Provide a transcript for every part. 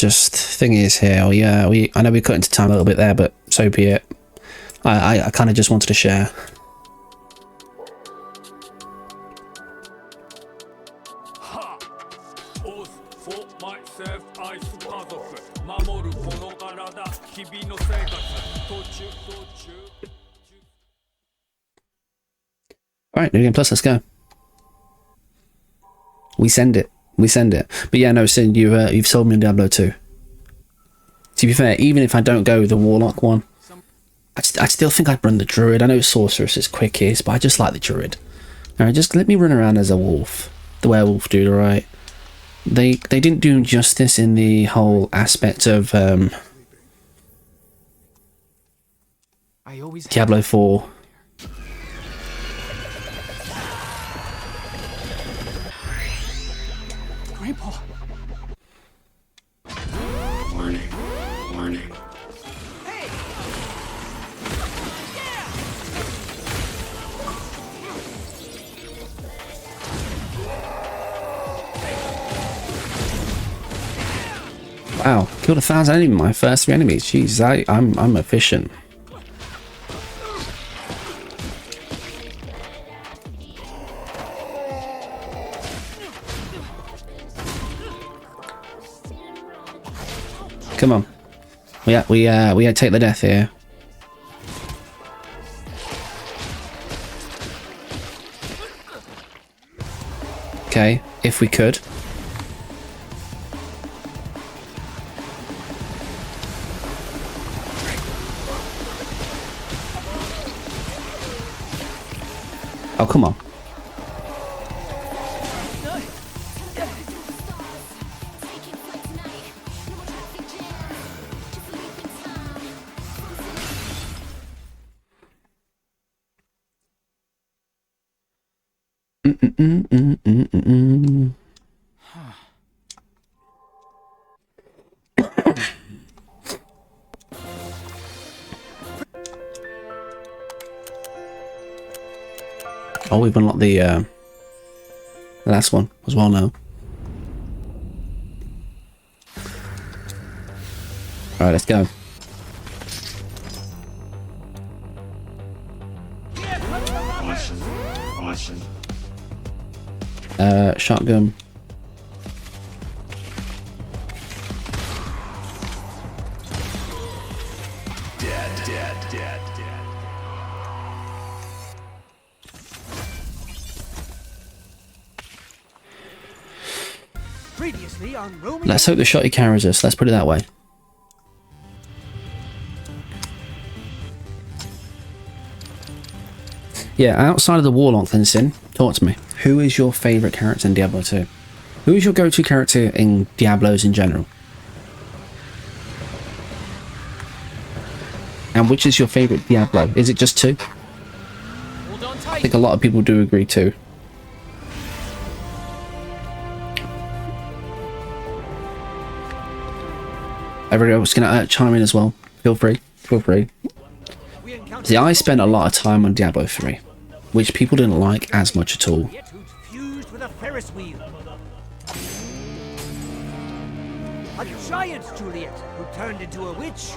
just thing is here. I know we cut into time a little bit there, but so be it. I kind of just wanted to share. Alright, New Game Plus, let's go. We send it. We send it. But yeah, no, Sin, you've sold me on Diablo 2. To be fair, even if I don't go with the Warlock one, I still think I'd run the Druid. I know Sorceress is quickest, but I just like the Druid. Alright, just let me run around as a wolf. The werewolf dude, alright? They didn't do justice in the whole aspect of Diablo 4. Warning. Wow, killed 1,000 enemies, my first 3 enemies. Jeez, I'm efficient. Come on. We take the death here. Okay, if we could. Oh, come on. Oh, we've unlocked the last one as well now. Alright, let's go. Caution. Shotgun. Dead. Let's hope the shotty carries us. Let's put it that way. Yeah, outside of the Warlock then, Sin, talk to me. Who is your favourite character in Diablo 2? Who is your go-to character in Diablos in general? And which is your favourite Diablo? Is it just 2? I think a lot of people do agree too. Everybody else can chime in as well. Feel free. See, I spent a lot of time on Diablo 3, which people didn't like as much at all. A giant Juliet who turned into a witch.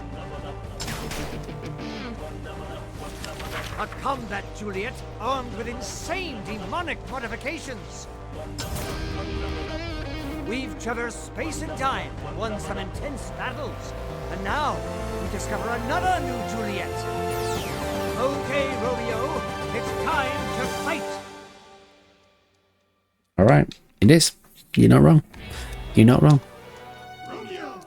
A combat Juliet armed with insane demonic modifications. We've traversed space and time and won some intense battles. And now, we discover another new Juliet. Okay, Romeo, it's time to fight. Alright, it is. You're not wrong. You're not wrong. Romeo.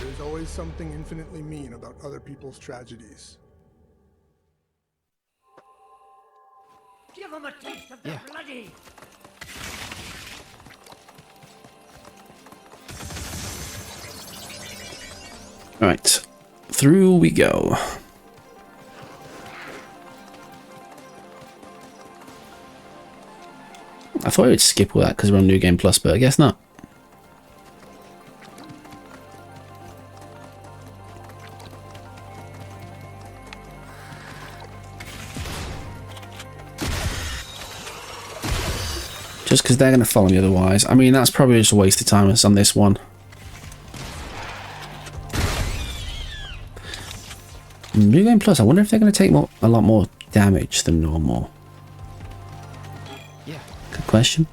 There's always something infinitely mean about other people's tragedies. Give them a taste of the bloody. Right, through we go. I thought I would skip all that because we're on New Game Plus, but I guess not. Just because they're going to follow me otherwise. I mean, that's probably just a waste of time on this one. New Game Plus, I wonder if they're going to take a lot more damage than normal. Yeah. Good question.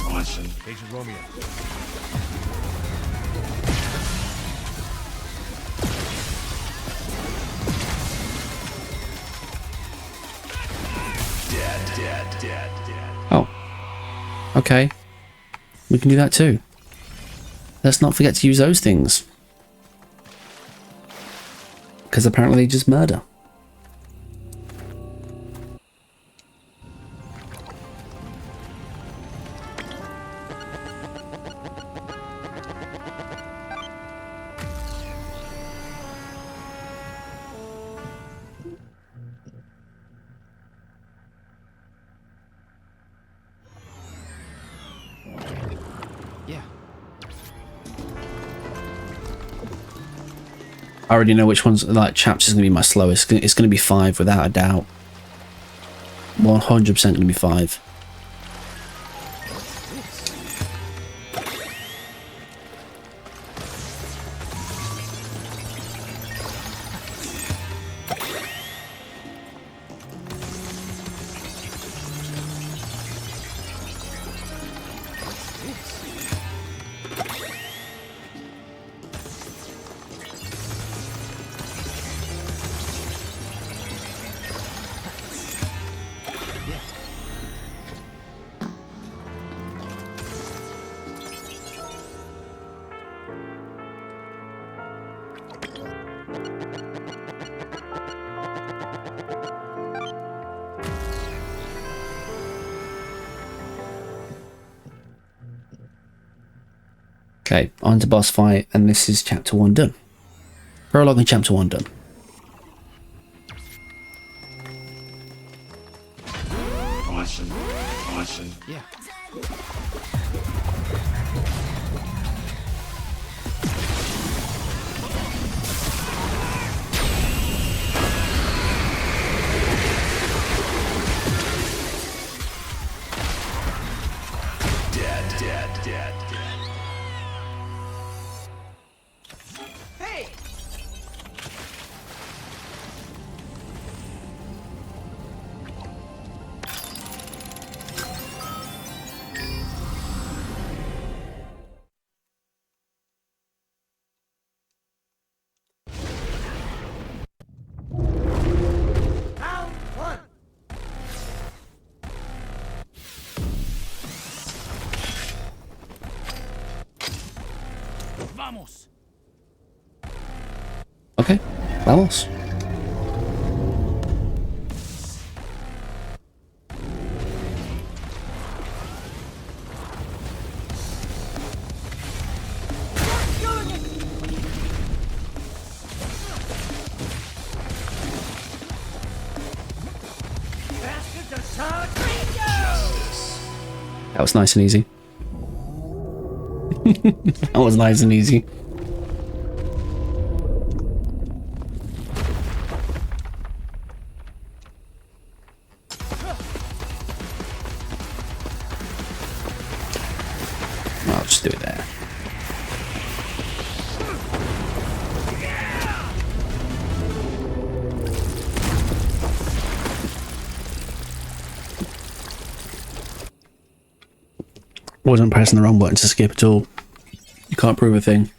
Caution. Agent Romeo. Dead. Oh. Okay. We can do that too. Let's not forget to use those things. Because apparently they just murder. Yeah. I already know which one's, like, chaps is going to be my slowest. It's going to be 5 without a doubt. 100% going to be 5. Okay, on to boss fight, and this is chapter 1 done. Prologue and chapter 1 done. Caution. Yeah. Dead. Hey! Round 1. Vamos. Okay, vamos. Bastards of Sartreio! That was nice and easy. That was nice and easy. I'll just do it there. Wasn't pressing the wrong button to skip at all. You can't prove a thing.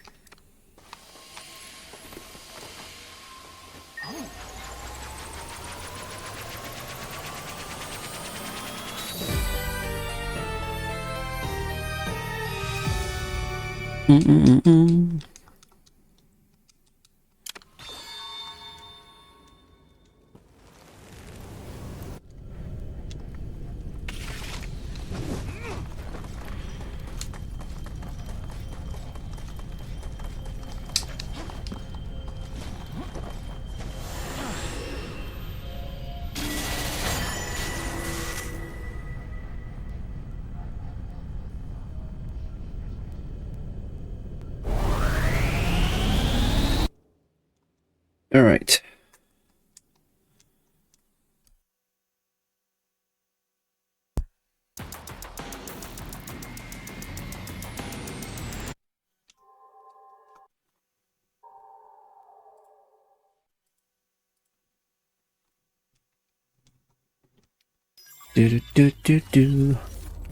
Do do do do do.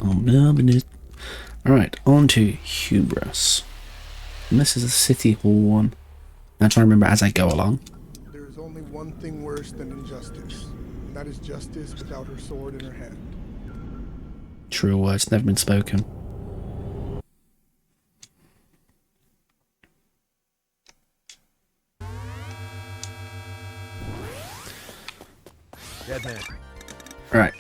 I'm loving it. Alright, on to Hubris. And this is a City Hall one. I'm trying to remember as I go along. There is only one thing worse than injustice, and that is justice without her sword in her hand. True words never been spoken. Dead man. Alright.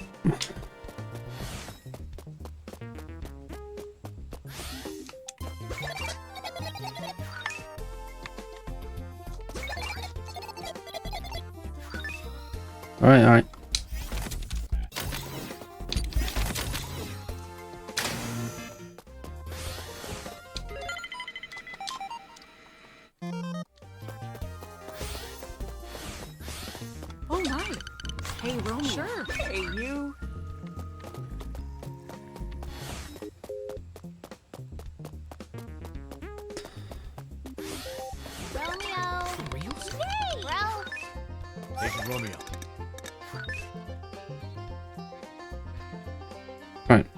Alright. Oh my. Hey, Romeo. Sure. Hey, you. Romeo! Real? Yay! Ralph! Agent Romeo. Alright.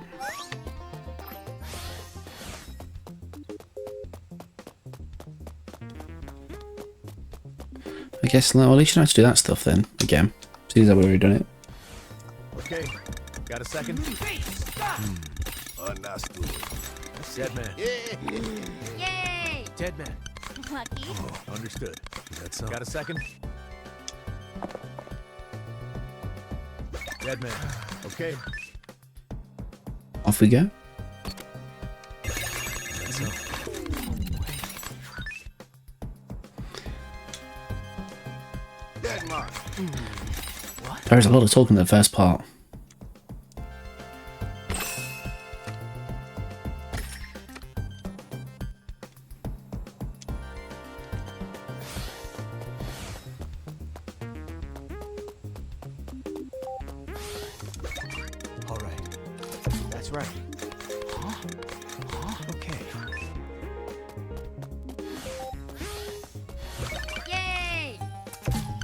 I guess, well, at least you know how to do that stuff then, again. Seems like we've already done it. Okay. Got a second? Understood. Dead man. Yay! Dead man. Lucky. Understood. That's all. Got a second? Dead man. Okay. Off we go. That's all. Dead man. There's a lot of talk in the first part. All right. That's right. Okay. Yay!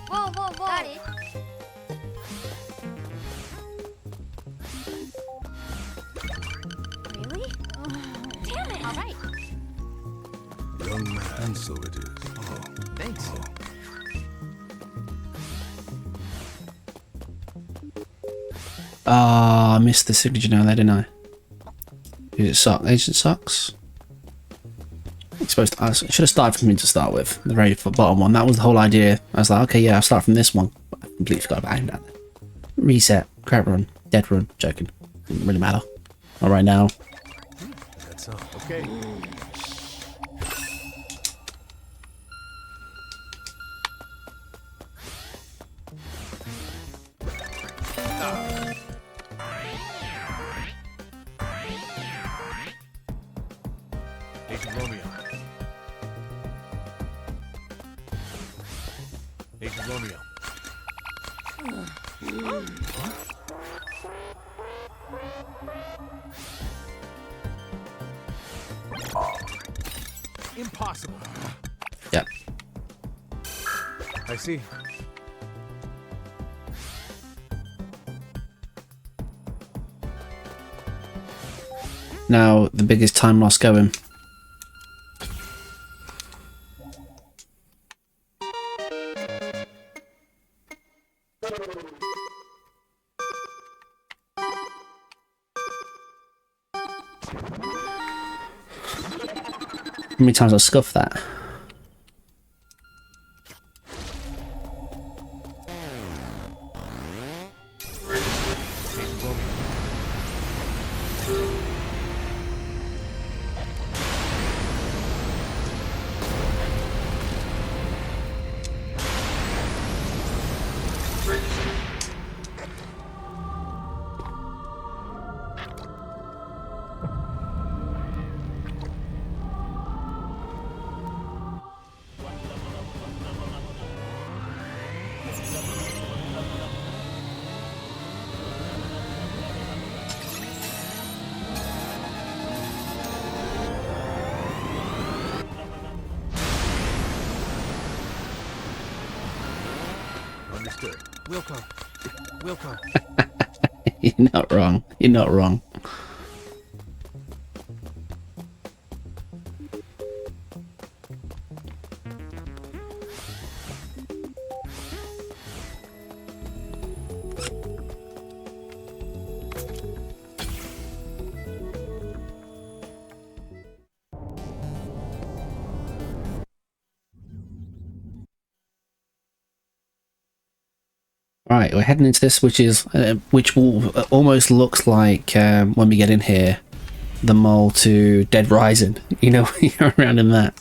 Whoa, whoa, whoa! Got it. Really? Damn it! All right. Young man, so it is. Oh. Thanks. Ah, I missed the signature now there, didn't I? Is it Sock? Agent Socks? I'm supposed to, I should have started from him to start with, the very bottom one. That was the whole idea. I was like, okay, yeah, I'll start from this one. But I completely forgot about him down there. Reset, crap run, dead run, joking. Didn't really matter. Not right now. That's all. Okay. Agent Romeo. Agent Romeo. Impossible. Yep. I see. Now, the biggest time loss going. How many times I scuffed that? Agent Romeo. Understood. Wilco. You're not wrong. You're not wrong. Right, we're heading into this, which will almost looks like when we get in here, the mole to Dead Rising. You know, you're around in that.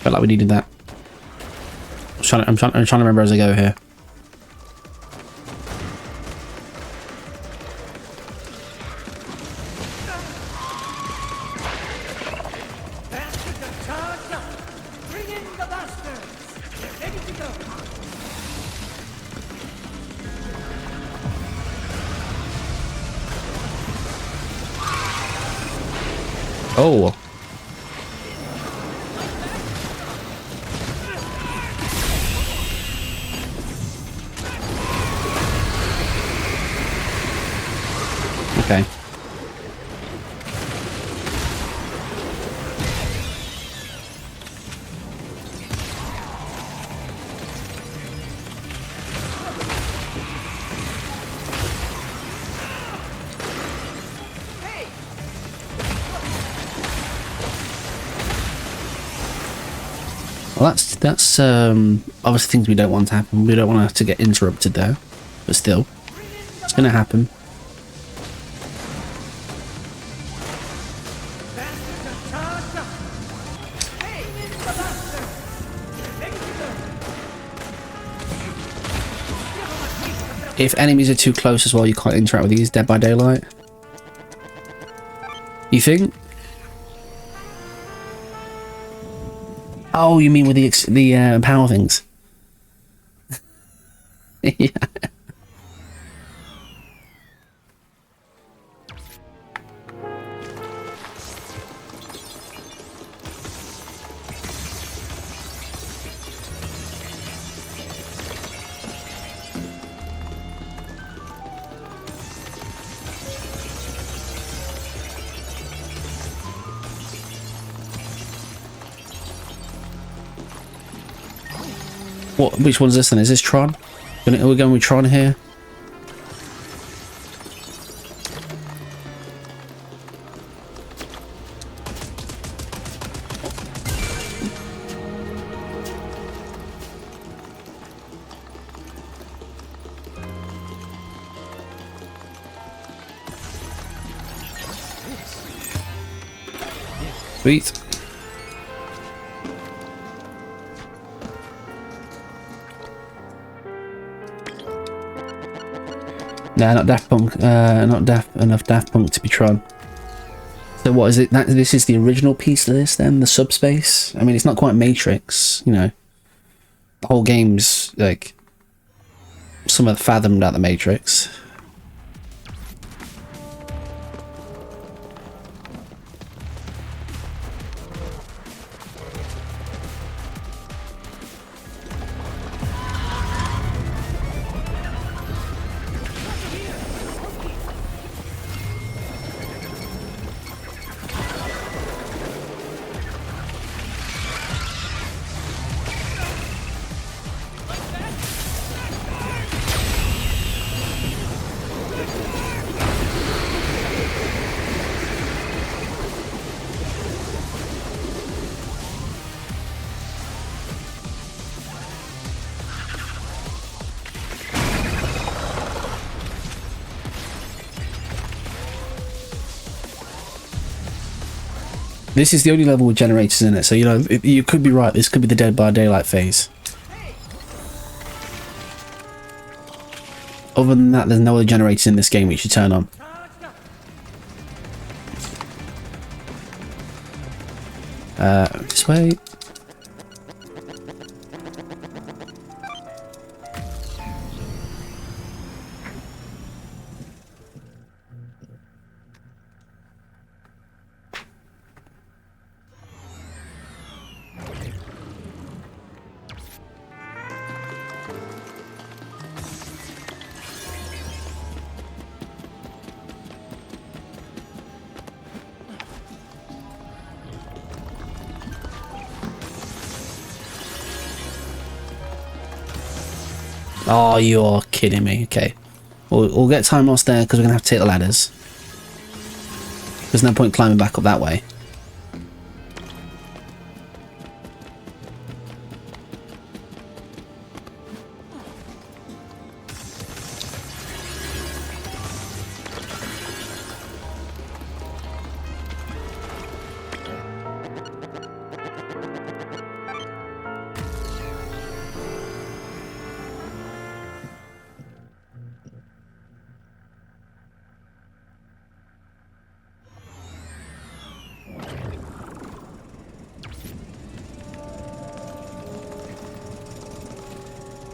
Felt like we needed that. I'm trying to remember as I go here. Bastards are charged up! Bring in the bastards! They're ready to go! Oh. Okay. Well, that's obviously things we don't want to happen. We don't want to get interrupted there, but still, it's going to happen. Bastards are charged up! Bring in the bastards! They're ready to go! If enemies are too close as well, you can't interact with these. Dead by Daylight. You think? Oh, you mean with the power things? Yeah. What? Which one's this then? Is this Tron? Are we going with Tron here? Sweet. Nah, not Daft Punk. Not enough Daft Punk to be Tron. So what is it? This is the original piece of this then? The subspace? I mean, it's not quite Matrix, you know. The whole game's like somewhat fathomed out the Matrix. This is the only level with generators in it, so you know, you could be right, this could be the Dead by Daylight phase. Other than that, there's no other generators in this game which you turn on. This way. Oh, you're kidding me. Okay. We'll get time lost there because we're going to have to take the ladders. There's no point climbing back up that way.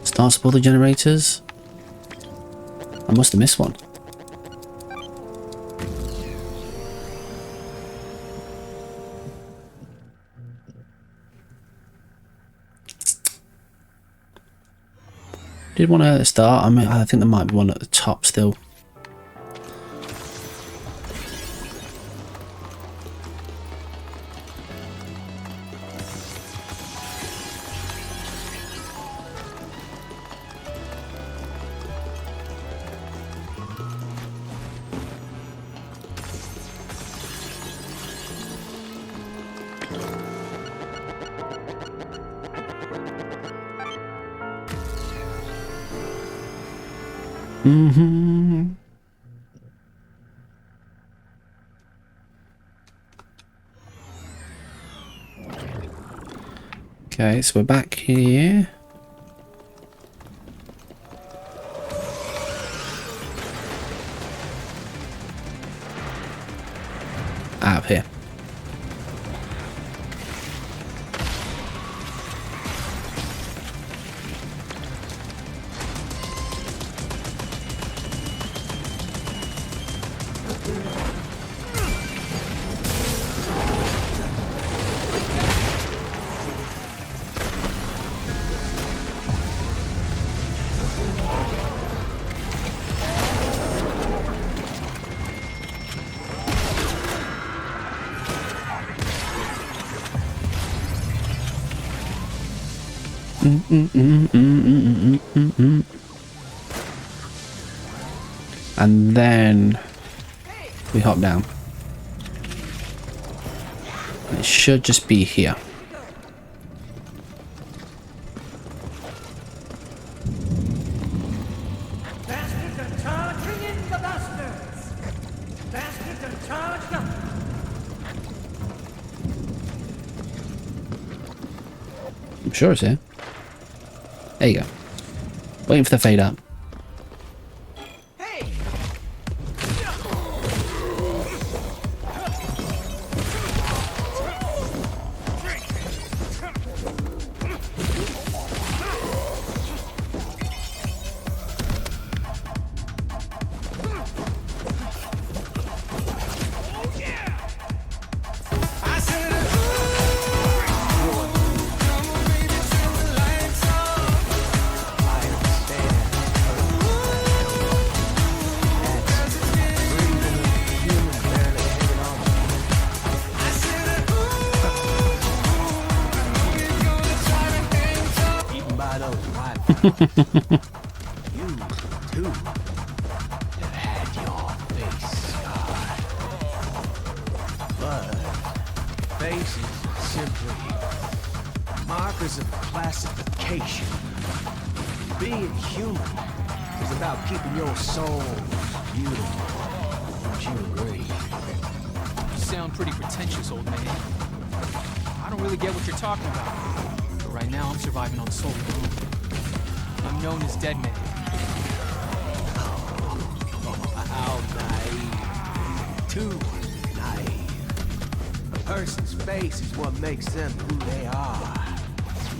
Start support the generators. I must have missed one. Did want to start. I think there might be one at the top still. Okay, so we're back here. Out of here. And then we hop down. It should just be here. Bastards are charging in the bastards! Bastards are charged up! I'm sure it's here. There you go. Waiting for the fade up. You too have had your face scarred. But faces are simply markers of classification. Being human is about keeping your soul beautiful. Don't you agree? You sound pretty pretentious, old man. I don't really get what you're talking about. But right now, I'm surviving on soul food. I'm known as Dead Man. too naive. A person's face is what makes them who they are,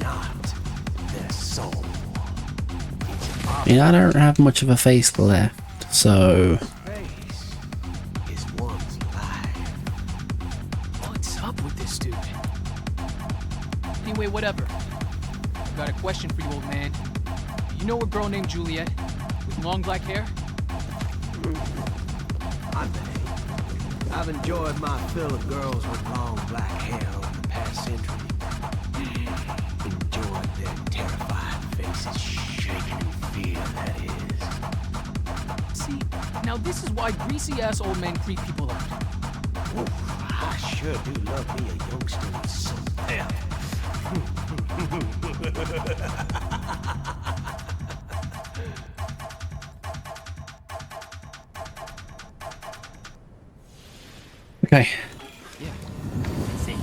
not their soul. Yeah, I don't have much of a face left, so Face is one's life. What's up with this dude? Anyway, whatever. I've got a question for you, old man. You know a girl named Juliet with long black hair? I may. I've enjoyed my fill of girls with long black hair over the past century. Enjoyed their terrified faces shaking in fear, that is. See, now this is why greasy-ass old men creep people out. Oof, I sure do love me a youngster with some pep. okay. Yeah, that's it.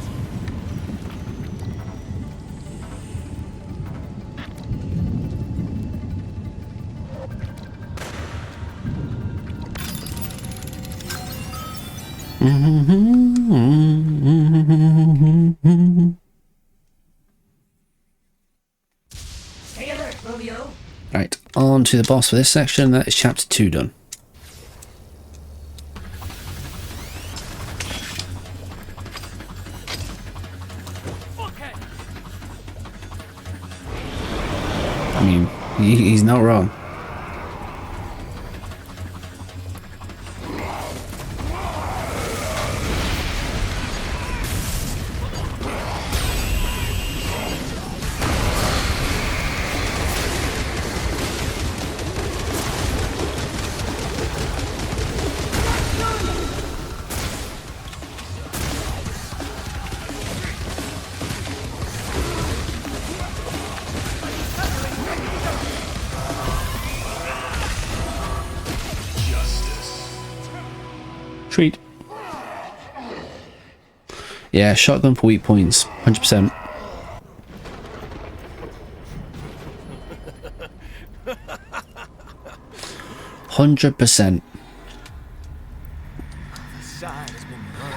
Stay alert, Romeo. Right, on to the boss for this section. That is chapter 2 done. I mean, he's not wrong. Treat. Yeah, shotgun for weak points, 100%.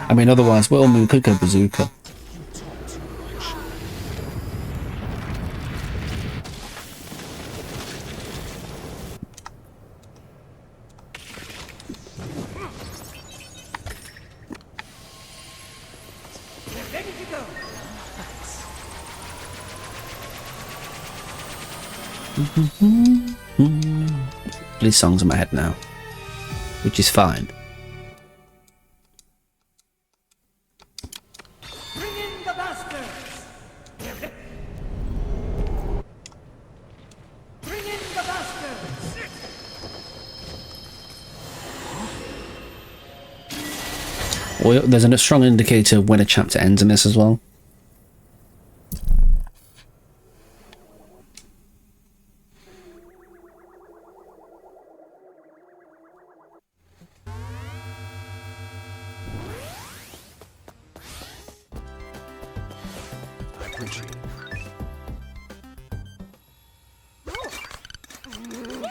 I mean, otherwise, Whittleman could go bazooka. Ready to go. These songs in my head now, which is fine. Bring in the bastards. Bring in the bastards. Well, there's a strong indicator of when a chapter ends in this as well.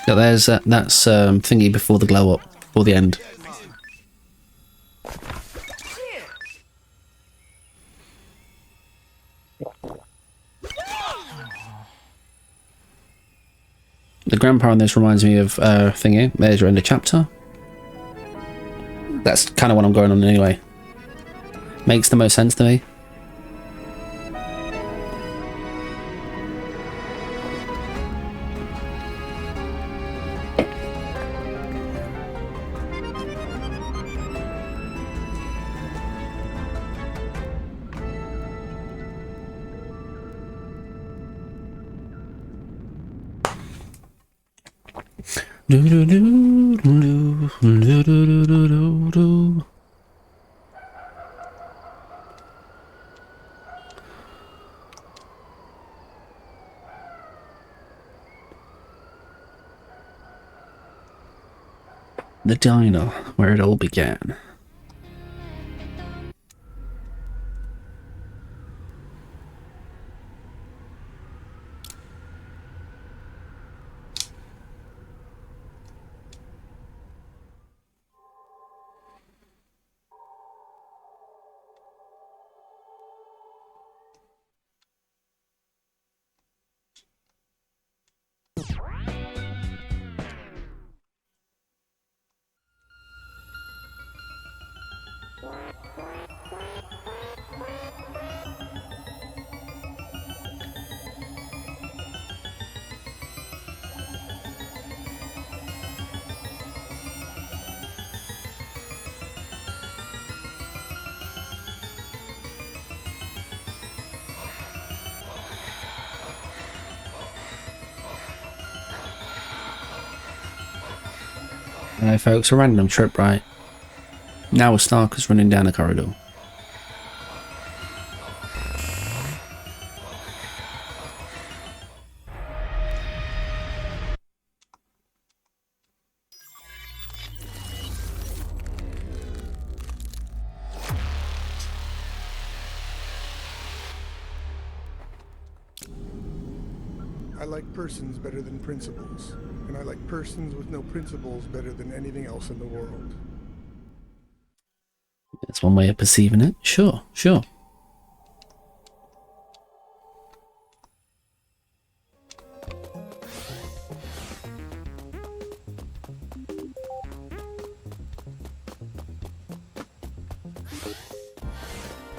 So there's that's thingy before the glow up, or the end. The grandpa on this reminds me of thingy. There's your end of chapter. That's kind of what I'm going on anyway. Makes the most sense to me. The diner, where it all began. Alright folks, a random trip, right? Now a Snarker's running down a corridor. I like persons better than principles, and I like persons with no principles better than anything else in the world. That's one way of perceiving it. Sure, sure.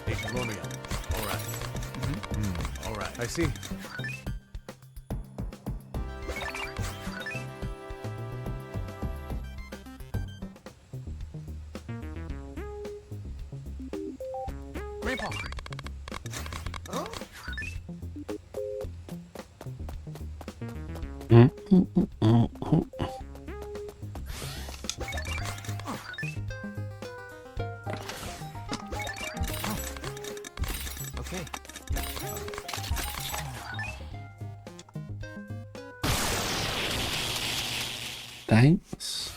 Agent Romeo. All right. All right. I see. Grandpa. Okay. Thanks.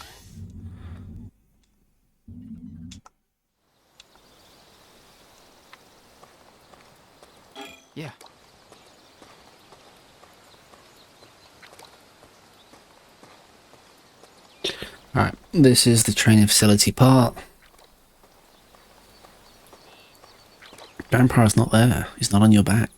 Yeah. Alright, this is the training facility part. Grandpa's not there. He's not on your back.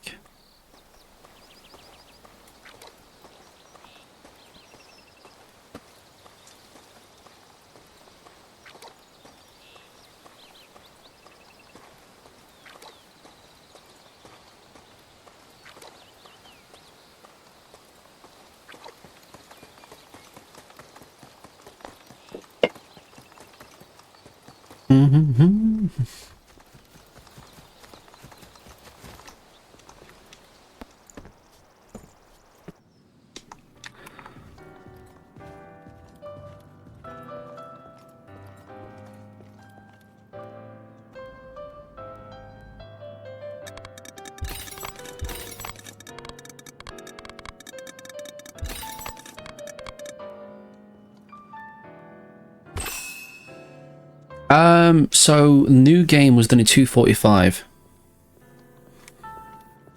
So new game was done in 245.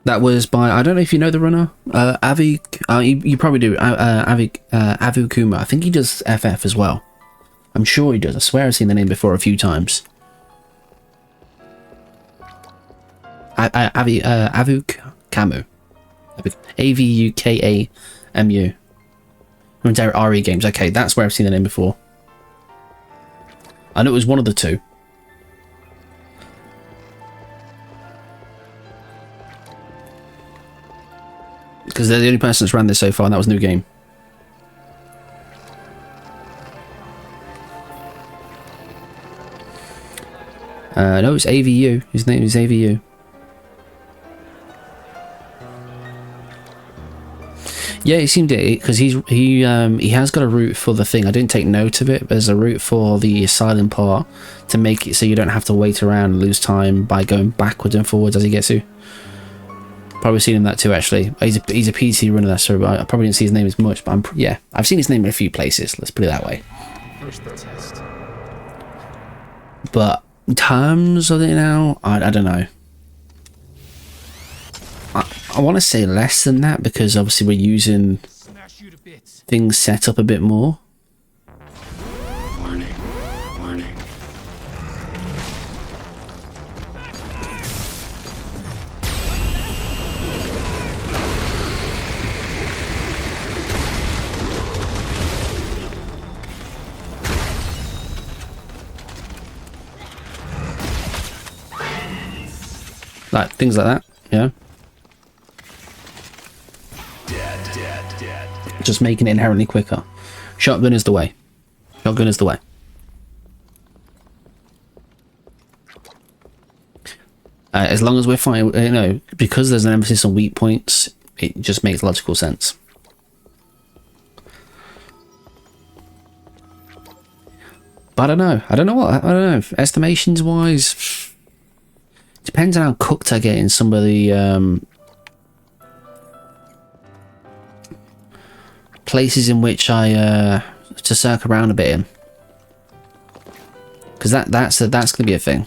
That was by, I don't know if you know the runner, Avi, you probably do, Avu Kuma. I think he does FF as well. I'm sure he does. I swear I've seen the name before a few times. Avu Kamu. AVUKAMU. RE Games. Okay, that's where I've seen the name before. I know it was one of the two. Because they're the only person that's ran this so far, and that was new game. No, it's AVU. His name is AVU. Yeah, it seemed it because he has got a route for the thing. I didn't take note of it, but there's a route for the asylum part to make it so you don't have to wait around and lose time by going backwards and forwards as he gets to. Probably seen him that too, actually. He's a PC runner, so I probably didn't see his name as much, but yeah, I've seen his name in a few places. Let's put it that way. First the test. But in terms of it now, I don't know. I want to say less than that because obviously we're using Smash you to bits. things set up a bit more. Warning. Warning. Like things like that, you know? Just making it inherently quicker. Shotgun is the way. Shotgun is the way. As long as we're fine, you know, because there's an emphasis on weak points, it just makes logical sense. But I don't know. Estimations wise, depends on how cooked I get in some of the places in which I to circle around a bit in, because that's gonna be a thing.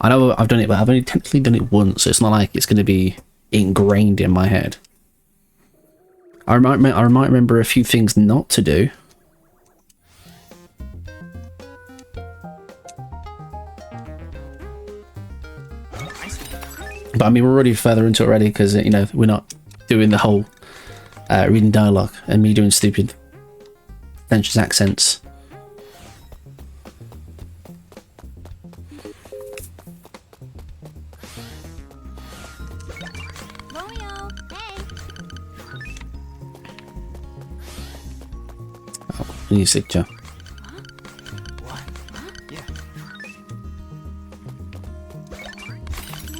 I know I've done it, but I've only technically done it once, so it's not like it's gonna be ingrained in my head. I might remember a few things not to do. But I mean, we're already further into it already, because, you know, we're not doing the whole reading dialogue and me doing stupid pretentious accents. Romeo, hey. Oh, new signature. What? Yeah.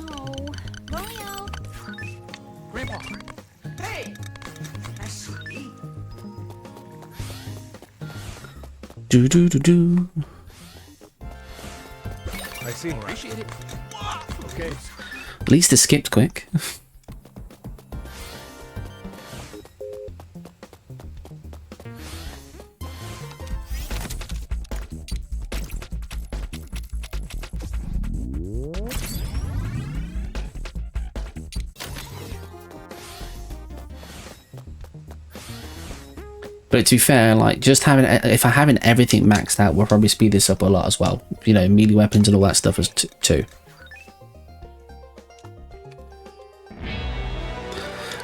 No. Romeo. Grandpa. Hey! I see. Do do do do. I see. Appreciate it. Okay. At least it skipped quick. But to be fair, like, just having, if I having everything maxed out will probably speed this up a lot as well. You know, melee weapons and all that stuff as too.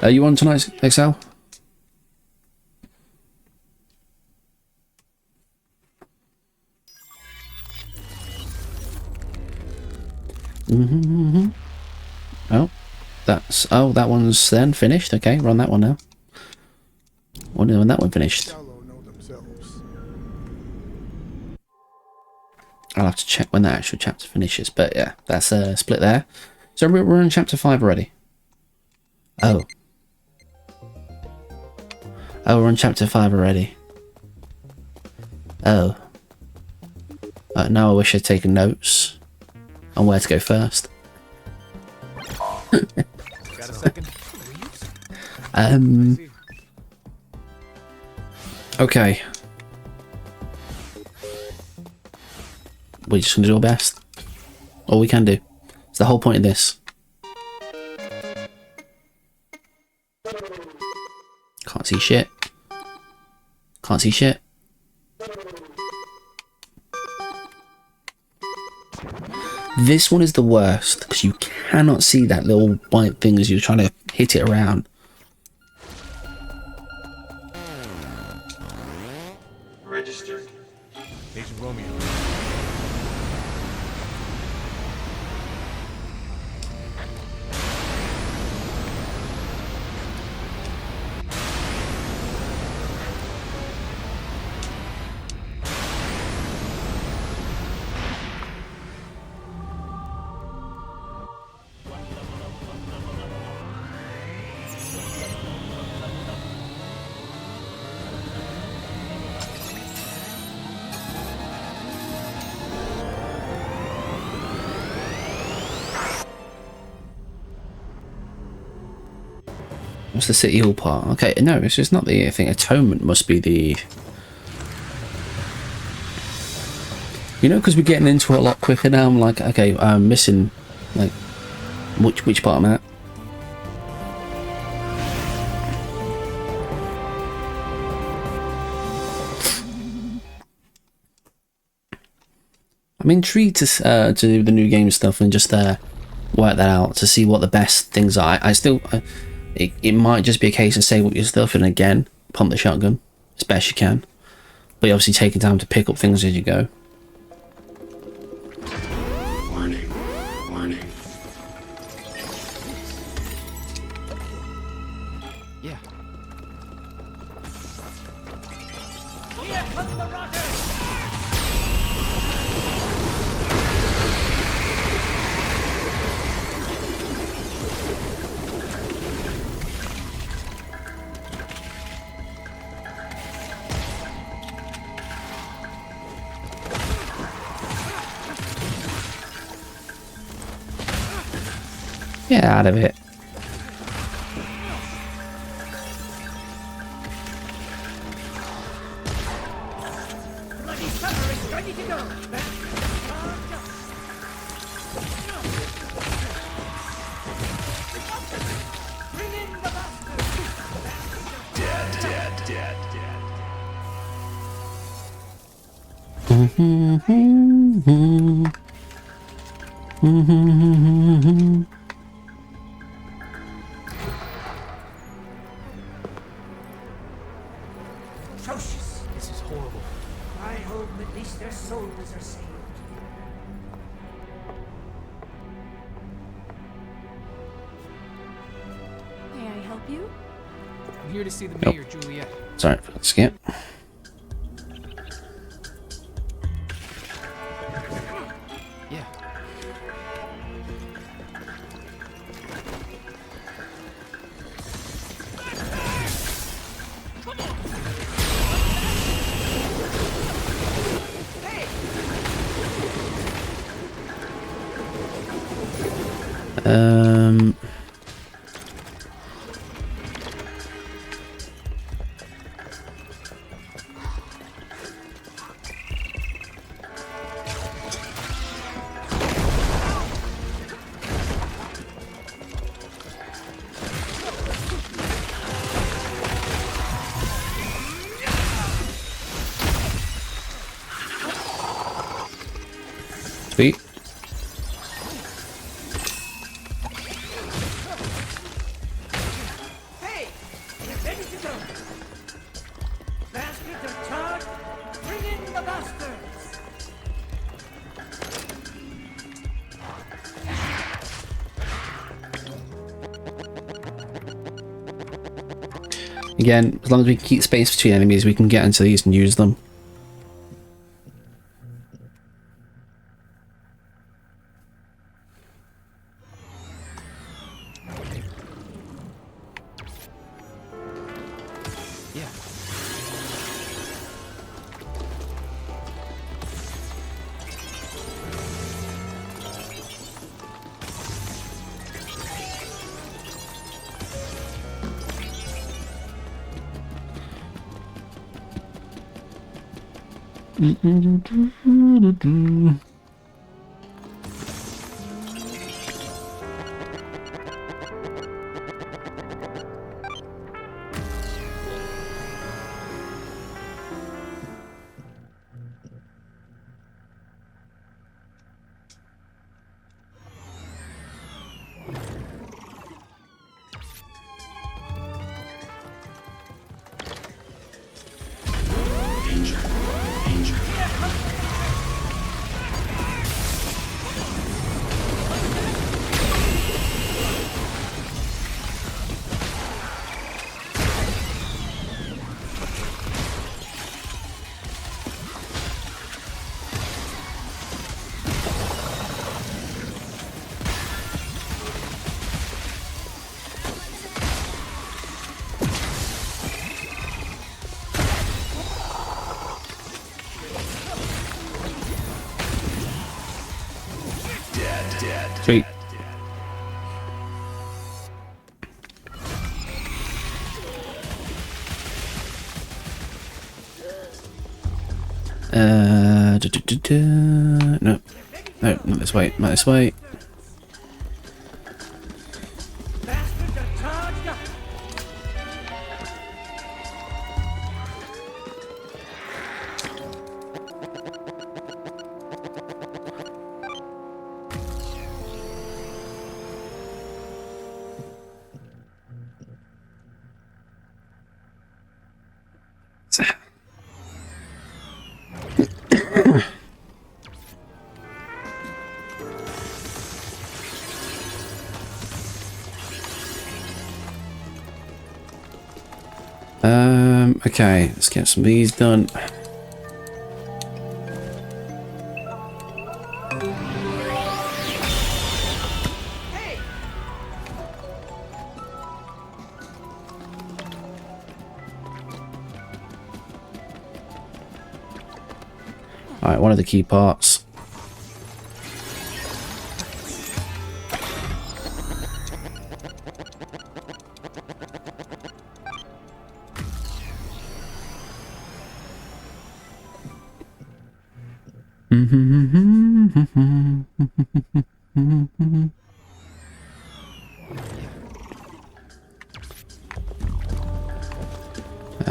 Are you on tonight, Excel? Oh, that one's then finished. Okay, we're on that one now. Wonder when that one finished. Shallow know themselves. I'll have to check when that actual chapter finishes, but yeah, that's a split there. So we're on chapter 5 already. Oh, we're on chapter 5 already. Oh. Now I wish I'd taken notes on where to go first. Got a second? Okay. We're just gonna do our best. All we can do. It's the whole point of this. Can't see shit. Can't see shit. This one is the worst because you cannot see that little white thing as you're trying to hit it around. Registered. Agent Romeo. What's the City Hall part? Okay, no, it's just not the thing. Atonement must be the... You know, because we're getting into it a lot quicker now, I'm like, okay, I'm missing, like, which part I'm at. I'm intrigued to do the new game stuff and just work that out to see what the best things are. I still... It might just be a case of save up your stuff and again pump the shotgun as best you can, but you're obviously taking time to pick up things as you go. Get out of it. Bloody summer is ready to go. Bring in the bastard. Atrocious. This is horrible. I hope at least their souls are saved. May I help you? I'm here to see the Nope. mayor, Juliet. Sorry for the skip. Yeah. Um. Sweet. Hey! Get ready to go! Bastards are charged! Bring in the bastards! Again, as long as we keep space between enemies, we can get into these and use them. Yeah. Sweet. No. No, not this way. Not this way. Bastards are charged up! Okay, let's get some of these done. Alright, one of the key parts.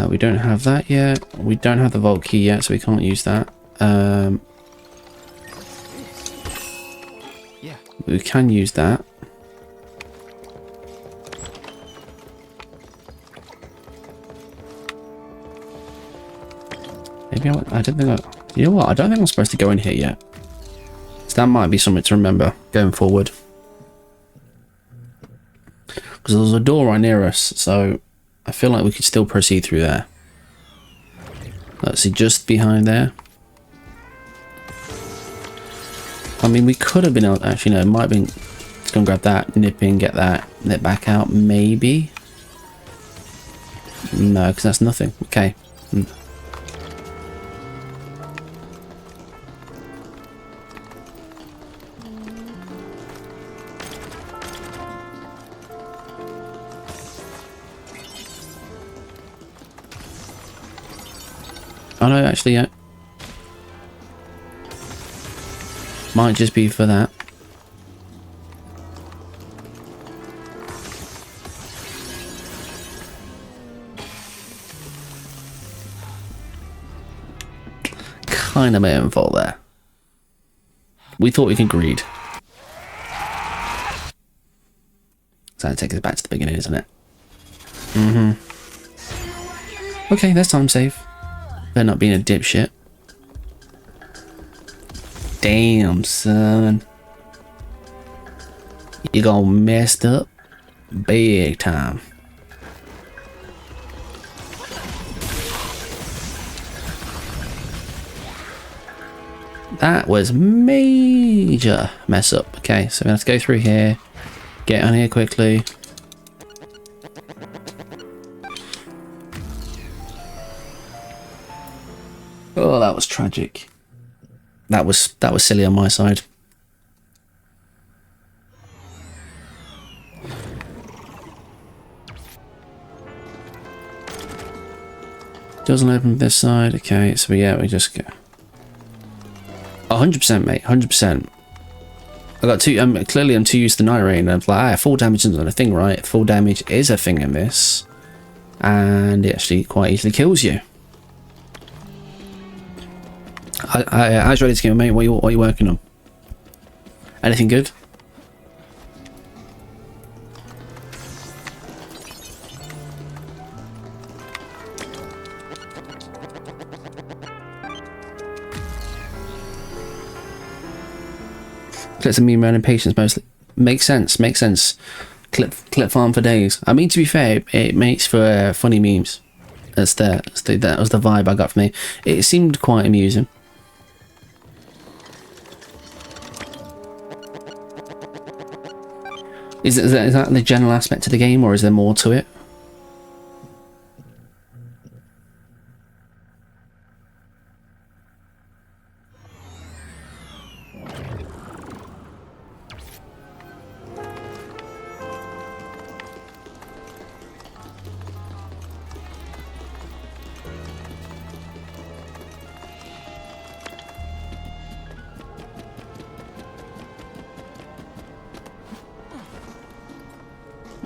We don't have that yet. We don't have the vault key yet, so we can't use that. Yeah. We can use that. Maybe I don't think you know what? I don't think I'm supposed to go in here yet. So that might be something to remember going forward. Because there's a door right near us, so I feel like we could still proceed through there. Let's see, just behind there. I mean, we could have been able, actually no, it might have been, let's go and grab that, nip in, get that, nip back out, maybe? No, because that's nothing. Okay. Oh no, actually, yeah. Might just be for that. Kind of my own fault there. We thought we could greed. So that takes us back to the beginning, isn't it? Okay, there's time save. They're not being a dipshit. Damn, son. You got messed up big time. That was major mess up. Okay, so we have to go through here. Get on here quickly. Oh, that was tragic. That was silly on my side. Doesn't open this side. Okay, so yeah, we just go. 100%, mate. 100%. I got two. Clearly, I'm too used to Night Rain. I'm like, full damage isn't a thing, right? Full damage is a thing in this, and it actually quite easily kills you. I was ready to go, mate. What are you working on? Anything good? Clips of me running patience mostly. Makes sense. Makes sense. Clip farm for days. I mean, to be fair, it makes for funny memes. That was the vibe I got from it. It seemed quite amusing. Is that the general aspect of the game, or is there more to it?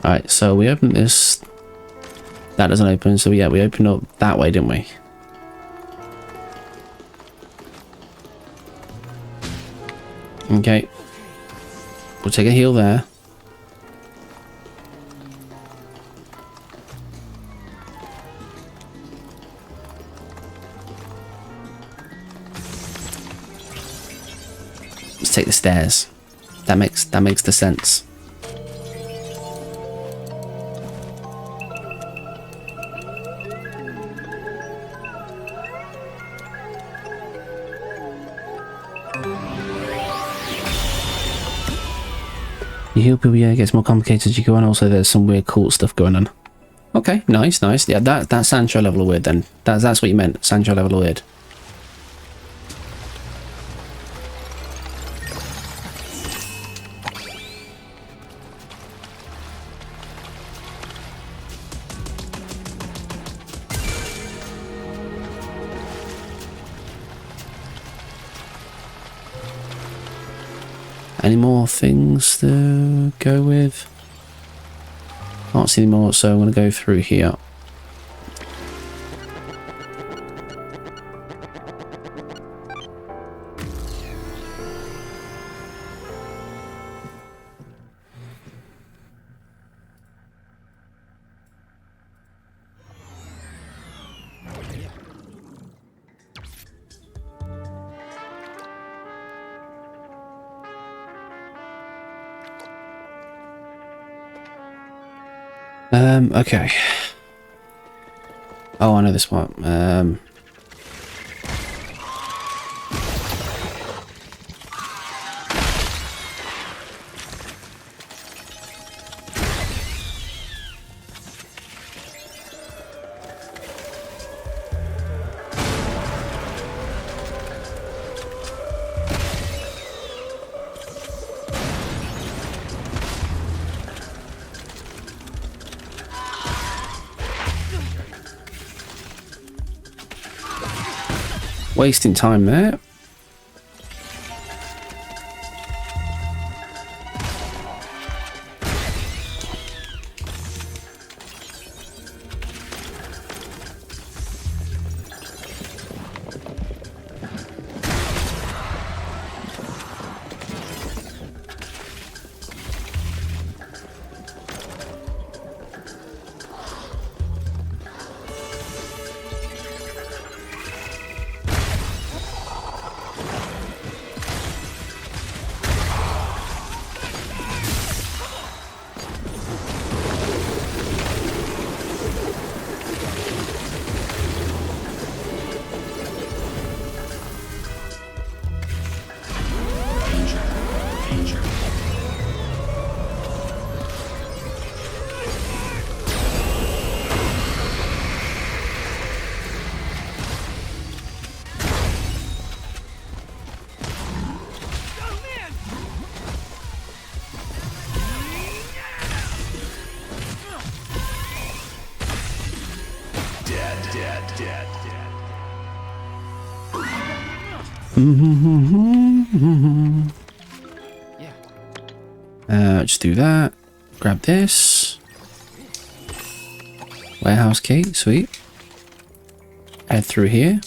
Alright, so we opened this. That doesn't open, so yeah, we opened up that way, didn't we? Okay. We'll take a heal there. Let's take the stairs. That makes the sense. You heal people, yeah, it gets more complicated as you go on. Also, there's some weird cult stuff going on. Okay, nice. Yeah, that's Sancho level of weird then. That's what you meant, Sancho level of weird. Any more things to go with? Can't see any more, so I'm going to go through here. Okay. Oh, I know this one. Wasting time there. Just do that. Grab this. Warehouse key, sweet. Head through here.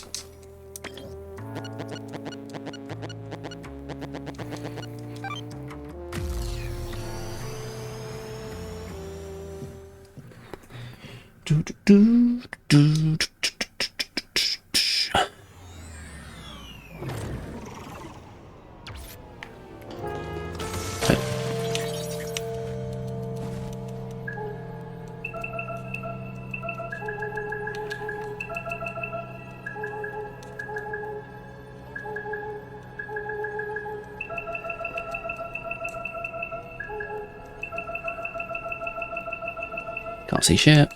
Can't see shit.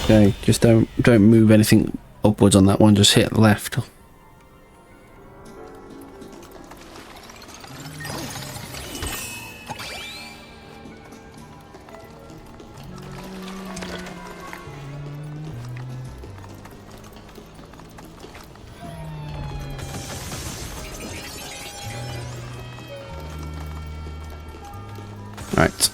Okay, just don't move anything upwards on that one, just hit left. Right.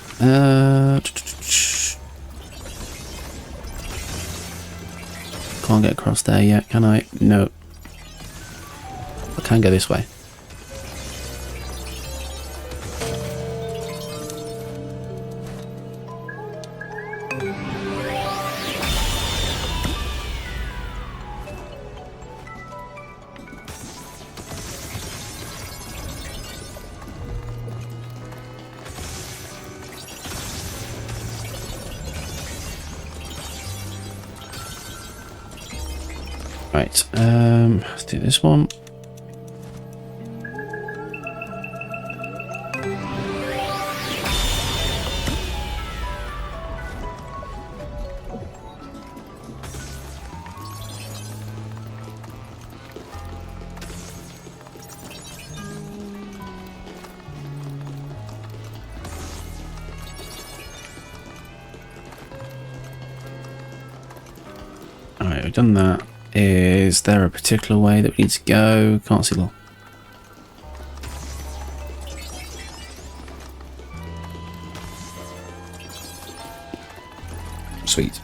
Can't get across there yet, can I? No. I can go this way. Right, let's do this one. we've done that. Is there a particular way that we need to go? Can't see long. Sweet.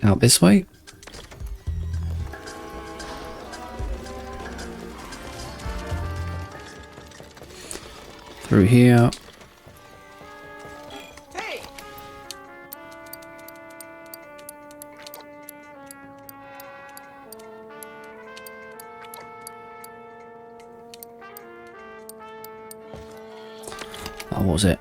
Out this way. Through here. Hey! Oh, what was it?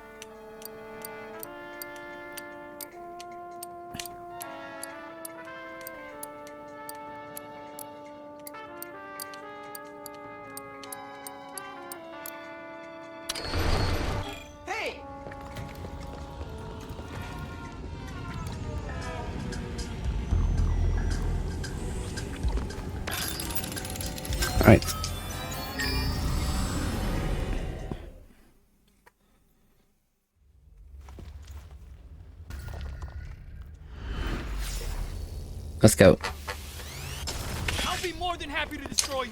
Hey! All right. Let's go. I'll be more than happy to destroy you.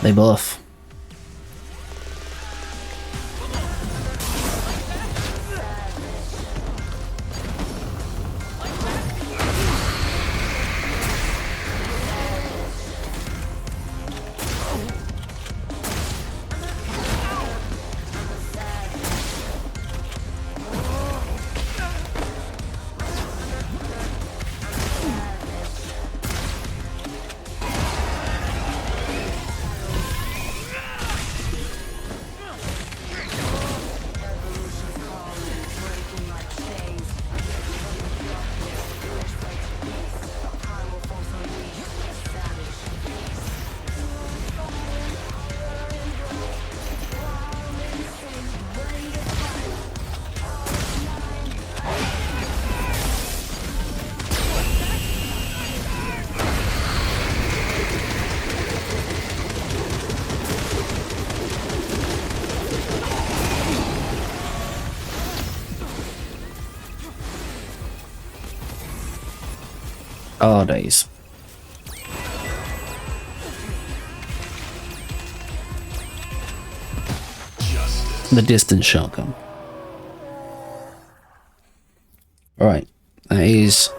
They buff. Oh, days. The distant shotgun. Alright, that is...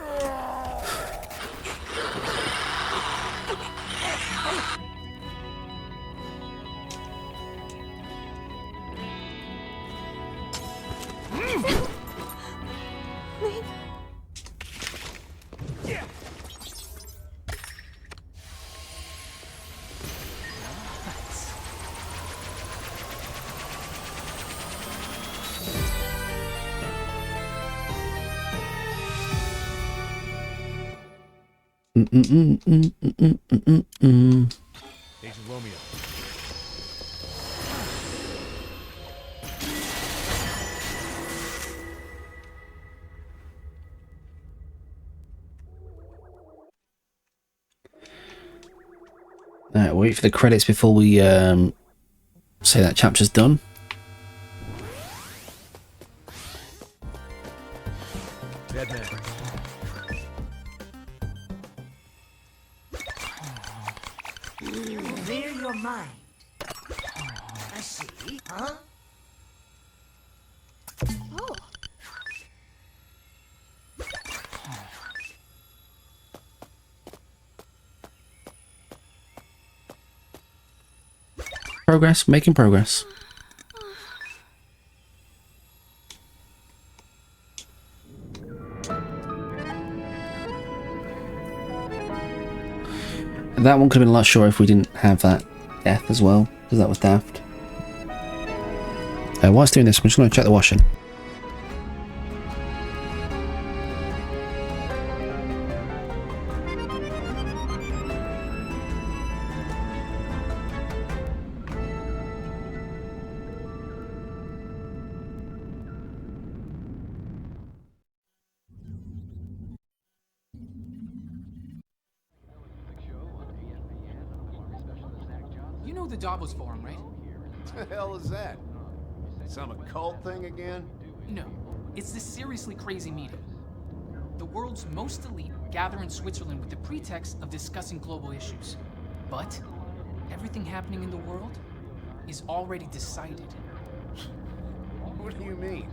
Agent Romeo. wait for the credits before we say that chapter's done. Dead man. Clear your mind. I see, huh? Oh. Progress, making progress. That one could have been a lot shorter if we didn't have that death as well, because that was daft. Whilst doing this, I'm just going to check the washing. You know the Davos Forum, right? What the hell is that? Some occult thing again? No, it's this seriously crazy meeting. The world's most elite gather in Switzerland with the pretext of discussing global issues. But everything happening in the world is already decided. What do you mean?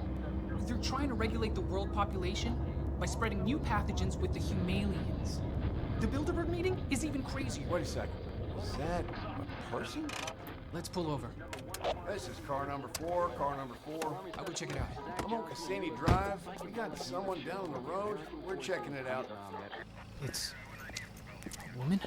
They're trying to regulate the world population by spreading new pathogens with the Humalians. The Bilderberg meeting is even crazier. Wait a second. Is that a person? Let's pull over. This is car number 4, car number 4. I'll go check it out. I'm on Cassini Drive. We got someone down the road. We're checking it out. It's a woman?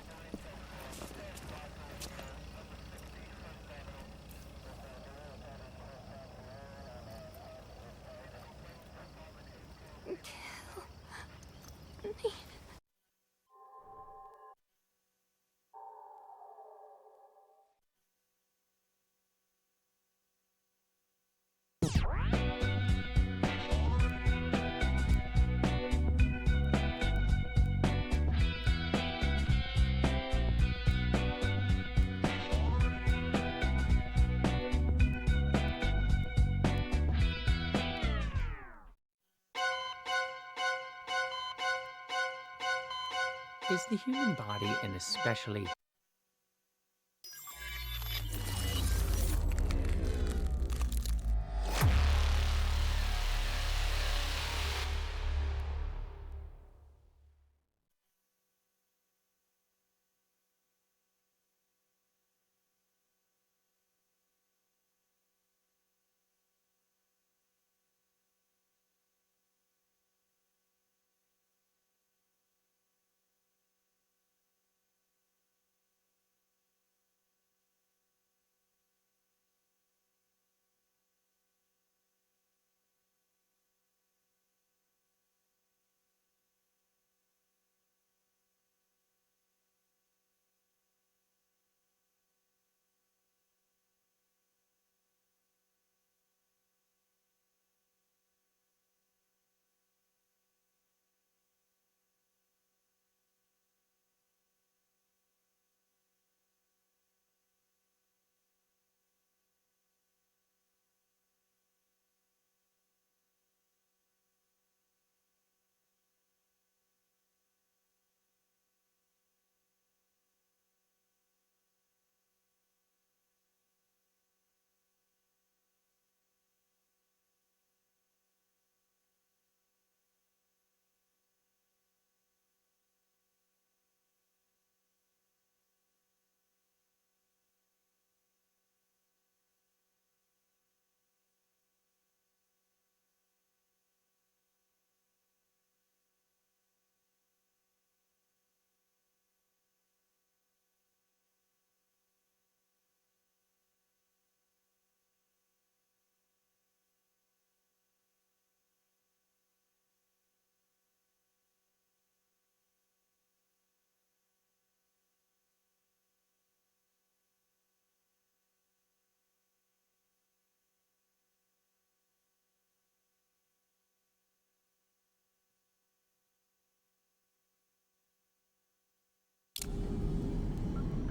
Is the human body an especially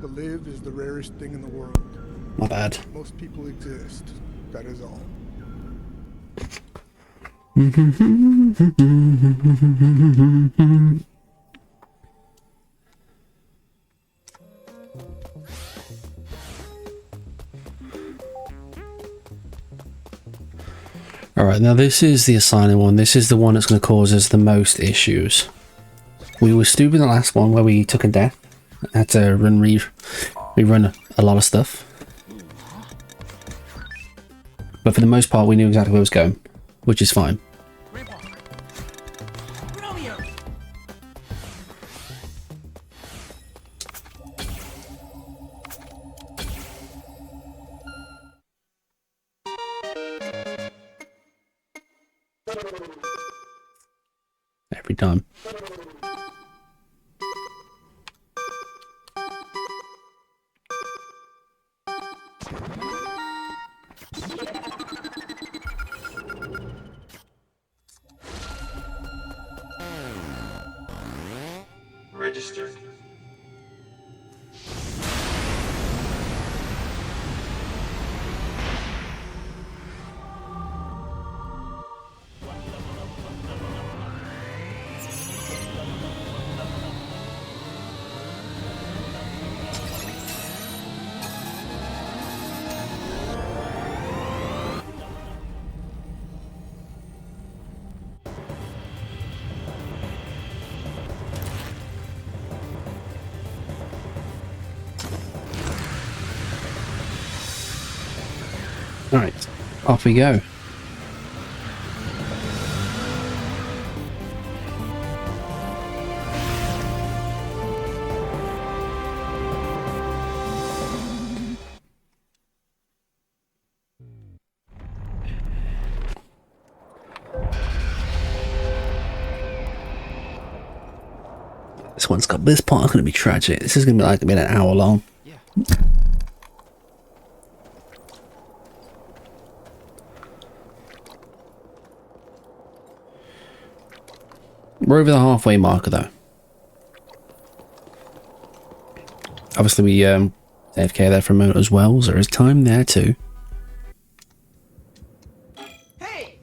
To live is the rarest thing in the world. My bad. Most people exist. That is all. Alright, now this is the assigning one. This is the one that's going to cause us the most issues. We were stupid in the last one where we took a death. Had to rerun a lot of stuff. But for the most part, we knew exactly where it was going, which is fine. Romeo! Every time. Registered. Alright, off we go. This part's going to be tragic. This is going to be like an hour long. Yeah. We're over the halfway marker though. Obviously we AFK there for a moment as well, so there is time there too. Hey!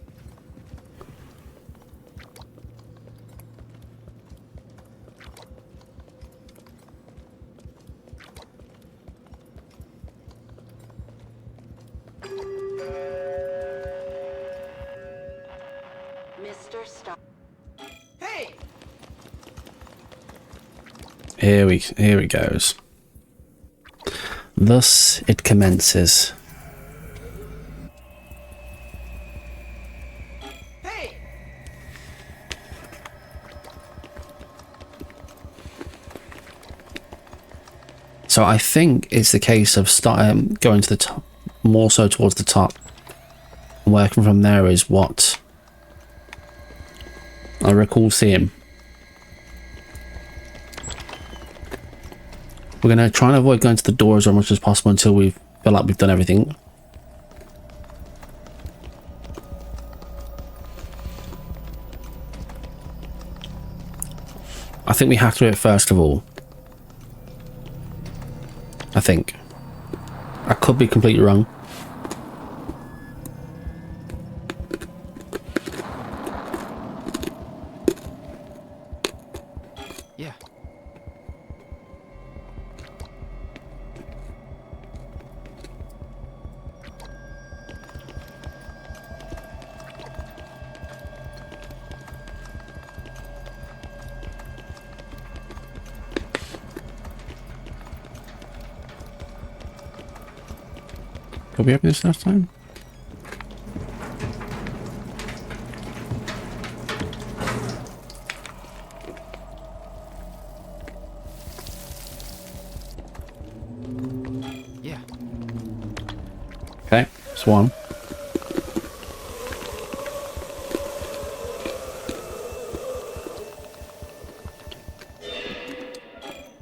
Mr. Star. Hey! Here he goes. Thus it commences. Hey! So I think it's the case of going to the top, more so towards the top. Working from there is what I recall seeing. We're going to try and avoid going to the doors as much as possible until we feel like we've done everything. I think we have to do it first of all. I think. I could be completely wrong. Yeah. Did we open this last time? Yeah. Okay, it's one.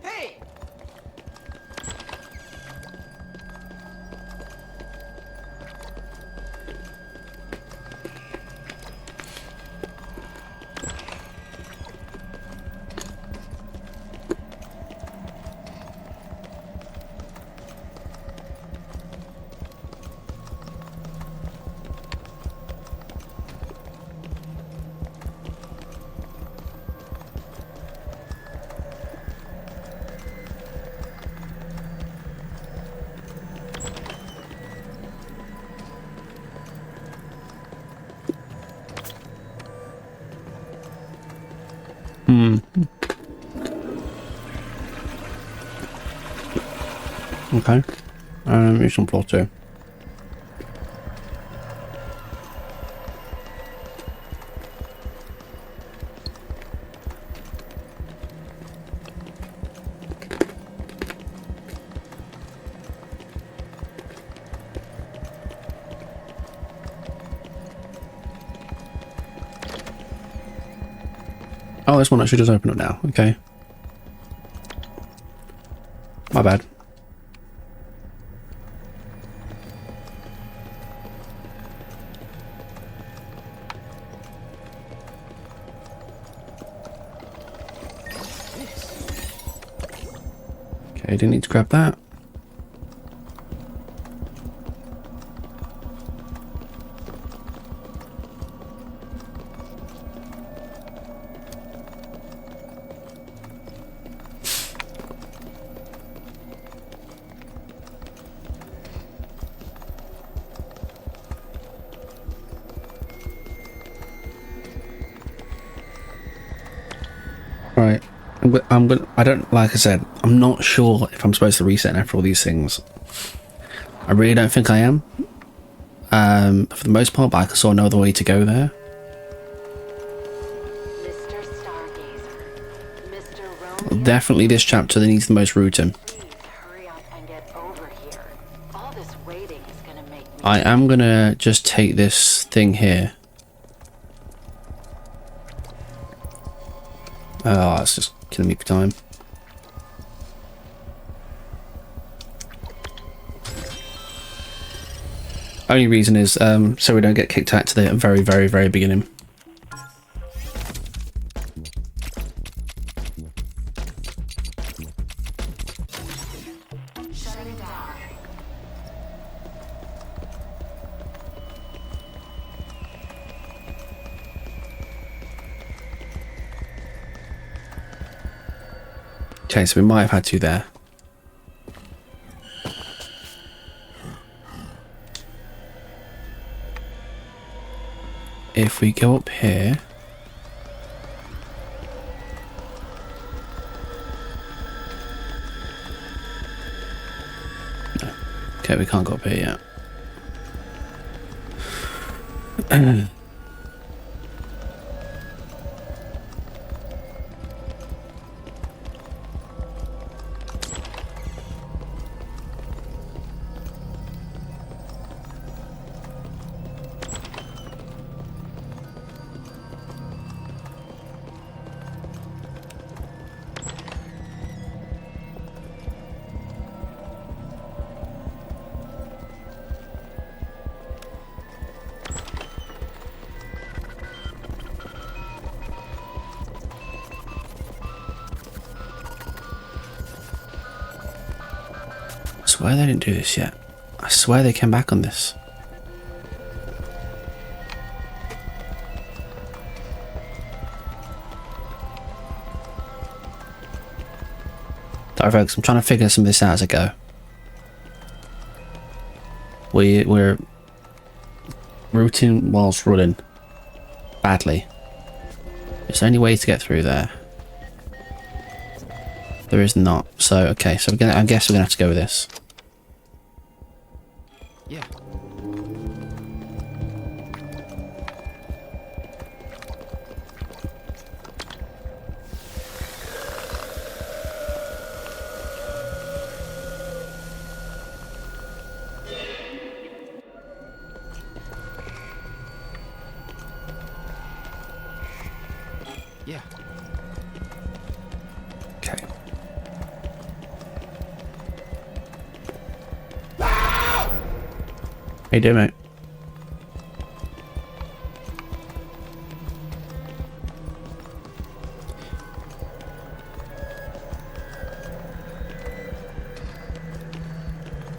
Hey! Okay. Mission floor 2. Oh, this one actually does open up now. Okay. My bad. Okay, didn't need to grab that. Right. I don't, like I said, I'm not sure if I'm supposed to reset after all these things. I really don't think I am. For the most part, but I saw no other way to go there. Mr. Stargazer. Mr. Romeo. Definitely this chapter that needs the most routing. Please hurry up and get over here. All this waiting is gonna make me... I am gonna just take this thing here. Oh, it's just killing me for time. Only reason is so we don't get kicked out to the very, very, very beginning. Shutting down. Okay, so we might have had to there. If we go up here... No. Okay, we can't go up here yet. I swear they didn't do this yet. I swear they came back on this. Sorry folks, I'm trying to figure some of this out as I go. We're routing whilst running badly. Is there any way to get through there? There is not. So okay, so I guess we're gonna have to go with this. Yeah. Yeah. Okay. How you doing, mate?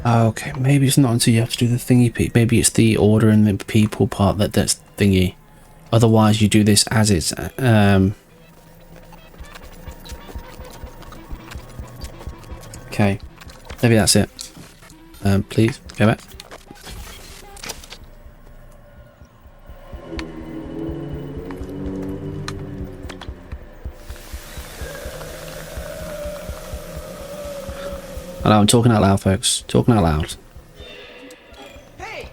Okay, maybe it's not until you have to do the thingy peak. Maybe it's the order and the people part that's thingy. Otherwise, you do this as it's. Okay, maybe that's it. Please go back. I know, I'm talking out loud, folks. Talking out loud. Hey!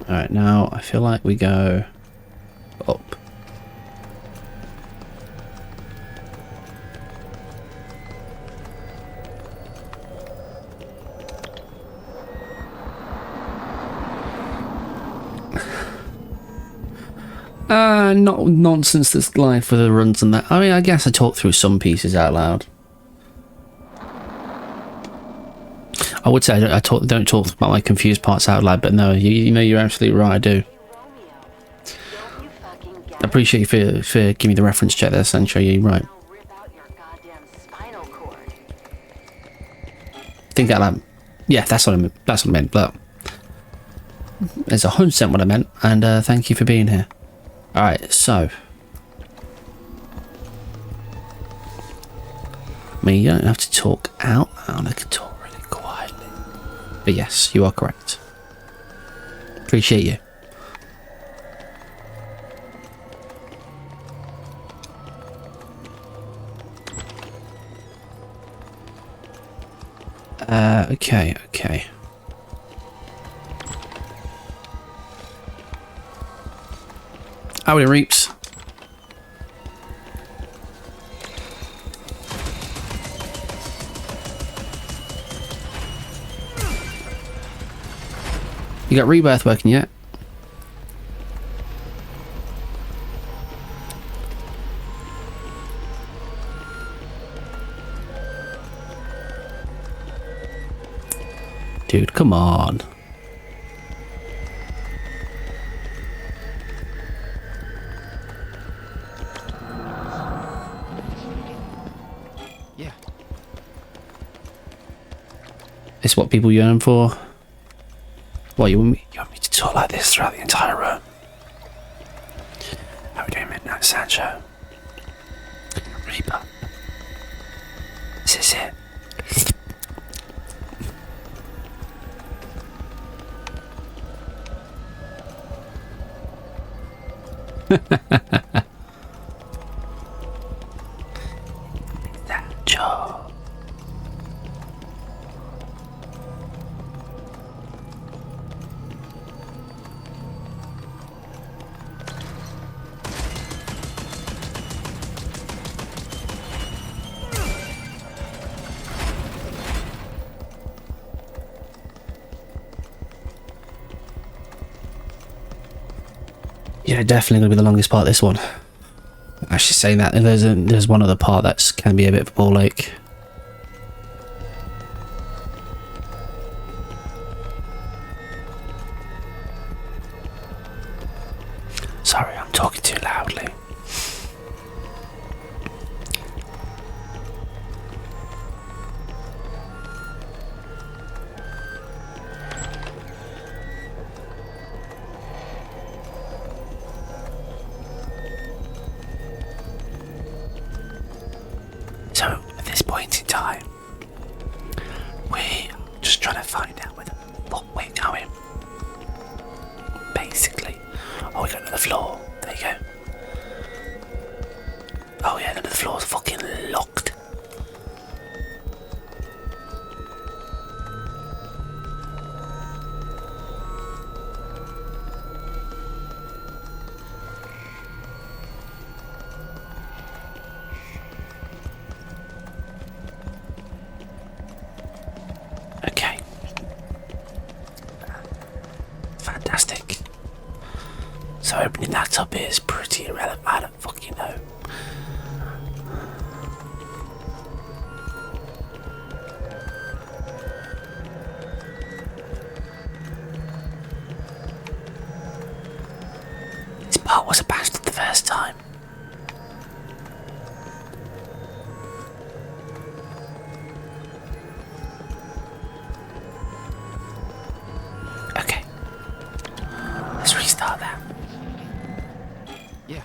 Alright, now I feel like we go up. Not nonsense that's live for the runs and that. I mean, I guess I talk through some pieces out loud. I would say I don't talk about my confused parts out loud, but no, you know, you're absolutely right, I do. I appreciate you for giving me the reference check there, Sancho, you're right. Think out loud. Yeah, that's what I meant, but it's 100% what I meant, and thank you for being here. Alright, so. I mean, you don't have to talk out loud, I can talk really quietly. But yes, you are correct. Appreciate you. Okay. Howdy, Reaps. You got Rebirth working yet? Dude, come on. Yeah. It's what people yearn for. What, you want me to talk like this throughout the entire room? How are we doing, Midnight Sancho? Reaper. This is it. Sancho. Yeah, definitely gonna be the longest part. This one. Actually, saying that, there's one other part that can be a bit of a ball ache. Sorry, I'm talking too loudly. So, at this point in time, we're just trying to find out where the fuck we're going. Basically. Oh, we got another floor. There you go. Oh yeah, another floor's fucking locked. Okay. Fantastic. So opening that up is pretty irrelevant. I don't fucking know. This part was a bastard the first time. Okay. Let's restart that. Yeah.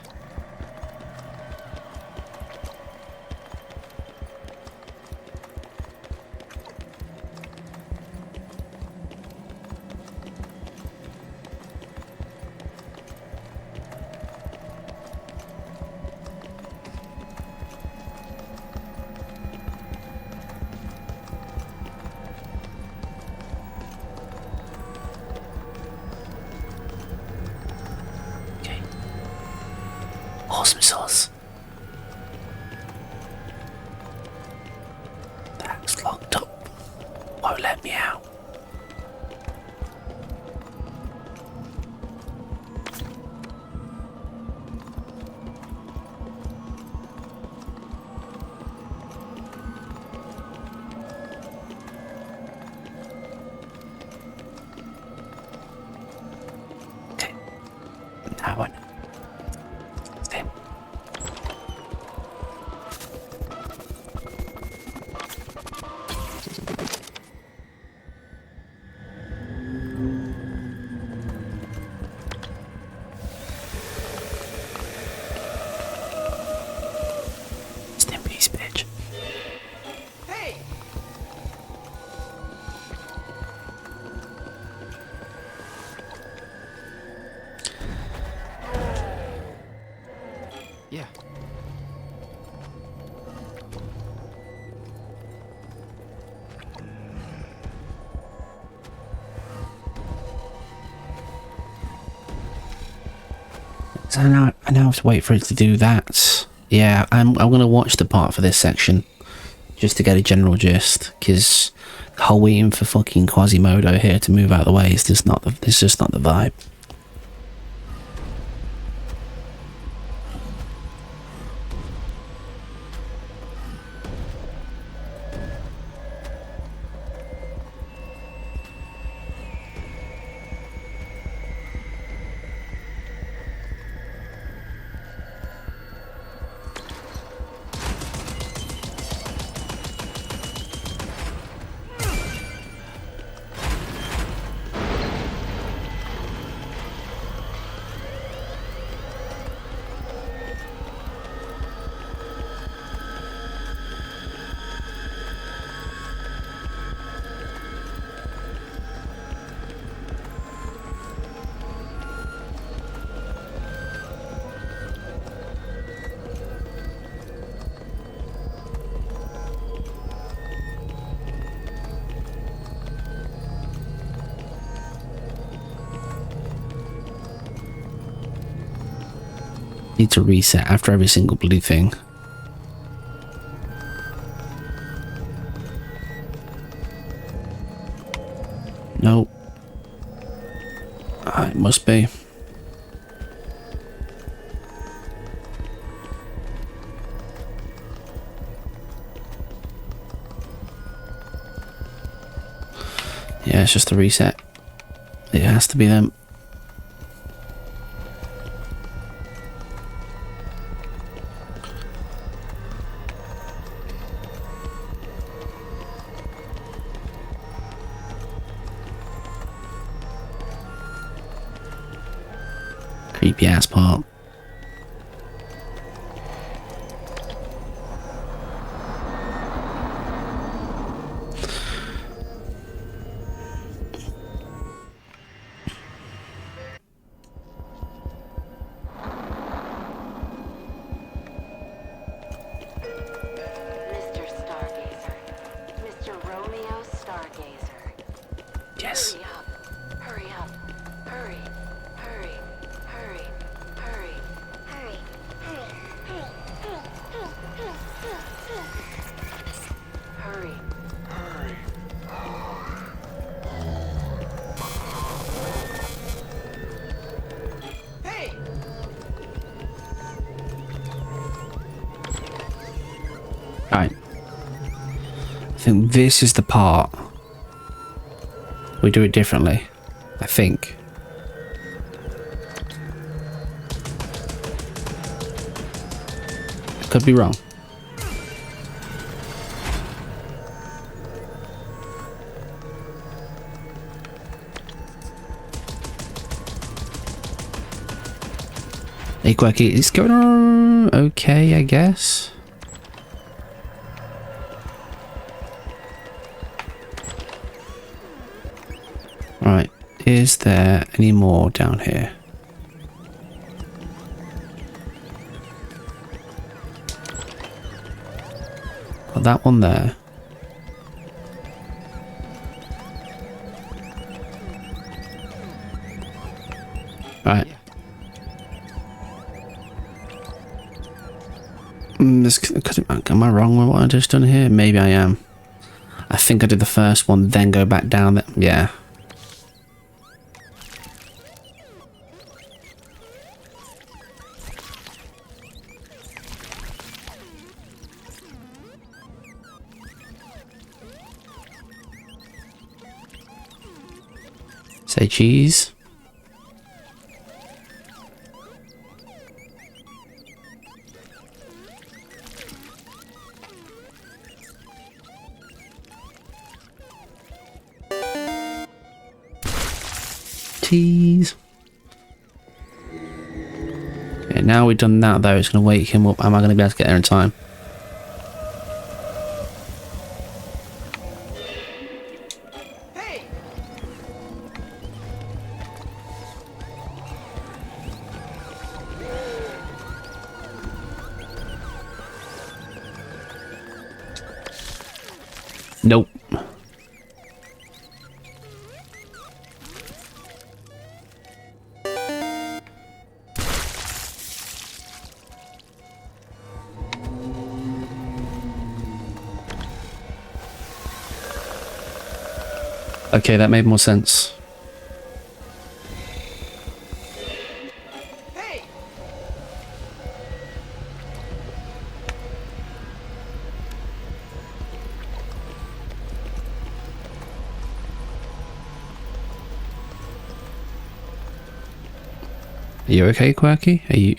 Awesome sauce. That's locked up. Won't let me out. Okay. Now I know. Stay. Stay peace, bitch. Hey! Yeah. So now I now have to wait for it to do that. Yeah, I'm gonna watch the part for this section just to get a general gist, because the whole waiting for fucking Quasimodo here to move out of the way is just not the vibe. Need to reset after every single bloody thing. Nope. It must be. Yeah, it's just a reset. It has to be them. Creepy ass part. Mr. Stargazer. Mr. Romeo Stargazer. Yes. Hurry up. Hurry up. Hurry. Hurry. Hurry. Hurry. Hurry. Hurry. Hurry. Hey! Right. I think this is the part we do it differently. I think. Could be wrong. Hey, Quacky, it's going on okay, I guess. Right, is there any more down here? Got that one there. Right. Am I wrong with what I just done here? Maybe I am. I think I did the first one, then go back down there. Yeah. Say cheese. Cheese. Okay, now we've done that though, it's going to wake him up. Am I going to be able to get there in time? Nope. Okay, that made more sense. Are you okay, Quirky? Are you...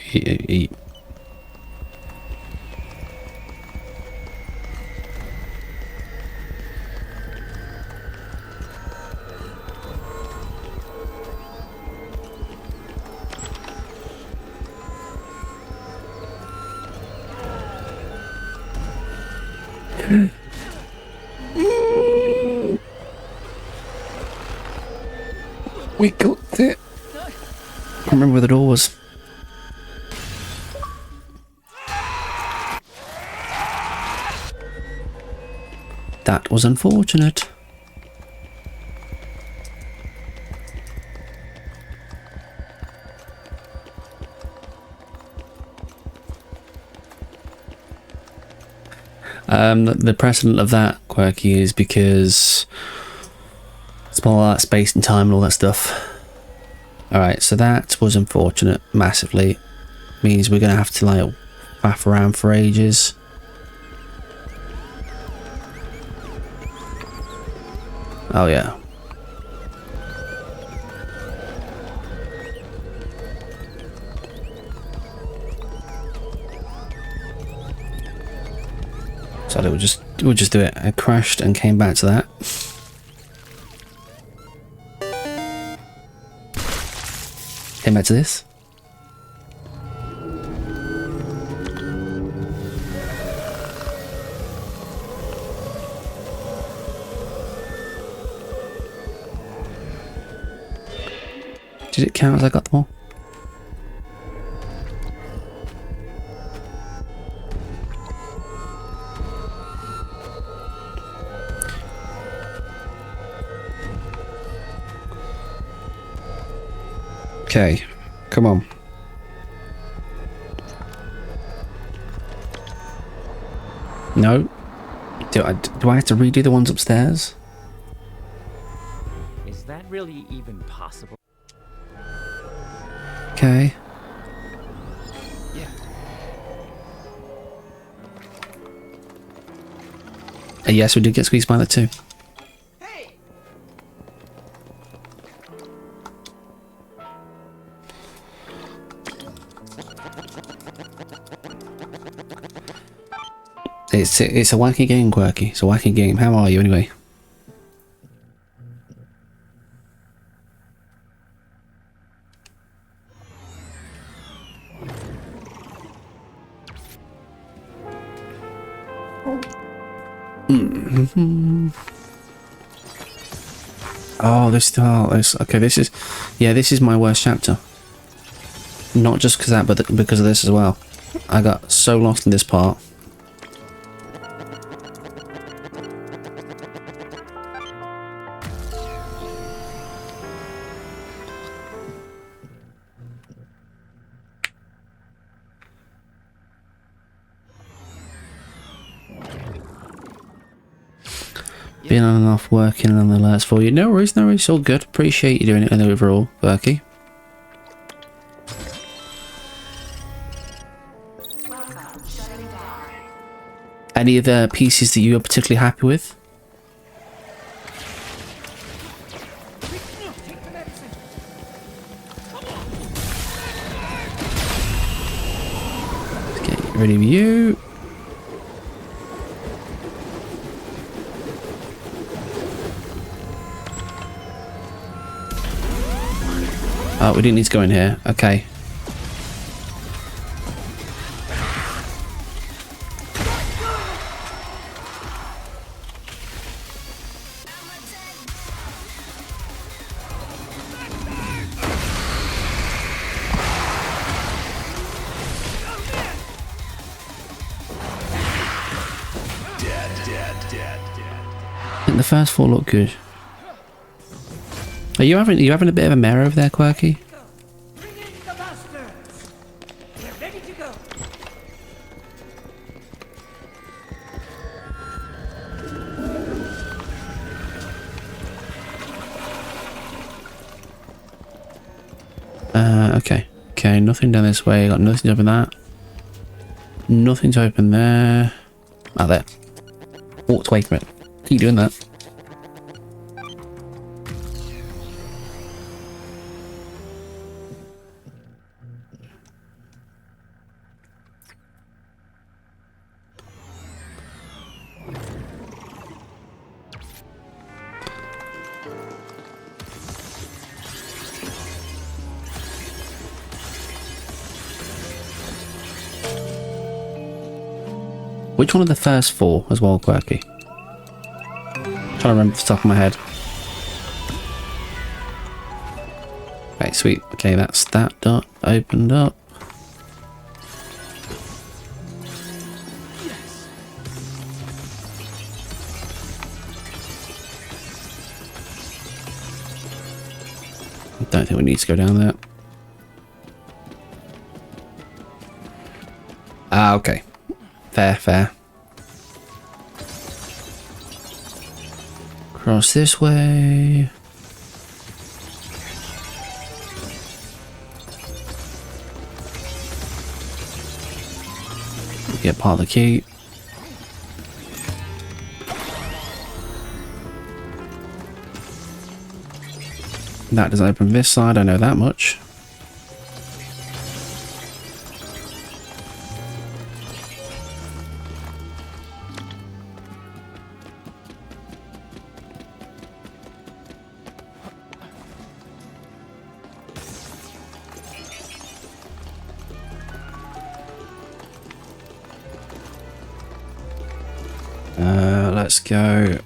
We got it. I can't remember where the door was. That was unfortunate. The precedent of that, Quirky, is because it's more like space and time and all that stuff. Alright, so that was unfortunate, massively. Means we're going to have to, like, faff around for ages. Oh, yeah. So we'll just do it. I crashed and came back to that. Came back to this. Did it count as I got them all? Okay, come on. No? Do I have to redo the ones upstairs? Is that really even possible? Okay. Yeah. Yes, we did get squeezed by that too. It's a wacky game, Quirky. It's a wacky game. How are you anyway? Oh, okay. This is my worst chapter. Not just because of that, but because of this as well. I got so lost in this part. Been on and off working on the alerts for you. No worries, no worries. All good. Appreciate you doing it overall, Berkey. Any other pieces that you are particularly happy with? Let's get rid of you. Oh, we didn't need to go in here. Okay. I think the first 4 look good. Are you having a bit of a mare over there, Quirky? Bring in the bastards! They're ready to go. Okay. Okay, nothing down this way. Got nothing to open that. Nothing to open there. Ah, there. Walked away from it. Keep doing that. Which one of the first 4 as well, Quirky? Trying to remember off the top of my head. Okay, sweet. Okay, that's that dot opened up. I don't think we need to go down there. Ah, okay. Fair, fair. Cross this way. Get part of the key. That doesn't open this side, I know that much. Let's go.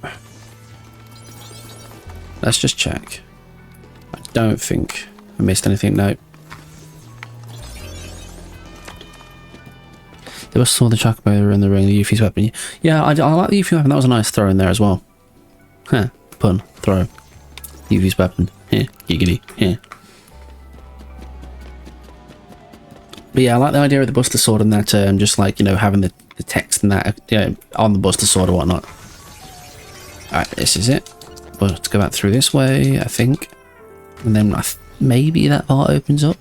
Let's just check. I don't think I missed anything. No. There was saw the Chocobo in the ring, the Yuffie's weapon. Yeah, I like the Yuffie weapon. That was a nice throw in there as well. Huh. Pun. Throw. Yuffie's weapon. Yeah. Giggity. Yeah. But yeah, I like the idea of the Buster Sword and that, just like, you know, having the text and that, you know, on the Buster Sword or whatnot. Alright, this is it. We'll have to go back through this way, I think. And then maybe that part opens up.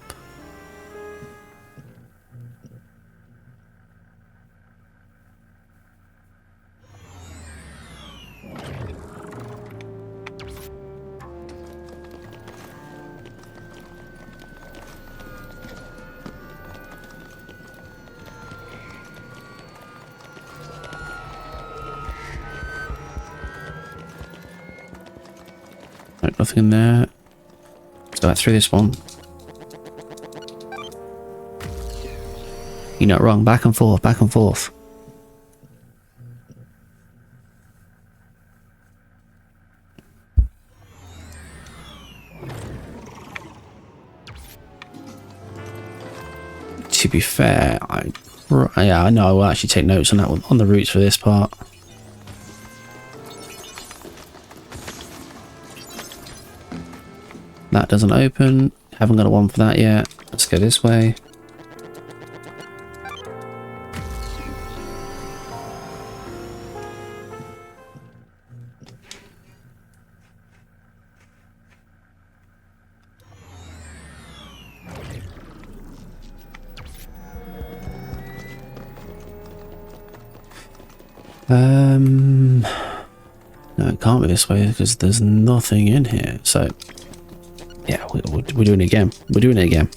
Right, nothing in there. Let's go back through this one. You're not wrong. Back and forth, back and forth. To be fair, yeah, I know I will actually take notes on that one, on the routes for this part. That doesn't open. Haven't got a one for that yet. Let's go this way. No, it can't be this way because there's nothing in here. So, yeah, we're doing it again. We're doing it again.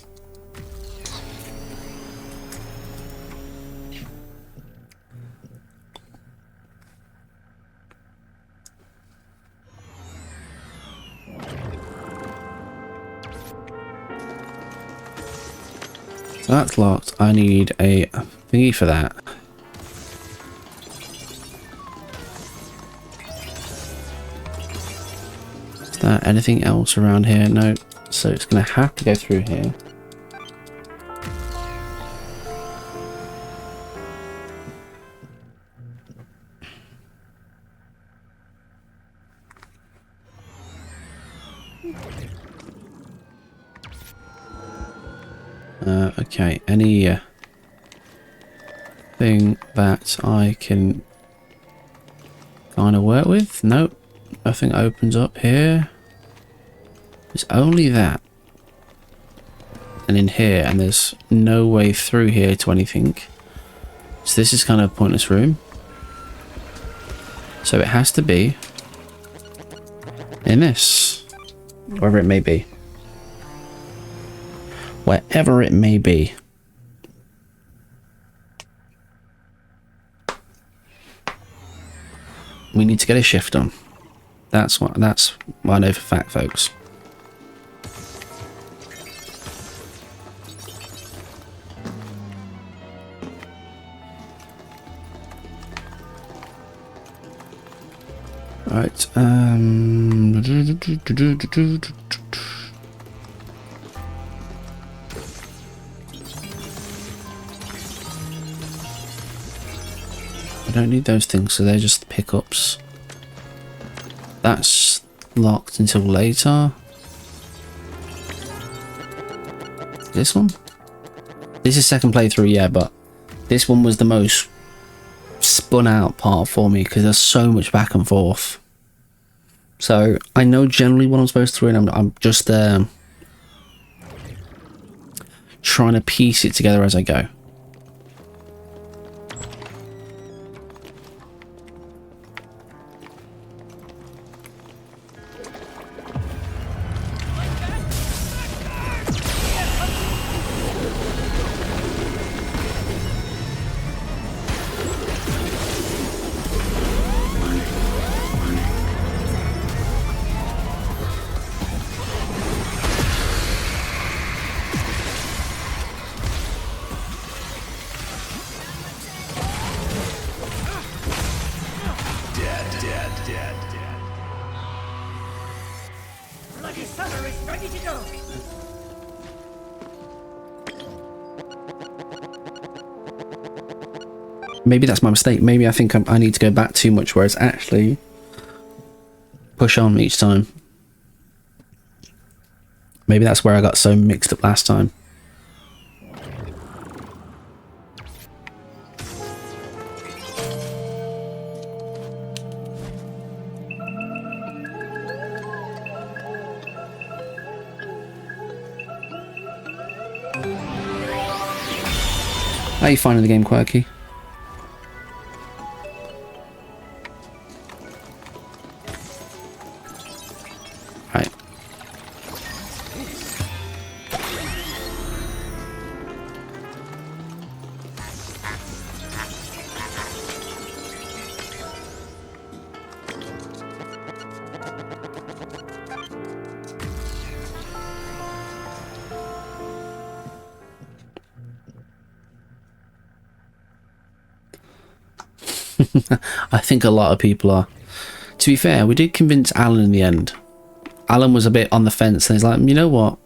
So that's locked. I need a thingy for that. Is there anything else around here? No. So it's going to have to go through here. Okay, any thing that I can kind of work with? Nope, nothing opens up here. There's only that. And in here, and there's no way through here to anything. So this is kind of a pointless room. So it has to be in this, wherever it may be. Wherever it may be. We need to get a shift on. That's what I know for fact, folks. Right, I don't need those things, so they're just pickups. That's locked until later. This one? This is second playthrough, yeah, but this one was the most spun out part for me because there's so much back and forth. So I know generally what I'm supposed to do, and I'm just trying to piece it together as I go. Bloody Sutter is ready to go! Maybe that's my mistake. Maybe I think I need to go back too much, whereas actually push on each time. Maybe that's where I got so mixed up last time. How are you finding the game, Quirky? Right. I think a lot of people are. To be fair, we did convince Alan in the end. Alan was a bit on the fence and he's like, you know what?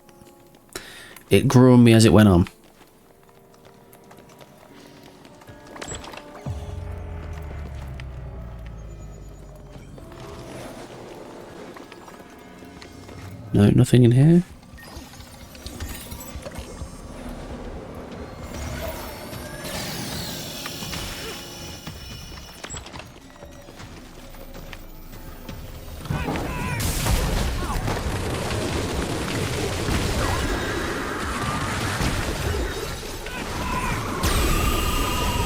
It grew on me as it went on. No, nothing in here.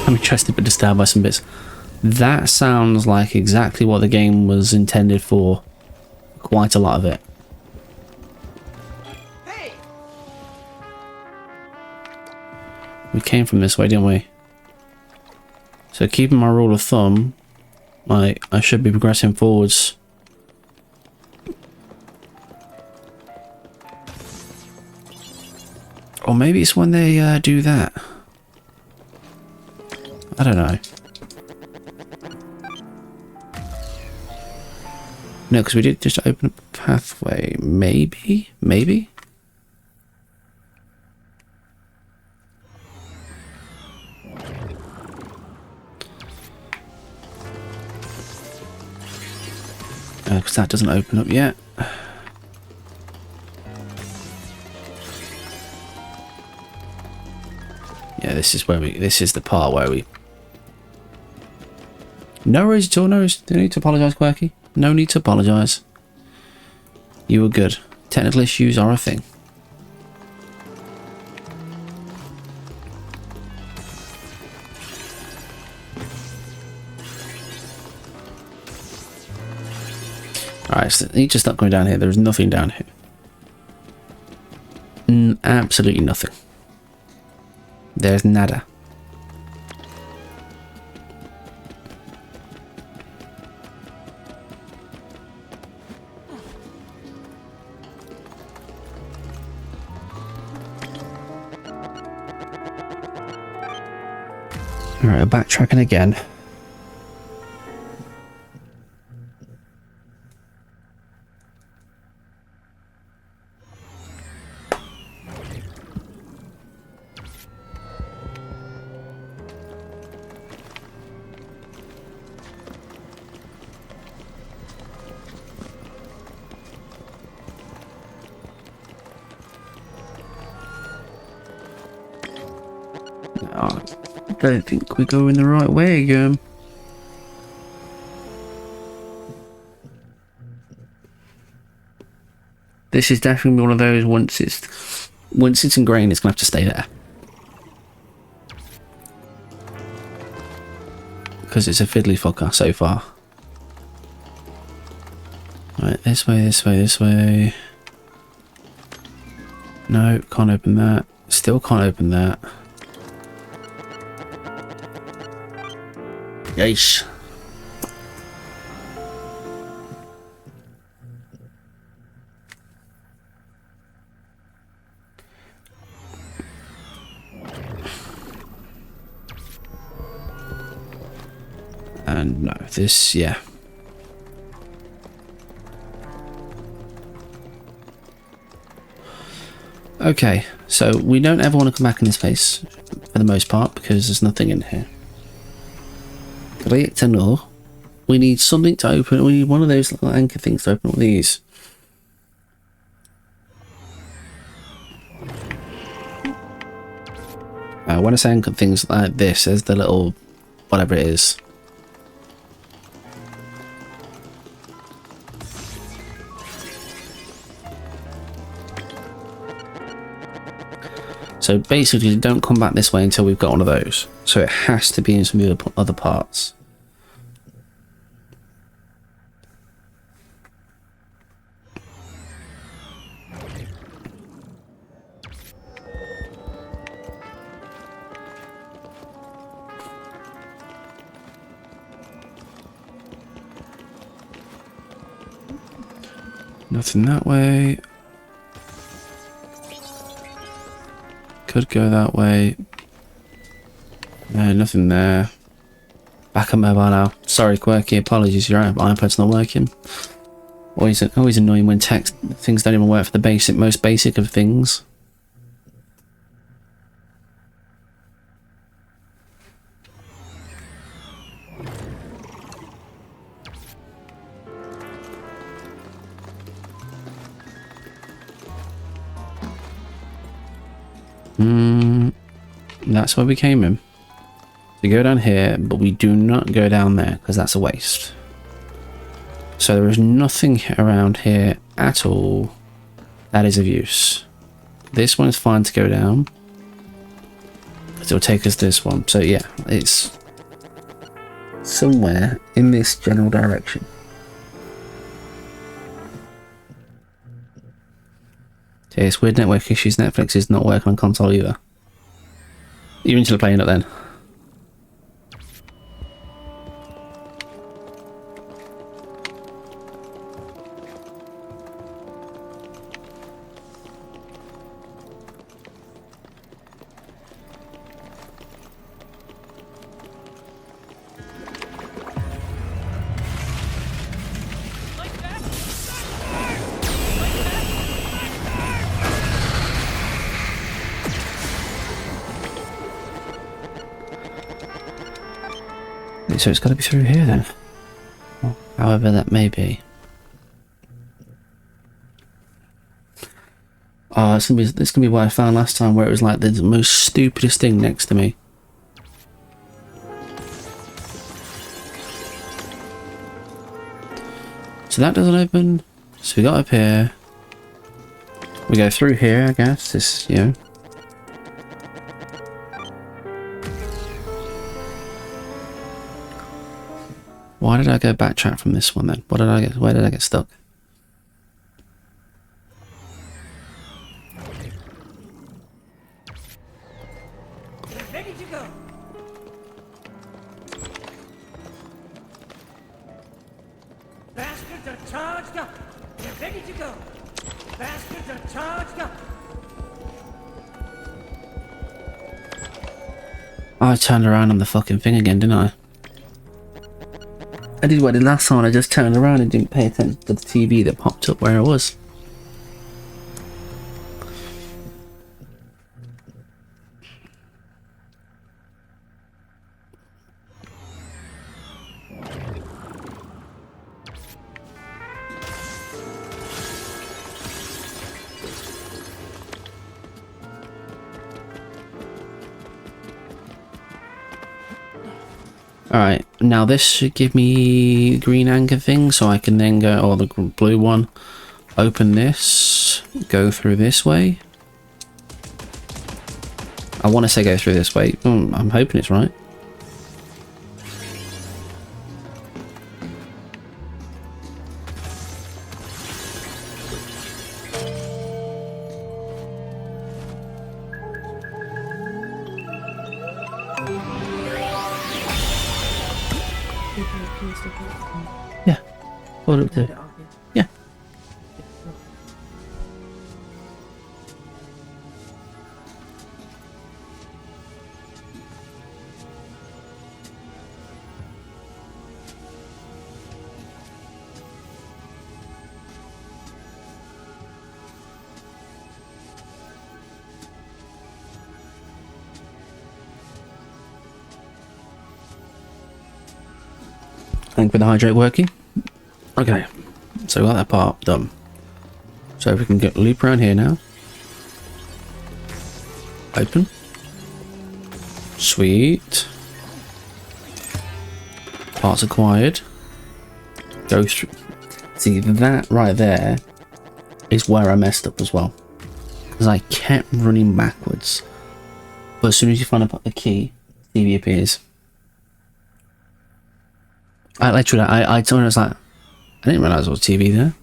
I'm interested but disturbed by some bits. That sounds like exactly what the game was intended for. Quite a lot of it. We came from this way, didn't we? So keeping my rule of thumb, I should be progressing forwards. Or maybe it's when they do that. I don't know. No, because we did just open a pathway. Maybe? Maybe? Because that doesn't open up yet. Yeah, this is where this is the part where we... No worries at all, no worries. No need to apologise, Quirky. No need to apologise. You were good. Technical issues are a thing. Alright, so you just stop going down here. There's nothing down here. Absolutely nothing. There's nada. Alright, I'm backtracking again. I don't think we're going the right way again. This is definitely one of those, once it's ingrained, it's gonna have to stay there. Because it's a fiddly fucker so far. Right, this way, this way, this way. No, can't open that. Still can't open that. Yeesh. And no, this, yeah. Okay, so we don't ever want to come back in this place for the most part because there's nothing in here. Great to know. We need something to open. We need one of those little anchor things to open all these. When I say anchor things like this, there's the little whatever it is. So basically, don't come back this way until we've got one of those. So it has to be in some of the other parts. Nothing that way. Could go that way. No, nothing there. Back at mobile now. Sorry, Quirky. Apologies, your iPad's not working. Always annoying when things don't even work for the most basic of things. That's where we came in. We go down here, but we do not go down there because that's a waste. So there is nothing around here at all that is of use. This one is fine to go down. It'll take us to this one. So yeah, it's somewhere in this general direction. Okay, it's weird network issues. Netflix is not working on console either. You're into playing it then. So it's got to be through here then. Well, however that may be. Oh, this is gonna be what I found last time, where it was like the most stupidest thing next to me. So that doesn't open. So we got up here. We go through here, I guess. This, you know. Why did I go backtrack from this one then? What did I get? Where did I get stuck? Ready to go. Bastards are charged up. Get ready to go. Bastards are charged up. I turned around on the fucking thing again, didn't I? I did what I did last time. I just turned around and didn't pay attention to the TV that popped up where I was. Alright, now this should give me green anchor thing, so I can then go, or the blue one, open this, go through this way. I want to say go through this way. I'm hoping it's right. Yeah. What did it do? Yeah. Thank you for the hydrate working. Okay, so we got that part done. So if we can get loop around here now. Open. Sweet. Parts acquired. Go through. See, that right there is where I messed up as well. Because I kept running backwards. But as soon as you find a key, TV appears. I literally, I told her, I was like, I didn't realise there was TV there.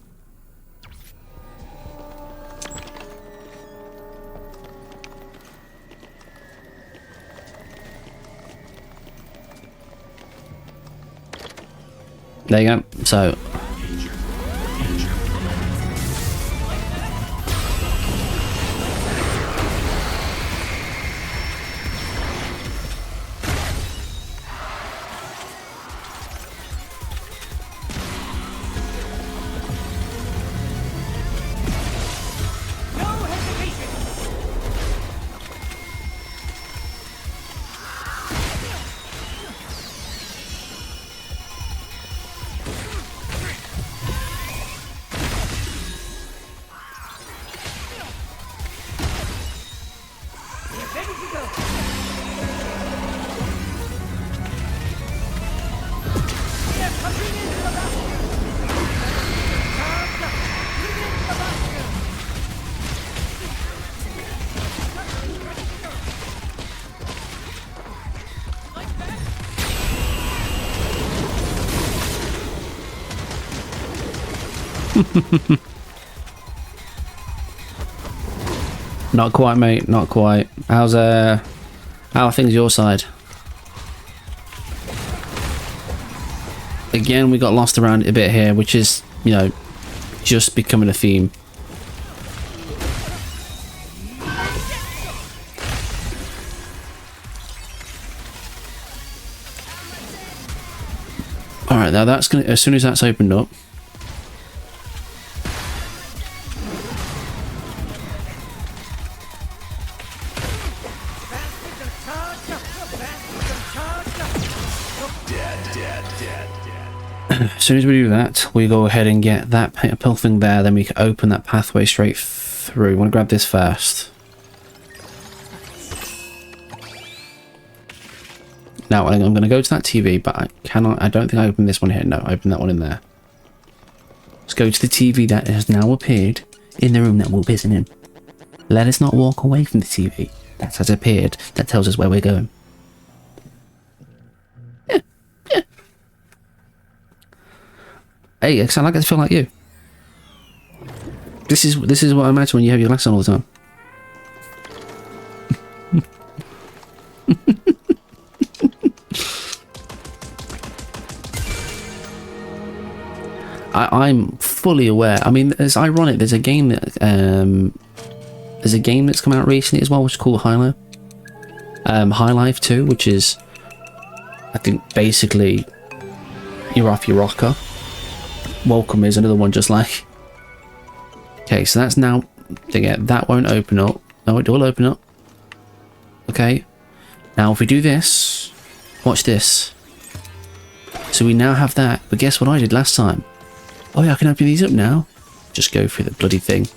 There you go. So Not quite, mate. Not quite. How are things your side? Again, we got lost around a bit here, which is, you know, just becoming a theme. Alright, now that's gonna, as soon as that's opened up. As soon as we do that, we go ahead and get that pill thing there, then we can open that pathway straight through. I want to grab this first. Now, I'm going to go to that TV, but I don't think I opened this one here. No, I opened that one in there. Let's go to the TV that has now appeared in the room that we're busy in. Let us not walk away from the TV that has appeared. That tells us where we're going. Hey, I like to feel like you. This is what I imagine when you have your glasses on all the time. I'm fully aware. I mean, it's ironic. There's a game that that's come out recently as well, which is called High Life 2, which is, I think, basically you're off your rocker. Welcome is another one just like. Okay, so that's now. Again, that won't open up. No, it will open up. Okay. Now if we do this, watch this. So we now have that. But guess what I did last time? Oh yeah, I can open these up now. Just go through the bloody thing.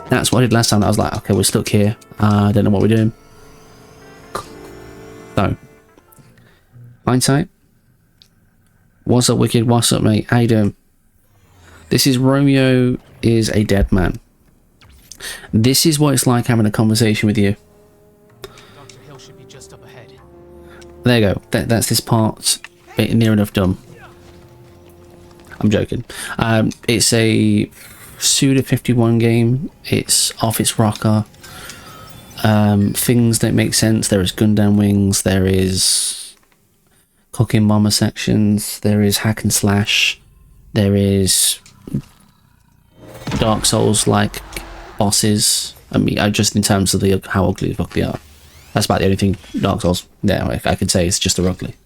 That's what I did last time. I was like, okay, we're stuck here. I don't know what we're doing. So, hindsight. What's up, Wicked? What's up, mate? How you doing? This is Romeo is a dead man. This is what it's like having a conversation with you. Dr. Hill should be just up ahead. There you go. That's this part. Near enough done. I'm joking. It's a Suda 51 game. It's off its rocker. Things that make sense. There is Gundam Wings. There is Cooking Mama sections. There is hack and slash. There is Dark Souls like bosses. I mean, just in terms of how ugly the fuck they are. That's about the only thing Dark Souls. Yeah, I could say it's just they're ugly.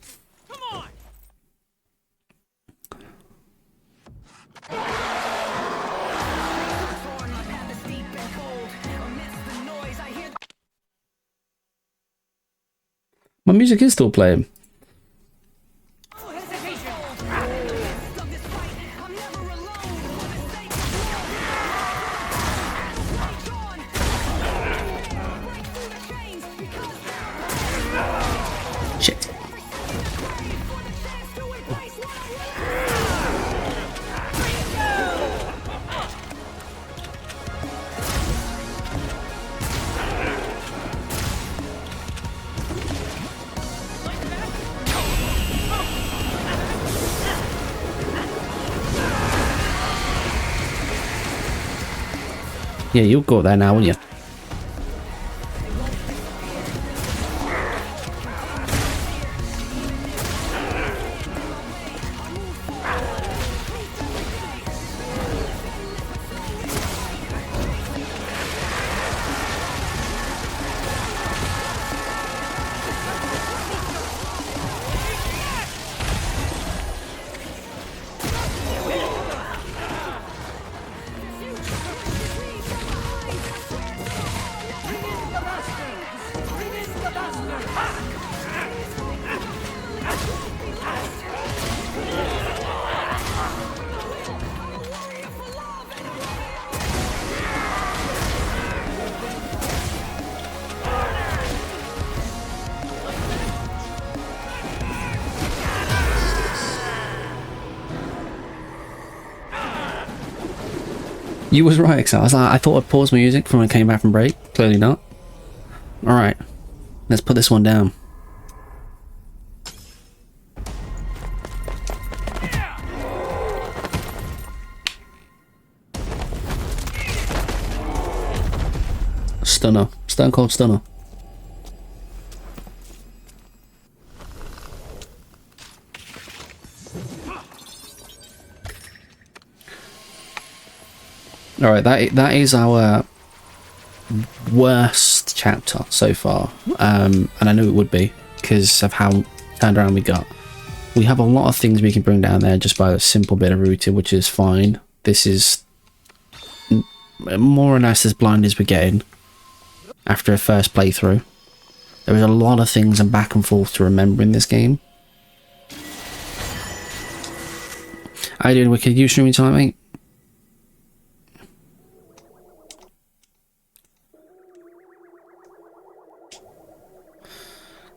My music is still playing. Shit. Yeah, you'll go there now, won't you? You was right, Excel. I thought I'd pause my music from when I came back from break. Clearly not. Alright. Let's put this one down. Stunner. Stone Cold Stunner. Alright, that is our worst chapter so far. And I knew it would be, because of how turned around we got. We have a lot of things we can bring down there just by a simple bit of routing, which is fine. This is more or less as blind as we're getting after a first playthrough. There is a lot of things and back and forth to remember in this game. How you doing, Wicked? You streaming tonight, mate?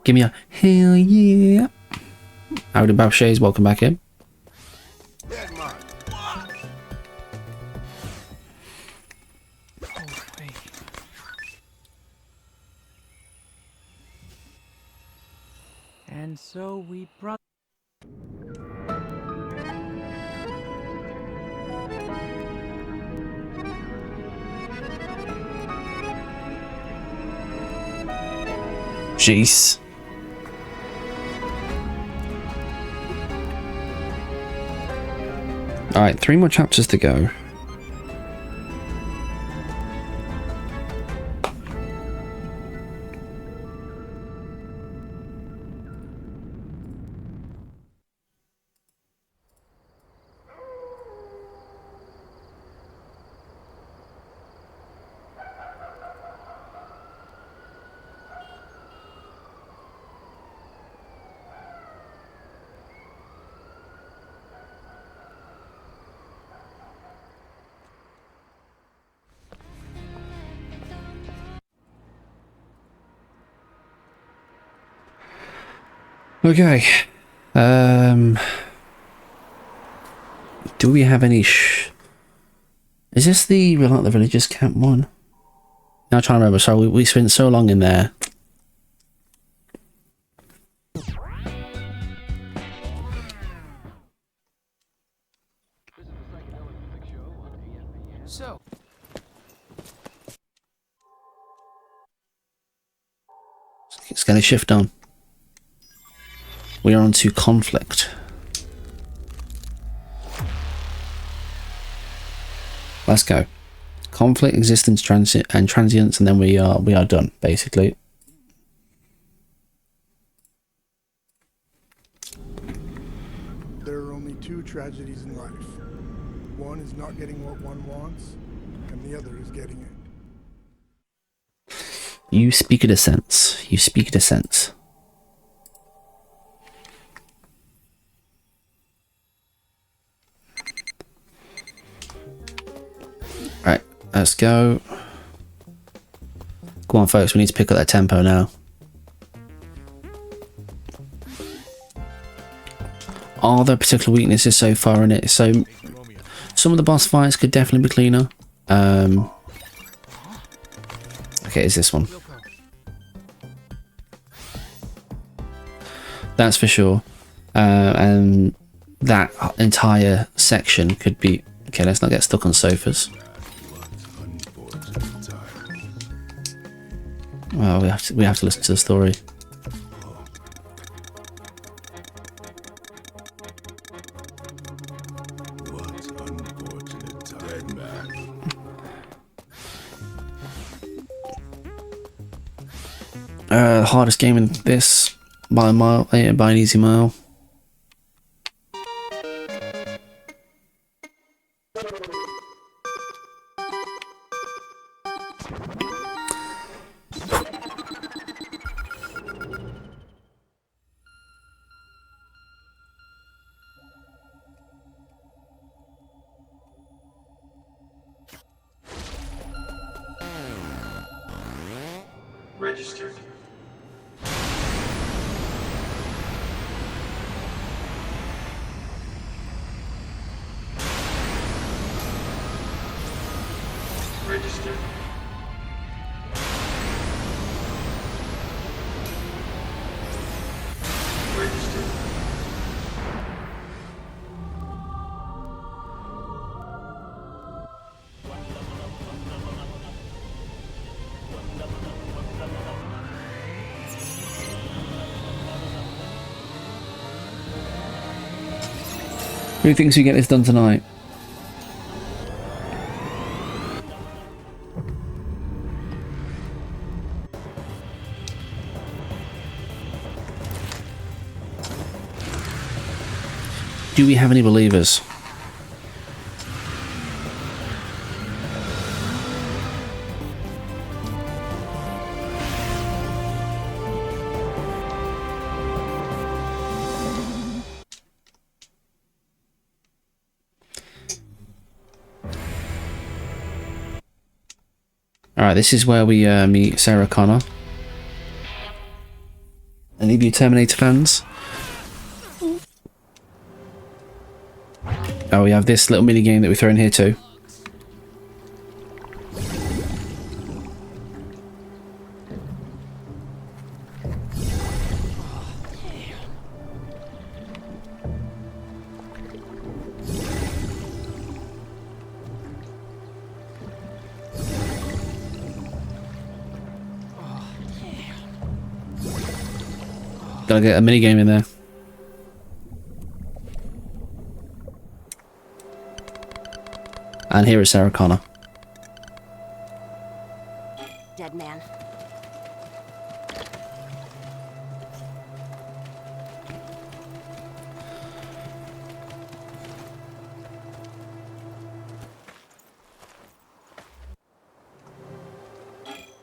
Give me a hell yeah. Howdy, Babshays, welcome back in. And so we brought. Jeez. Alright, 3 more chapters to go. Okay. Do we have any is this the like the religious camp one? Now I'm trying to remember. Sorry, we spent so long in there. So, It's going to shift on. We are on to conflict. Let's go. Conflict, existence, transience, and then we are done, basically. There are only 2 tragedies in life. One is not getting what one wants, and the other is getting it. You speak it a sense. You speak it a sense. Right, let's go. Come on, folks, we need to pick up that tempo now. Are there particular weaknesses so far in it? So, some of the boss fights could definitely be cleaner. Okay, is this one? That's for sure. And that entire section could be... Okay, let's not get stuck on sofas. Well, we have to listen to the story. Hardest game in this by a mile, by an easy mile. Registered. Registered. Registered. Who thinks we get this done tonight? Do we have any believers? Alright, this is where we meet Sarah Connor. Any of you Terminator fans? Oh, we have this little mini game that we throw in here too. Gotta get a mini game in there. And here is Sarah Connor. Dead man.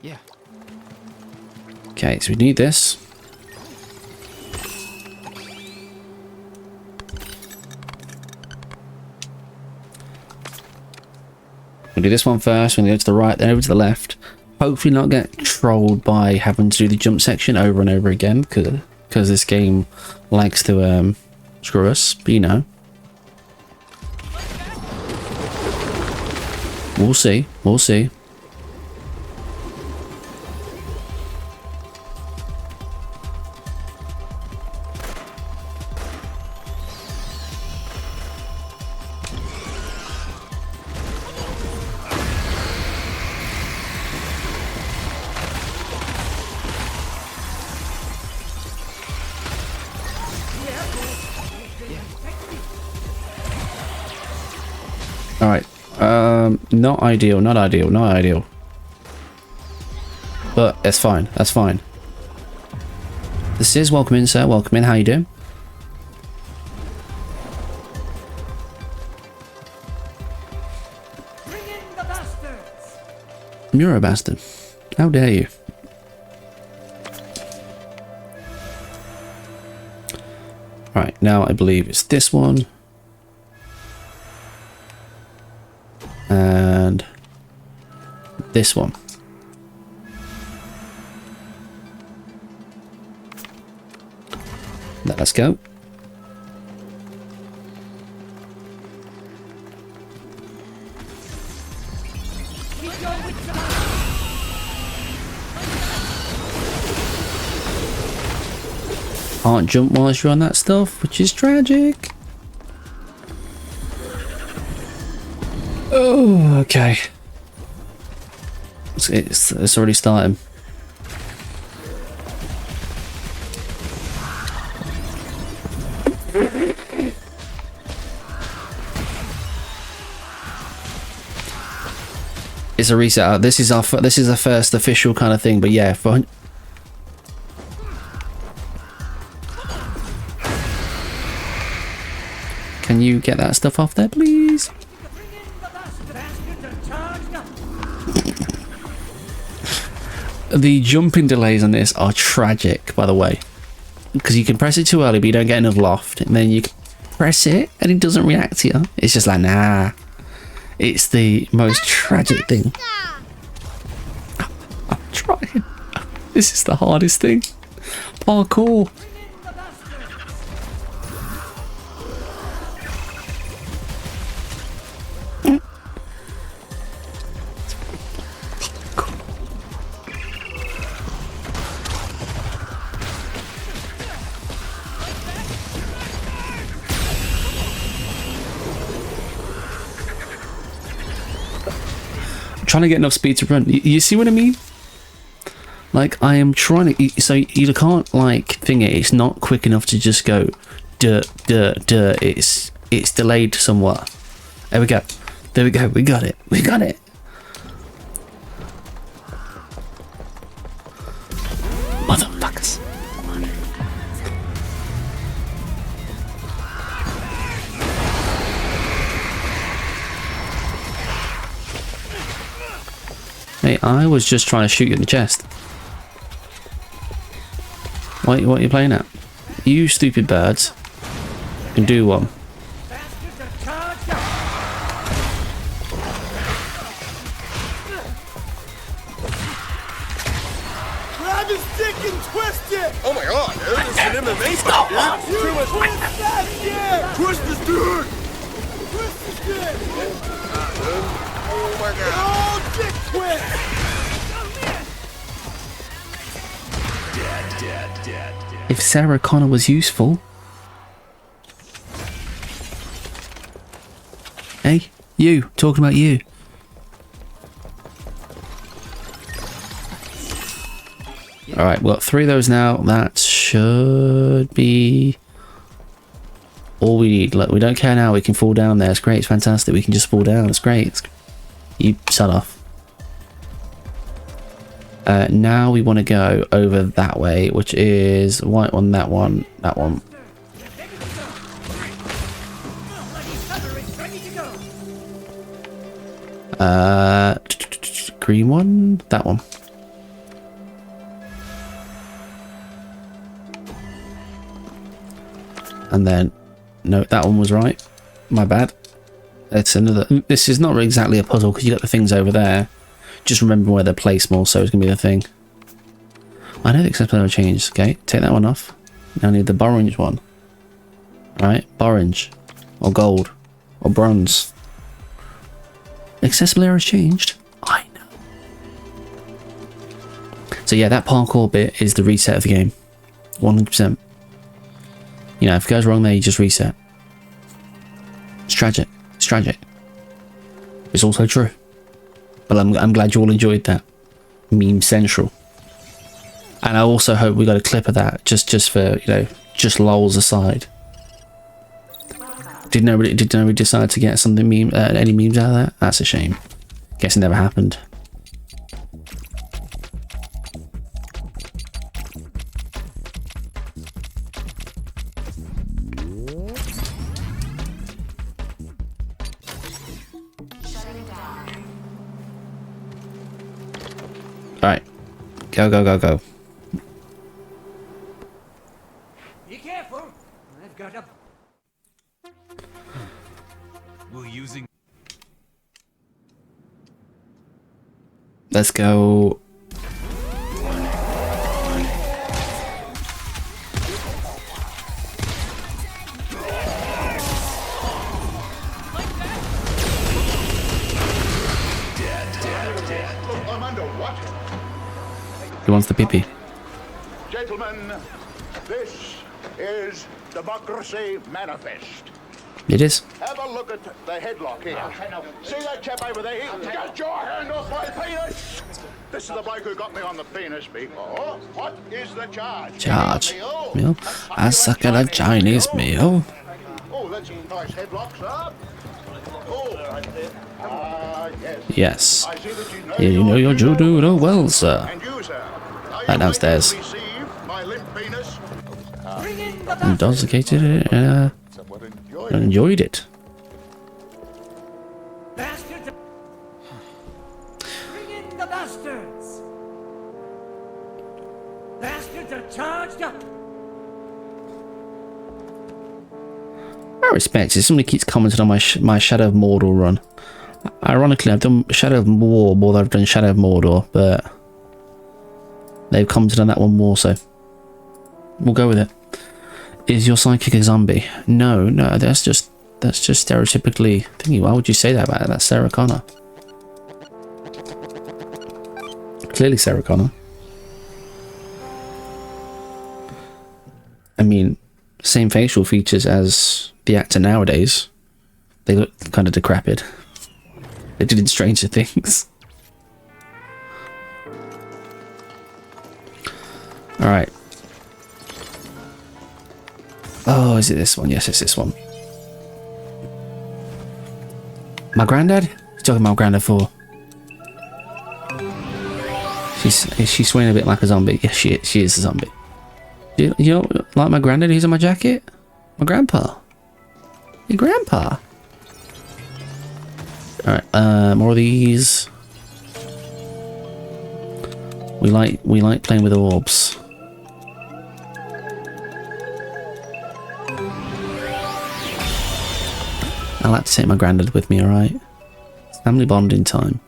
Yeah. Okay, so we need this. We'll do this one first, we're going to go to the right, then over to the left. Hopefully not get trolled by having to do the jump section over and over again, because this game likes to screw us, but you know. We'll see, we'll see. Alright, not ideal, not ideal, not ideal. But that's fine, that's fine. This is welcome in, sir, welcome in, how you doing? Bring in the bastards! You're a bastard. How dare you? Right, now I believe it's this one. And this one. Let's go. Can't jump whilst you're on that stuff, which is tragic. Oh, okay. It's already starting. It's a reset. This is our first official kind of thing, but yeah, fine. Can you get that stuff off there, please? The jumping delays on this are tragic, by the way, because you can press it too early, but you don't get enough loft, and then you can press it and it doesn't react to you. It's just like, nah. It's the most tragic thing. I'm trying. This is the hardest thing. Parkour. Trying to get enough speed to run. You see what I mean? Like, I am trying to, so you can't like thing it. It's not quick enough to just go dirt. It's it's delayed somewhat. There we go. There we go. We got it. We got it. Motherfuckers. Hey, I was just trying to shoot you in the chest. What are you playing at? You stupid birds can do one. Grab his dick and twist it! Oh my god, dude, this is an MMA fight, dude. You twist that dick! Twist this dude! Twist this dick! Oh my god. Oh, dick twist! If Sarah Connor was useful. Hey, you, talking about you. Alright, well, 3 of those now. That should be all we need. Look, we don't care now. We can fall down there. It's great. It's fantastic. We can just fall down. It's great. You shut off. Now we want to go over that way, which is white one, that one, that one. Green one, that one. And then, no, that one was right. My bad. It's another. This is not exactly a puzzle because you got the things over there. Just remember where they're placed more, so it's gonna be the thing. I know the accessibility changed. Okay, take that one off. Now I need the orange one. Alright, orange. Or gold. Or bronze. Accessible area has changed. I know. So yeah, that parkour bit is the reset of the game. 100%. You know, if it goes wrong there, you just reset. It's tragic. It's tragic. It's also true. But I'm glad you all enjoyed that. Meme Central. And I also hope we got a clip of that, just for, you know, just lols aside. Did nobody decide to get something any memes out of that? That's a shame. Guess it never happened. Alright. Go, go, go, go. Be careful. I've got a... Let's go. He wants the pee-pee. Gentlemen, this is Democracy Manifest. It is. Have a look at the headlock here. See that chap over there? Get your hand off my penis! This is the bloke who got me on the penis before. What is the charge? Charge. Meal? I suck at a Chinese meal. Oh, that's a nice headlock, sir. Oh, yes. You know your judo well, sir. and you, sir. Right downstairs. Receive my limp penis. Intoxicated it. Enjoyed it. Bastards! Bring in the bastards! Bastards are charged up! I respect it. Somebody keeps commenting on my Shadow of Mordor run. Ironically, I've done Shadow of War more than I've done Shadow of Mordor, but they've commented on that one more, so we'll go with it. Is your psychic a zombie? No, that's just stereotypically thingy. Why would you say that about it? That's Sarah Connor. Clearly Sarah Connor. I mean, same facial features as the actor nowadays. They look kind of decrepit. They did in Stranger Things. Alright. Oh, is it this one? Yes, it's this one. My granddad? What are you talking about my granddad for? Is she swaying a bit like a zombie? Yes, she is a zombie. You know, like my granddad who's on my jacket? My grandpa. Your grandpa. Alright, more of these. We like playing with orbs. I like to take my granddad with me, alright? It's family bonding time.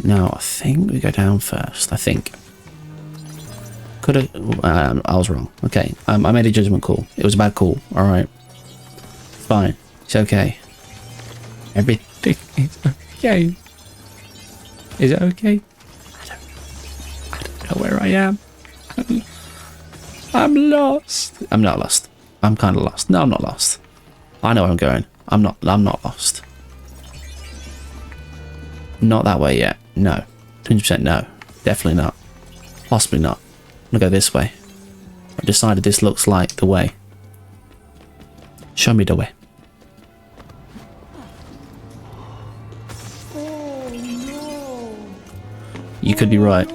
No, I think we go down first. I think. Could have. I was wrong. Okay, I made a judgment call. It was a bad call. All right. Fine. It's okay. Everything is okay. Is it okay? I don't know where I am. I'm lost. I'm not lost. I'm kind of lost. No, I'm not lost. I know where I'm going. I'm not lost. Not that way yet. No. 100% no. Definitely not. Possibly not. I'm gonna go this way. I've decided this looks like the way. Show me the way. You could be right.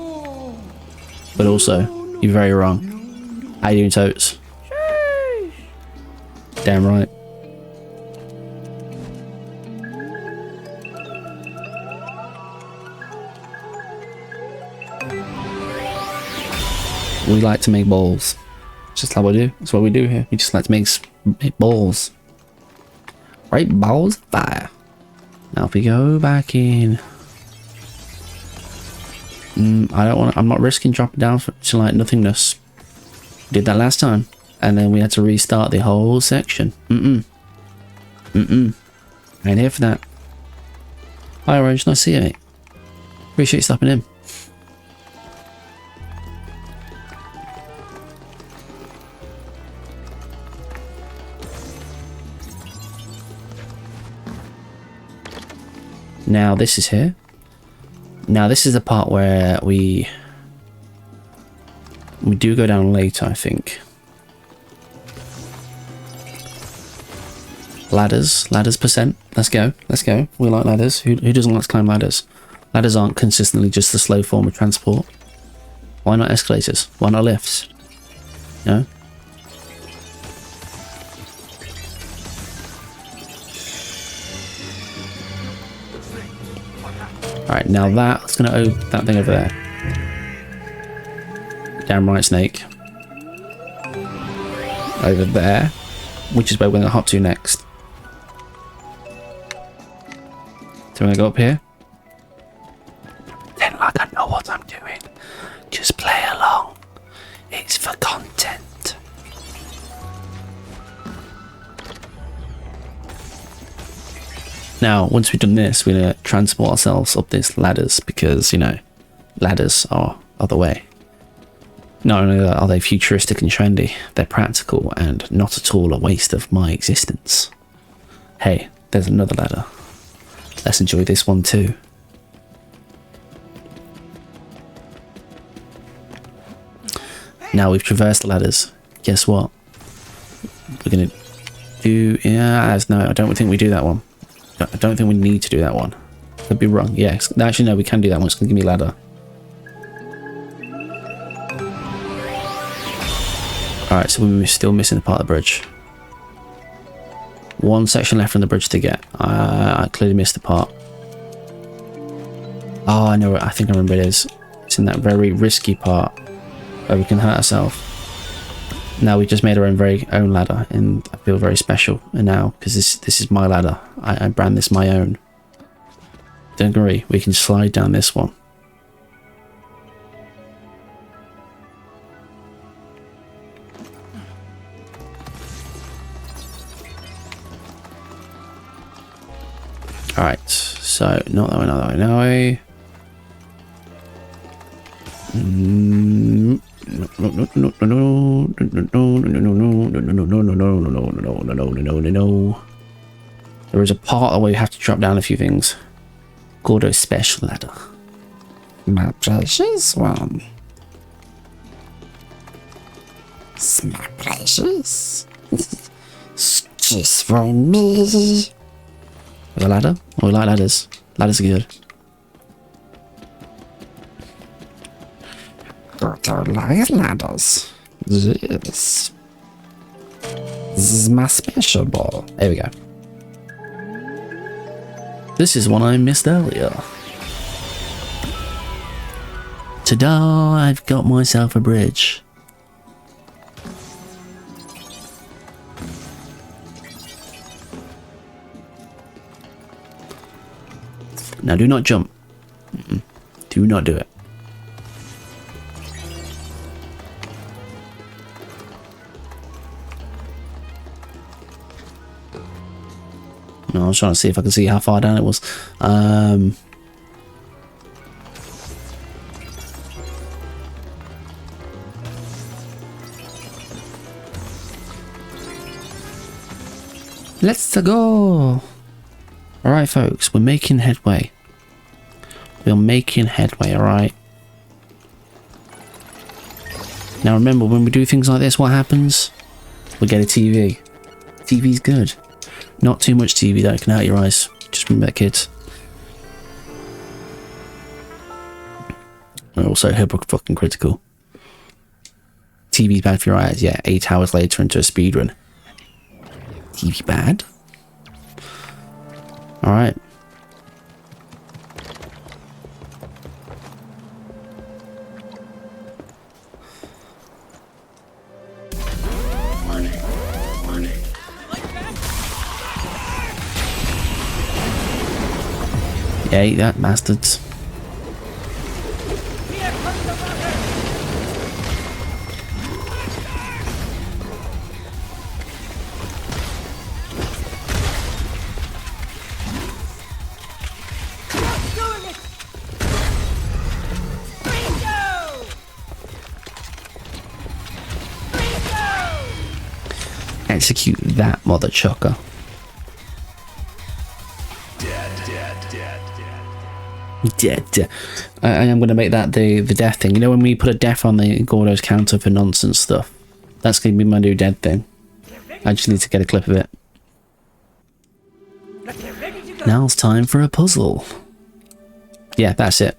But also, you're very wrong. How you doing, Totes? Damn right. We like to make balls. Just like we do. That's what we do here. We just like to make balls. Right, balls of fire. Now if we go back in, I'm not risking dropping down to like nothingness. Did that last time, and then we had to restart the whole section. I ain't here for that. Hi Orange, nice to see you, mate. Appreciate you stopping in. Now this is here. Now this is the part where we do go down later, I think. Ladders percent. Let's go. We like ladders. Who doesn't like to climb ladders? Ladders aren't consistently just the slow form of transport. Why not escalators? Why not lifts? You know? Alright, now that's going to open that thing over there. Damn right, Snake. Over there, which is where we're going to hop to next. So we're going to go up here. Then like I know what I'm doing. Just play along. It's for content. Now, once we've done this, we're going to transport ourselves up these ladders because, you know, ladders are the way. Not only are they futuristic and trendy, they're practical and not at all a waste of my existence. Hey, there's another ladder. Let's enjoy this one too. Now we've traversed the ladders. Guess what? We're going to do... Yeah, no, I don't think we do that one. I don't think we need to do that one. Could be wrong. Yes. Actually, no, we can do that one. It's going to give me a ladder. Alright, so we're still missing the part of the bridge. One section left from the bridge to get. I clearly missed the part. Oh, I know it. I think I remember it is. It's in that very risky part where we can hurt ourselves. Now we just made our own very own ladder, and I feel very special. And now, because this is my ladder, I brand this my own. Don't worry, we can slide down this one. Alright, so not that way, not that way, no way. No. There is a part where you have to drop down a few things. Gordo special ladder. My precious one. Small precious. Just for me. With a ladder? Oh, we like ladders. Ladders are good. Don't like ladders. This is my special ball. There we go. This is one I missed earlier. Ta-da! I've got myself a bridge. Now do not jump. Do not do it. No, I was trying to see if I can see how far down it was. Let's go. Alright folks, we're making headway. We're making headway, alright? Now remember, when we do things like this, what happens? We get a TV. TV's good. Not too much TV though, it can hurt your eyes. Just remember that, kids. And also fucking critical. TV's bad for your eyes, yeah. 8 hours later into a speedrun. TV bad? Alright. Yeah, eat that, bastards. Execute that mother chucker. Dead. I am going to make that the death thing. You know when we put a death on the Gordo's counter for nonsense stuff? That's going to be my new dead thing. I just need to get a clip of it. Now it's time for a puzzle. Yeah, that's it.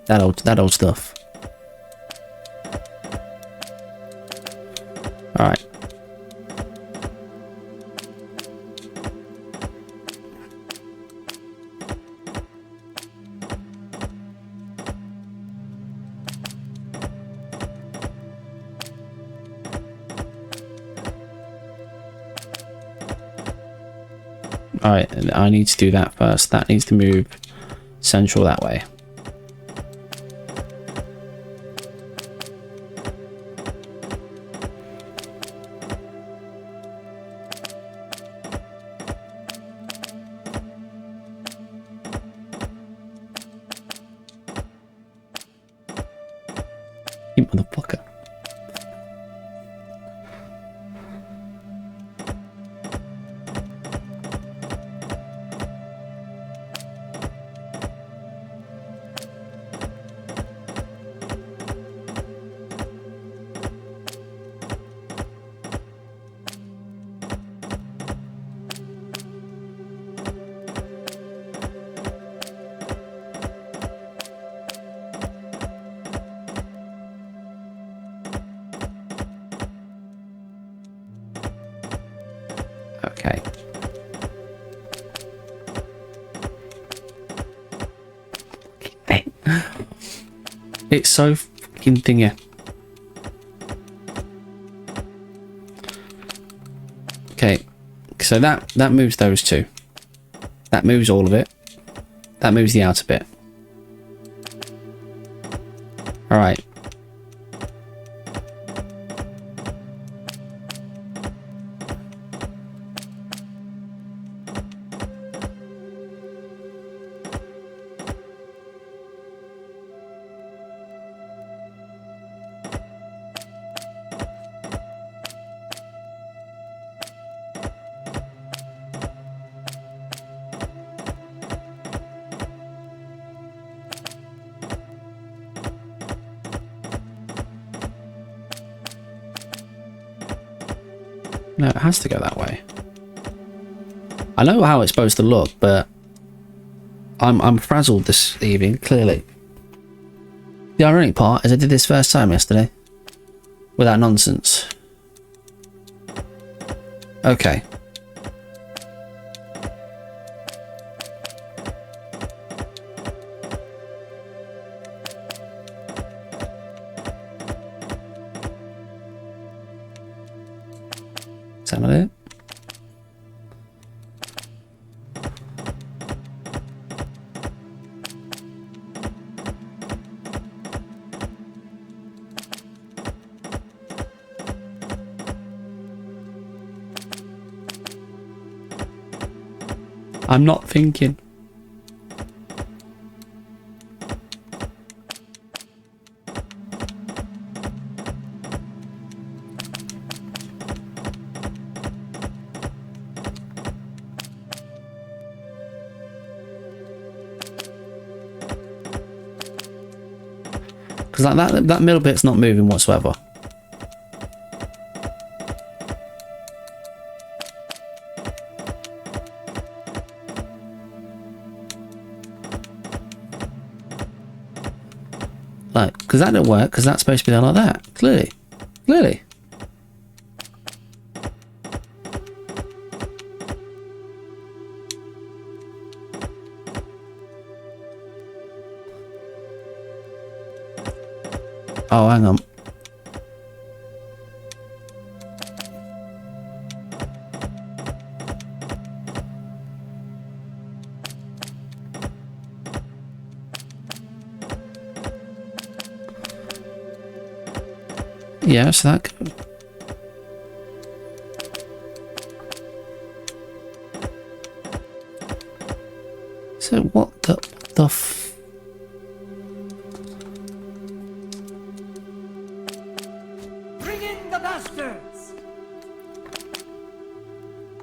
That old stuff. Alright. Alright, I need to do that first. That needs to move central that way. You motherfucker. Okay. It's so fucking thingy. Okay, so that moves those two. That moves all of it. That moves the outer bit. All right. No, it has to go that way. I know how it's supposed to look, but I'm frazzled this evening, clearly. The ironic part is I did this first time yesterday. Without nonsense. Okay. Is that not it? I'm not thinking. Because like that middle bit's not moving whatsoever. Like, because that didn't work, because that's supposed to be there like that. Clearly. Clearly. Oh, hang on. Yeah, so that could... So what the f... Bring in the bastards!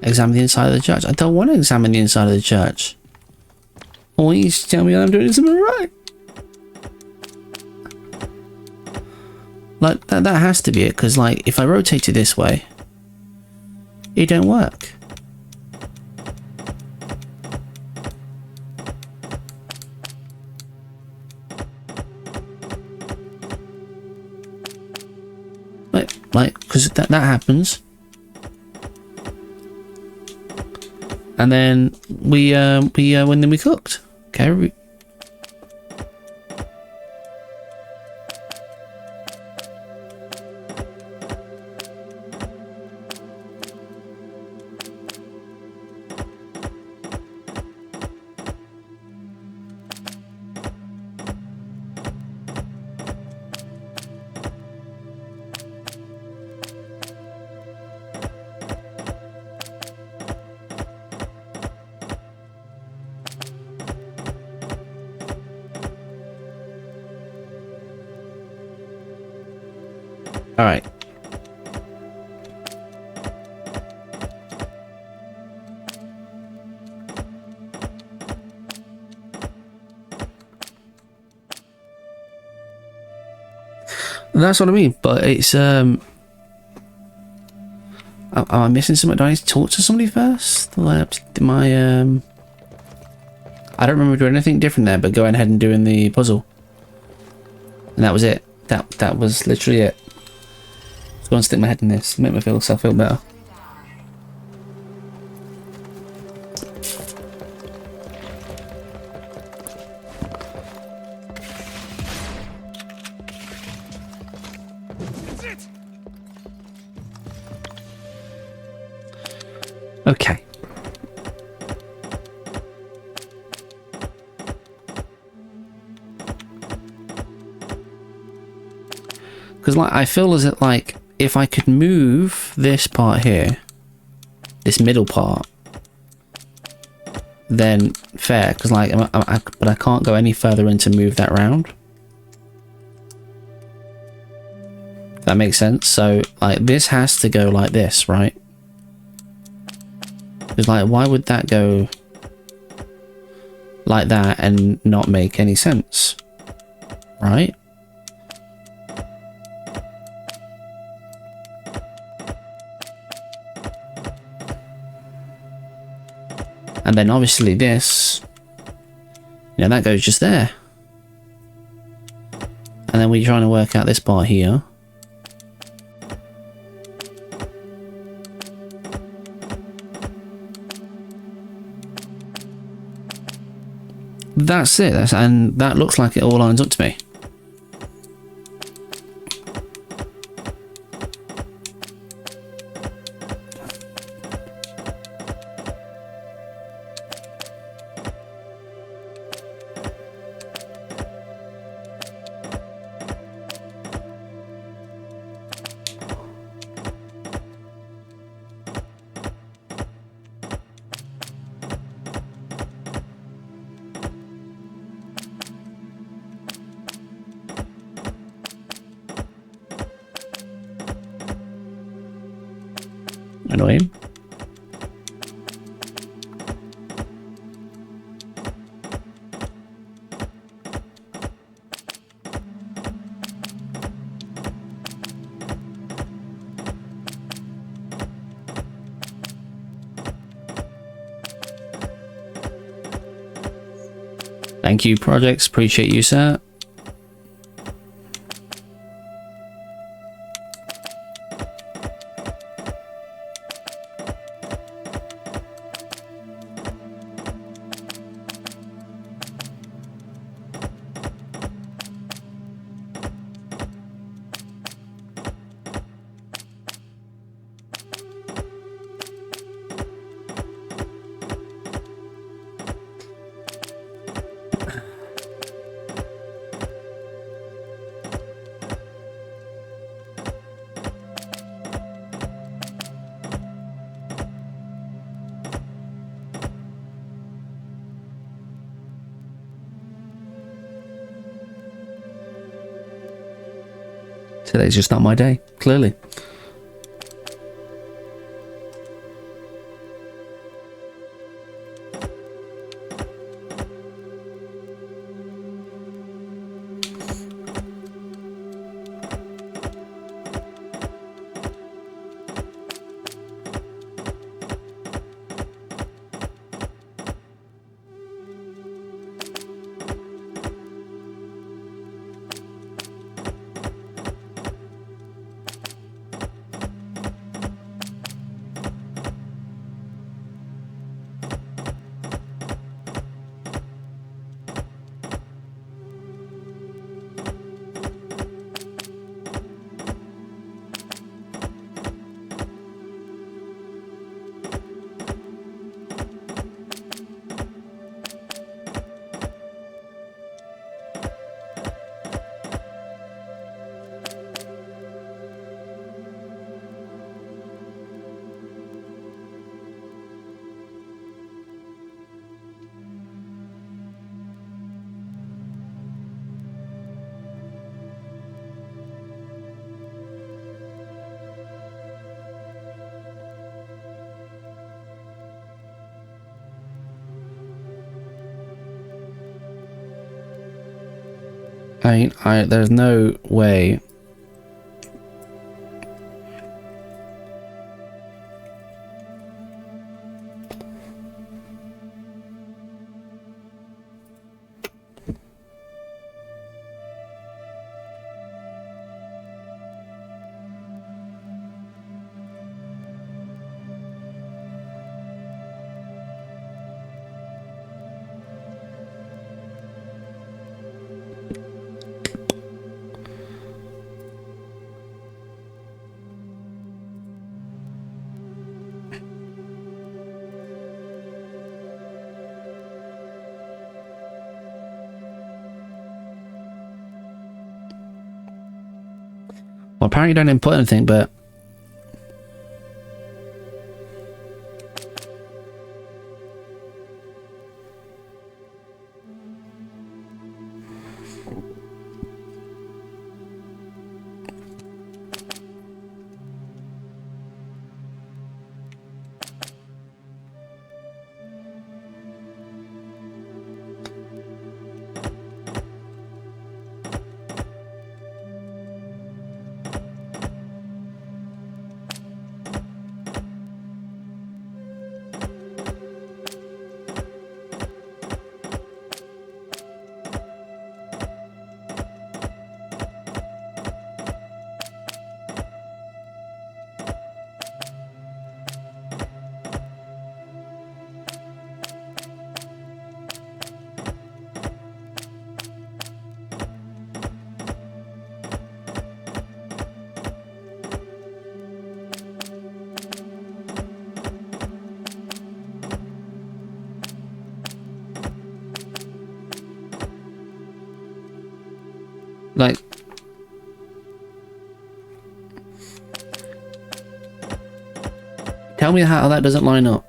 Examine the inside of the church. I don't want to examine the inside of the church. I want you to tell me I'm doing something right. Like, that has to be it, because, like, if I rotate it this way, it don't work. Like, because that happens. And then when then we cooked. Okay. All right. That's what I mean, but it's am I missing something? Do I need to talk to somebody first? Like, I don't remember doing anything different there, but going ahead and doing the puzzle, and that was it. That was literally it. Go and stick my head in this, make myself feel better. Okay. Because like I feel as if like if I could move this part here, this middle part, then fair. Because like, but I can't go any further in to move that round. If that makes sense. So like, this has to go like this, right? Because like, why would that go like that and not make any sense, right? And then obviously this, you know, that goes just there. And then we're trying to work out this part here. That's it. And that looks like it all lines up to me. Annoying. Thank you, projects. Appreciate you, sir. Today's just not my day, clearly. There's no way. Well, apparently you don't input anything, but Like, tell me how that doesn't line up.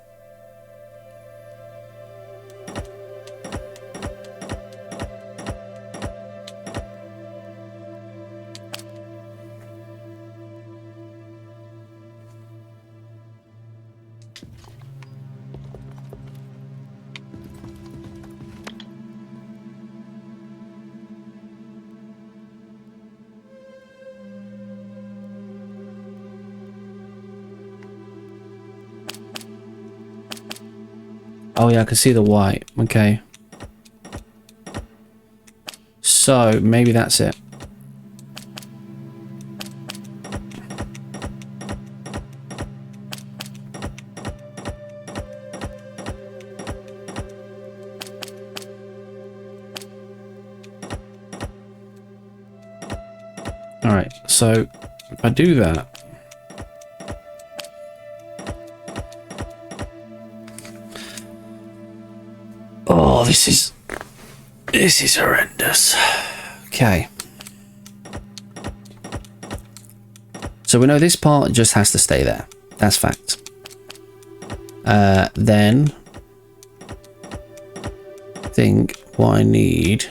Oh yeah, I can see the white. Okay. So, maybe that's it. Alright, so if I do that, oh, this is horrendous. Okay. So we know this part just has to stay there. That's fact. Then I think what I need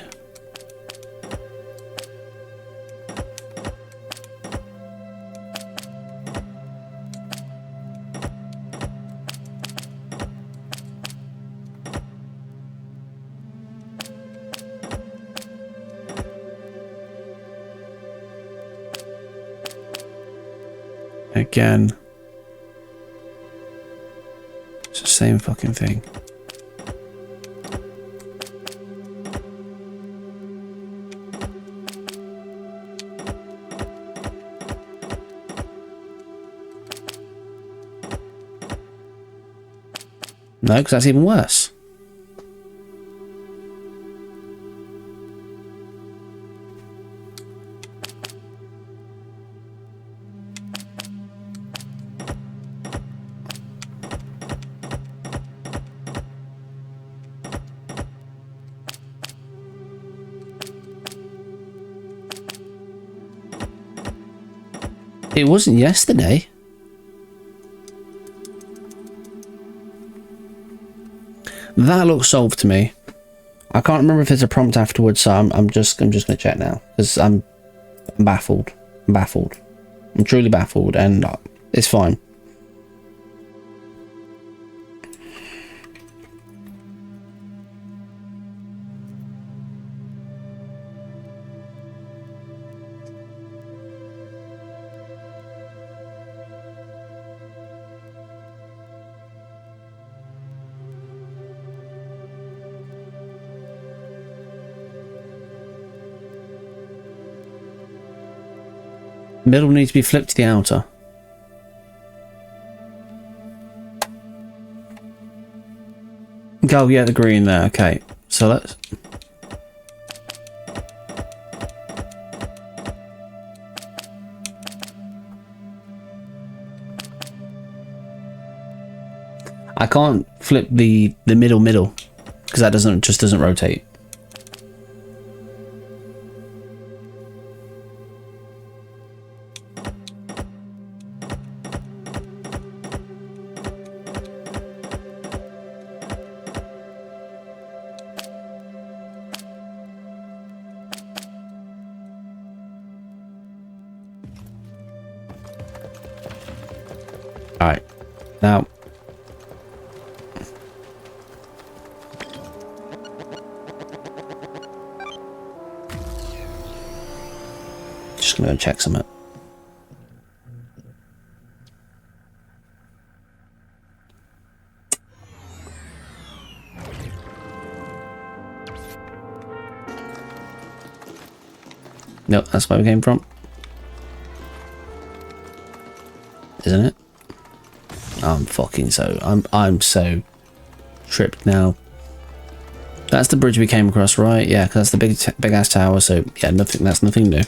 again, it's the same fucking thing. No, because that's even worse. It wasn't yesterday. That looks solved to me. I can't remember if there's a prompt afterwards, so I'm just gonna check now because I'm baffled. I'm baffled. I'm truly baffled, and it's fine. Middle needs to be flipped to the outer. Oh yeah, the green there. Okay, so let's. I can't flip the middle because that doesn't rotate. Alright, now just gonna go check something. Nope, that's where we came from. Isn't it? I'm so tripped now. That's the bridge we came across, right? Yeah, because that's the big ass tower. So yeah, that's nothing new.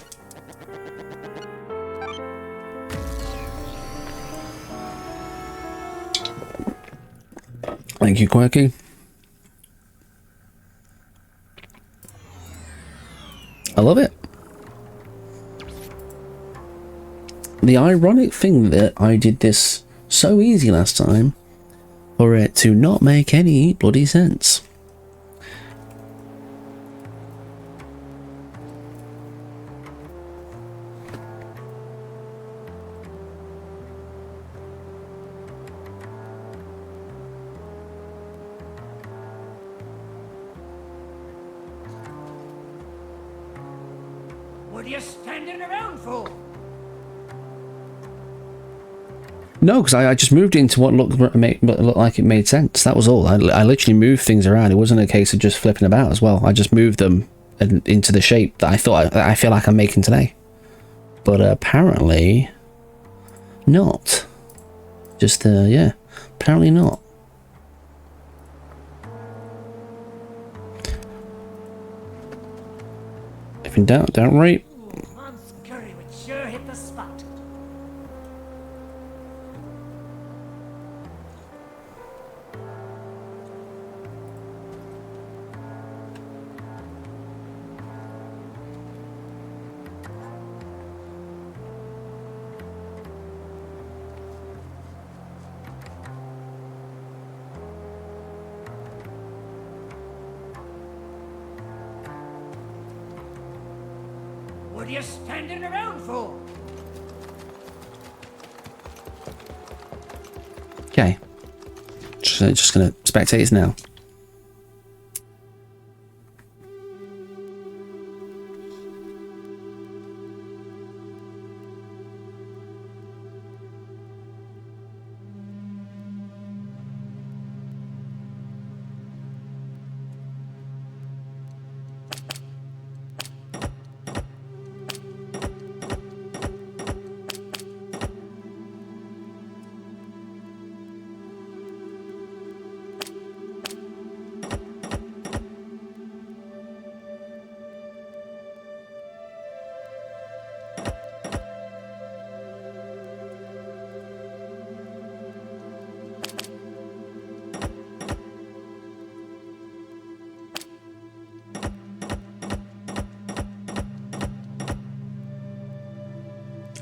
Thank you, Quirky. I love it. the ironic thing that I did this so easy last time for it to not make any bloody sense. What are you standing around for? No, because I just moved into what looked like it made sense. That was all. I literally moved things around. It wasn't a case of just flipping about as well. I just moved them into the shape that I feel like I'm making today. But apparently not. Just yeah, apparently not. If in doubt, don't worry. Mom's curry would sure hit the spot. What are you standing around for? Okay. Just gonna spectate now.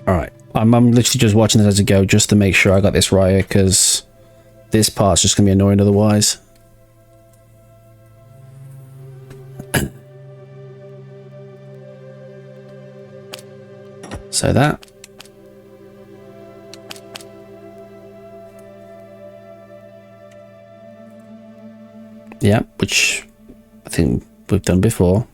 Alright, I'm literally just watching this as I go just to make sure I got this right, because this part's just going to be annoying otherwise. So that. Yeah, which I think we've done before.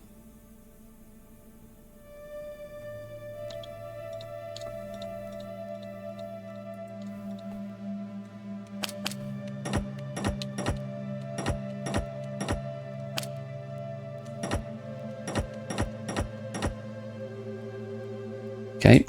Okay.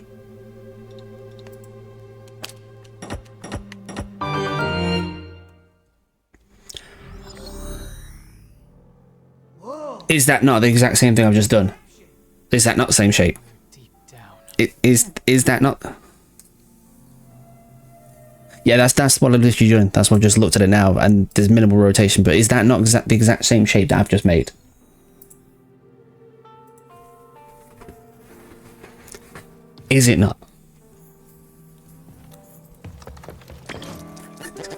Is that not the exact same thing I've just done? Is that not the same shape? Is that not? Yeah, that's what I've literally done. That's what I've just looked at it now, and there's minimal rotation. But is that not the exact same shape that I've just made? Is it not?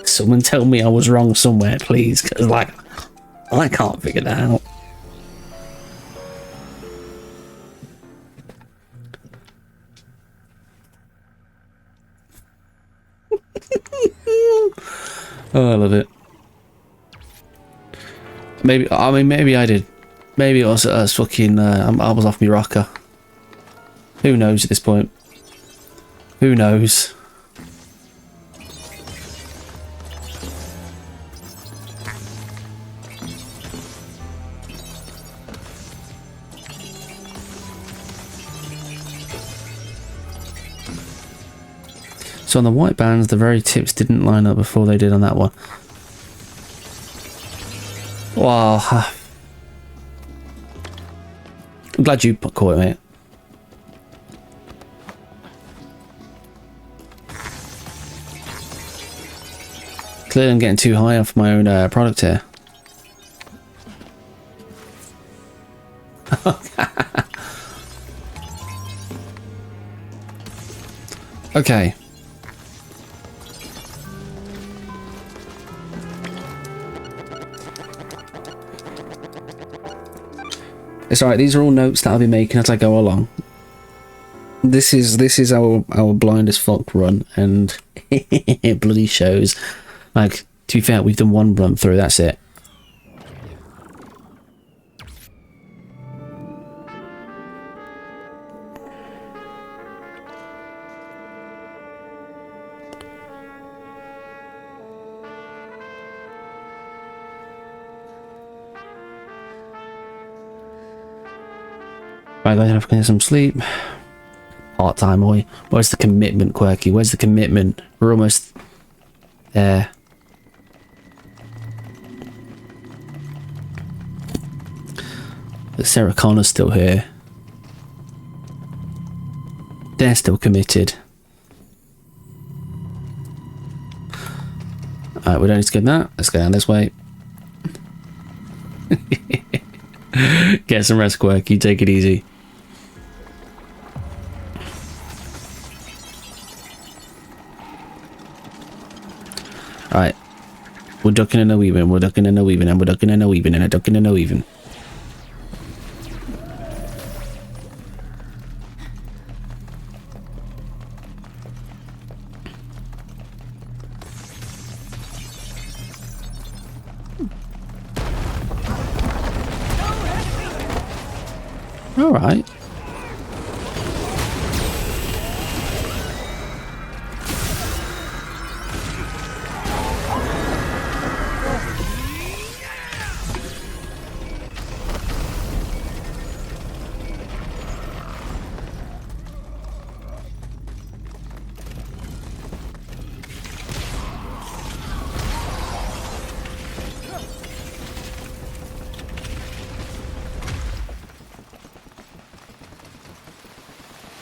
Someone tell me I was wrong somewhere, please, because like I can't figure that out. Oh, I love it. Maybe I did. Maybe it was fucking. I was off my rocker. Who knows at this point? Who knows? So on the white bands, the very tips didn't line up before they did on that one. Wow. I'm glad you caught it, mate. Clearly I'm getting too high off my own product here. Okay. It's alright, these are all notes that I'll be making as I go along. This is our blind as fuck run, and it bloody shows. Like, to be fair, we've done one run through, that's it. Right, going to have to get some sleep. Part-time, boy. Where's the commitment, Quirky? Where's the commitment? We're almost there. But Sarah Connor's still here. They're still committed. Alright, we don't need to get that. Let's go down this way. Get some rest, Quirky. Take it easy. Alright. We're ducking and a weaving, we're ducking and a weaving, and we're ducking and a weaving, and a ducking and a weaving. Alright.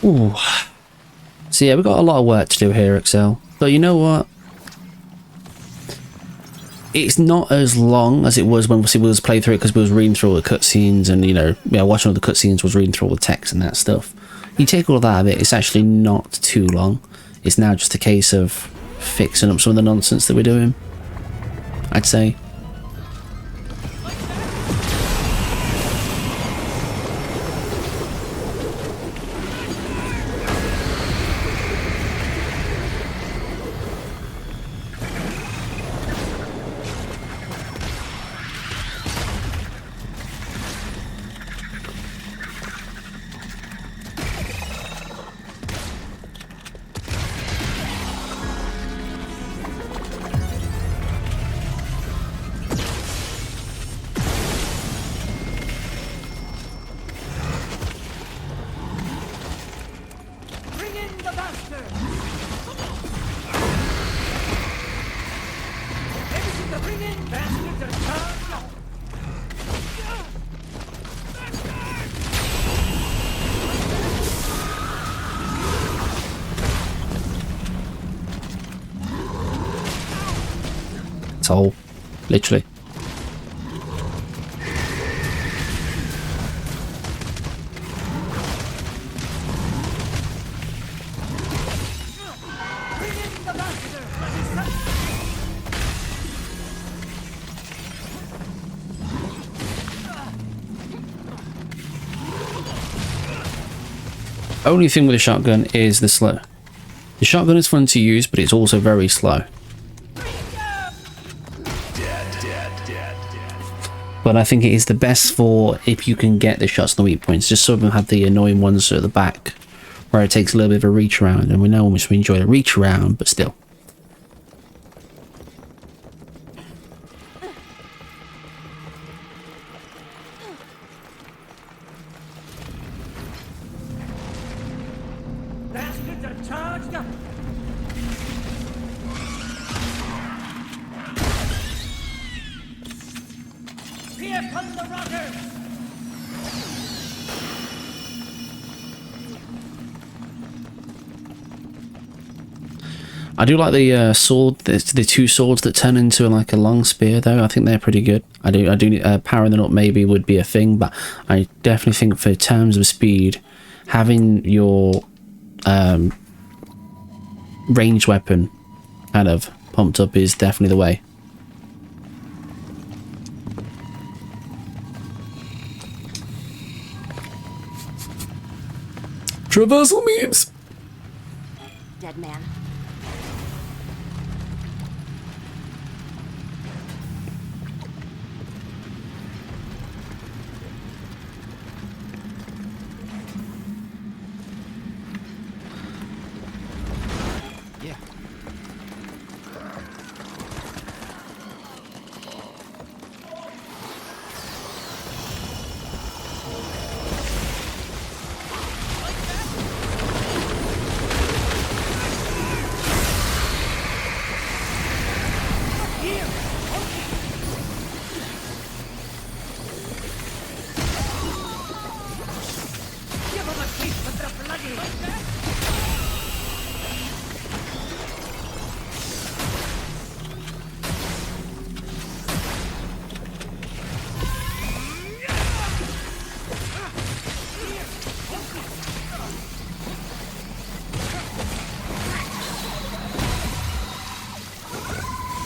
Ooh. So yeah, we've got a lot of work to do here, Excel. But you know what? It's not as long as it was when we was playing through it, because we was reading through all the cutscenes and, you know, watching all the cutscenes, was reading through all the text and that stuff. You take all of that out of it, it's actually not too long. It's now just a case of fixing up some of the nonsense that we're doing, I'd say. Hole, literally. Only thing with the shotgun is the slow. The shotgun is fun to use, but it's also very slow. But I think it is the best for if you can get the shots on the weak points. Just some of them have the annoying ones at the back, where it takes a little bit of a reach around, and we know how much we enjoy the reach around, but still. Bastards are charged up! Here come the rockers! I do like the sword, the two swords that turn into like a long spear though. I think they're pretty good. I do powering them up maybe would be a thing, but I definitely think for terms of speed, having your ranged weapon kind of pumped up is definitely the way. Traversal memes. Dead man.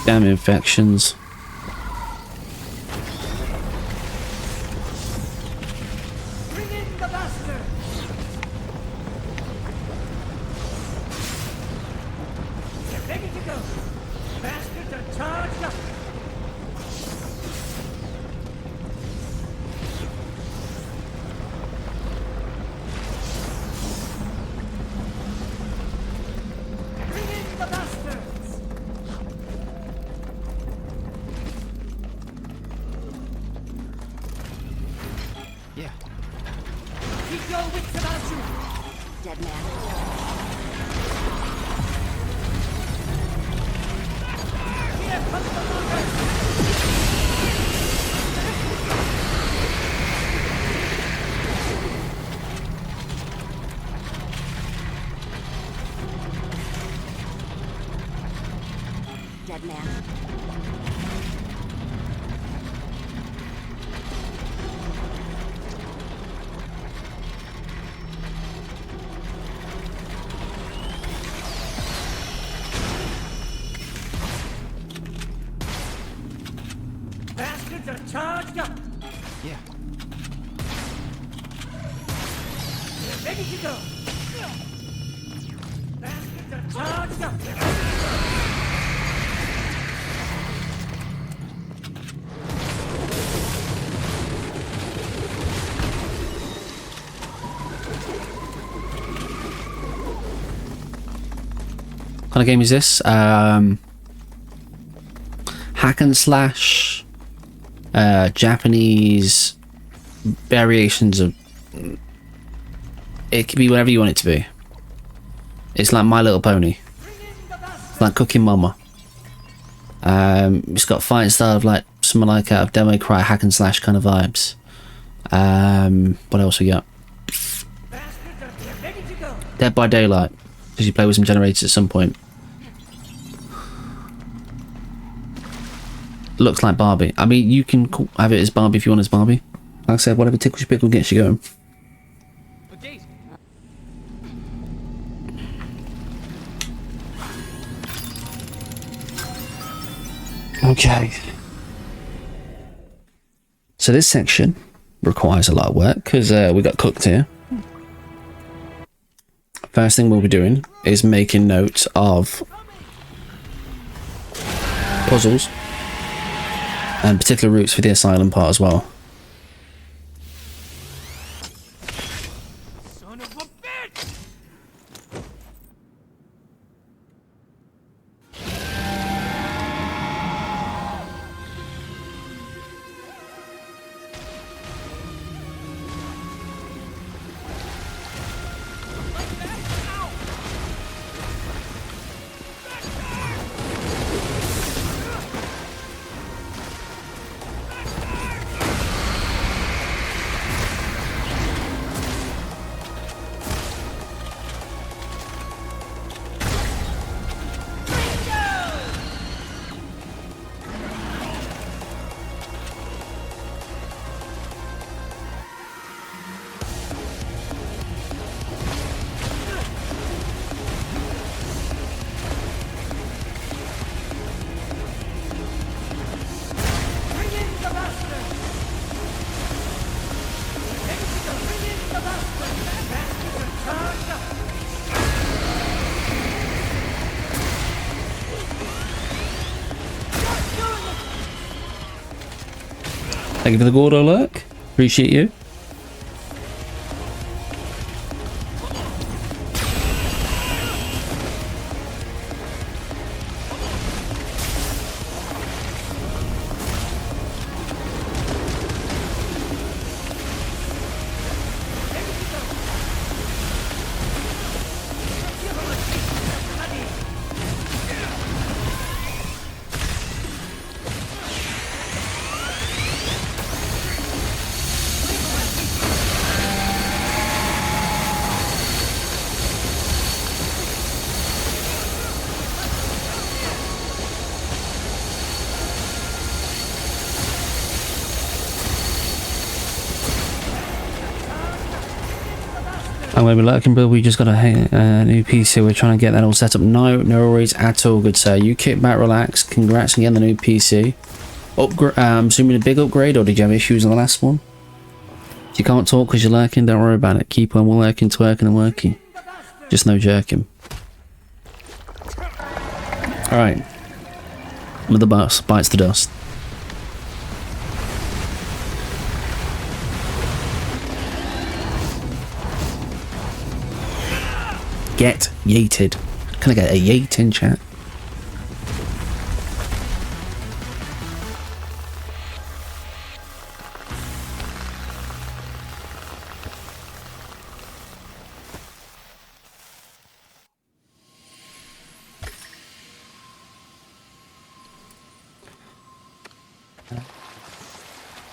Damn infections. Bring in the bastard! They're ready to go. Bastards are charged up. Bring in the bastards! Yeah. Keep your wits about you. Dead man. Here comes the monster! Dead man. Bastards are charged up. Yeah. They're ready to go. Bastards are charged up. What kind of game is this? Hack and slash, Japanese variations of. It could be whatever you want it to be. It's like My Little Pony. It's like Cooking Mama. It's got fighting style of like something like out of Devil May Cry, hack and slash kind of vibes. What else we got? Dead by Daylight, because you play with some generators at some point. Looks like Barbie. I mean, you can have it as Barbie if you want as Barbie. Like I said, whatever tickles your pickle gets you going. Okay. So this section requires a lot of work because we got cooked here. First thing we'll be doing is making notes of puzzles and particular routes for the asylum part as well. Son of a bitch! Thank you for the Gordo lurk. Appreciate you. I'm going to be lurking, but we just got a new PC. We're trying to get that all set up. No worries at all, good sir. You kick back, relax. Congrats on getting the new PC. I'm assuming a big upgrade, or did you have issues on the last one? If you can't talk because you're lurking, don't worry about it. Keep on working, twerking and working. Just no jerking. Alright. With the bus, bites the dust. Get yeeted. Can I get a yeet in chat?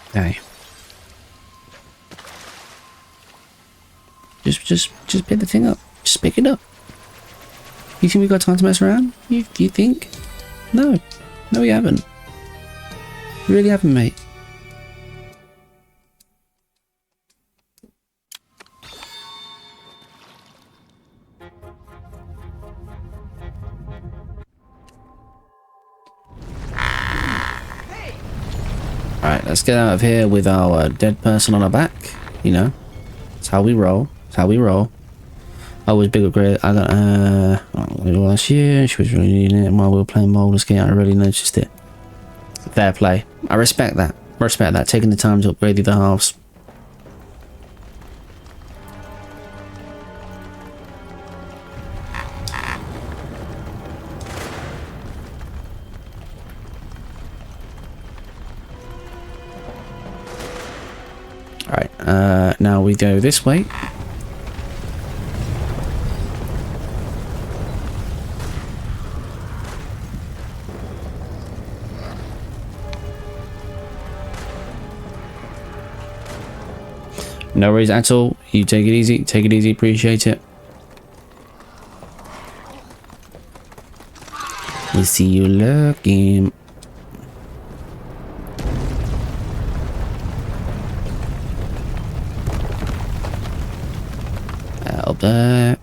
Okay. Just pick the thing up. Just pick it up. You think we got time to mess around? You think? No. No, we haven't. We really haven't, mate. Alright, let's get out of here with our dead person on our back. You know, it's how we roll. It's how we roll. I was big upgrade. I got last year. She was really needing it while we were playing Baldur's Gate. I really noticed it. Fair play. I respect that. Respect that. Taking the time to upgrade the other halves. Alright, now we go this way. No worries at all. You take it easy. Take it easy. Appreciate it. We see you lurking. Out there.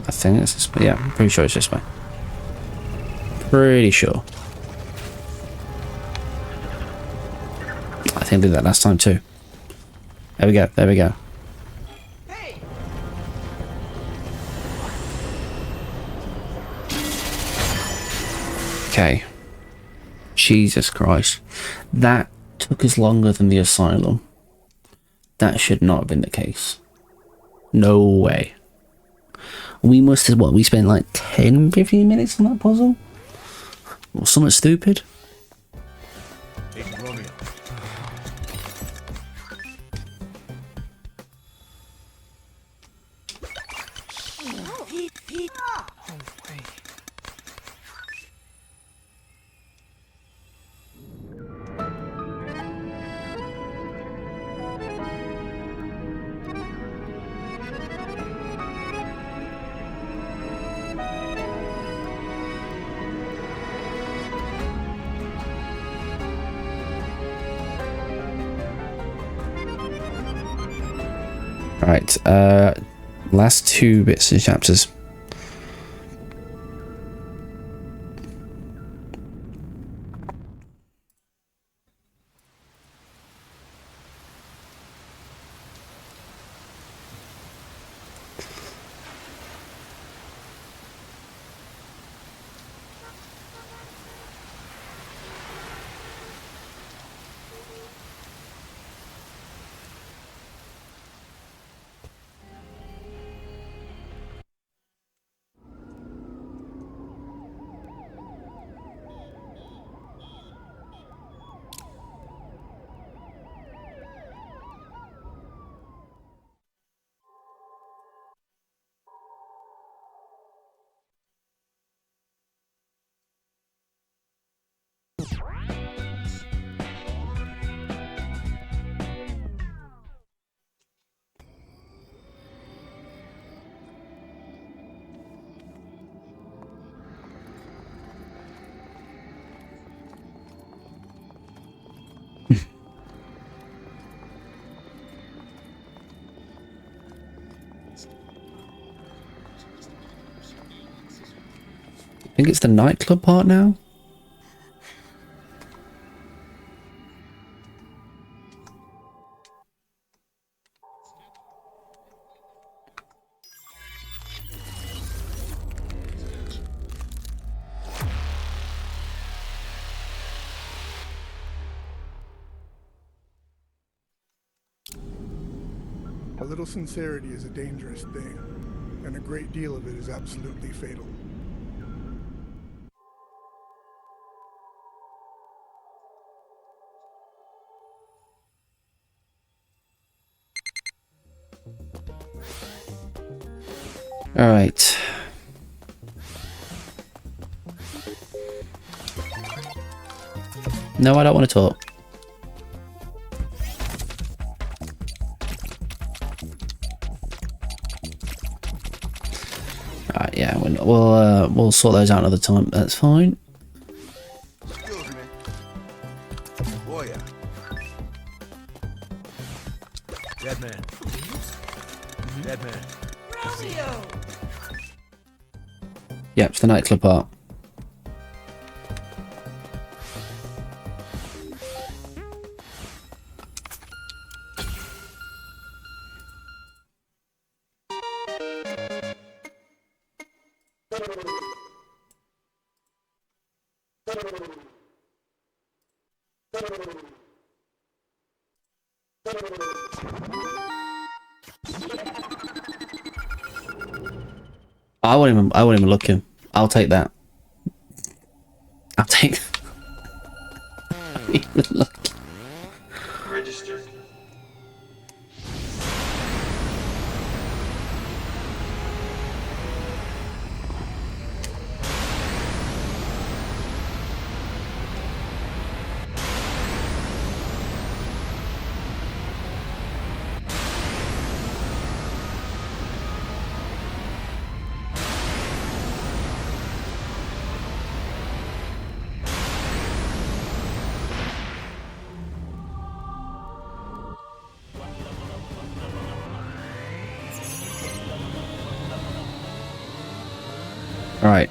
I think it's this way. Yeah, I'm pretty sure it's this way. Pretty sure. I think I did that last time too. There we go. There we go. Okay. Jesus Christ. That took us longer than the asylum. That should not have been the case. No way. We must have, what, we spent like 10-15 minutes on that puzzle? Or something stupid? Alright, last 2 bits and chapters. I think it's the nightclub part now. A little sincerity is a dangerous thing, and a great deal of it is absolutely fatal. All right. No, I don't want to talk. Alright, yeah, we'll sort those out another time. That's fine. Excuse me. Oh yeah. Dead man. Dead man. Romeo! Yep, it's the nightclub part. I won't even look him. I'll take that. I'll take look. Registered. All right.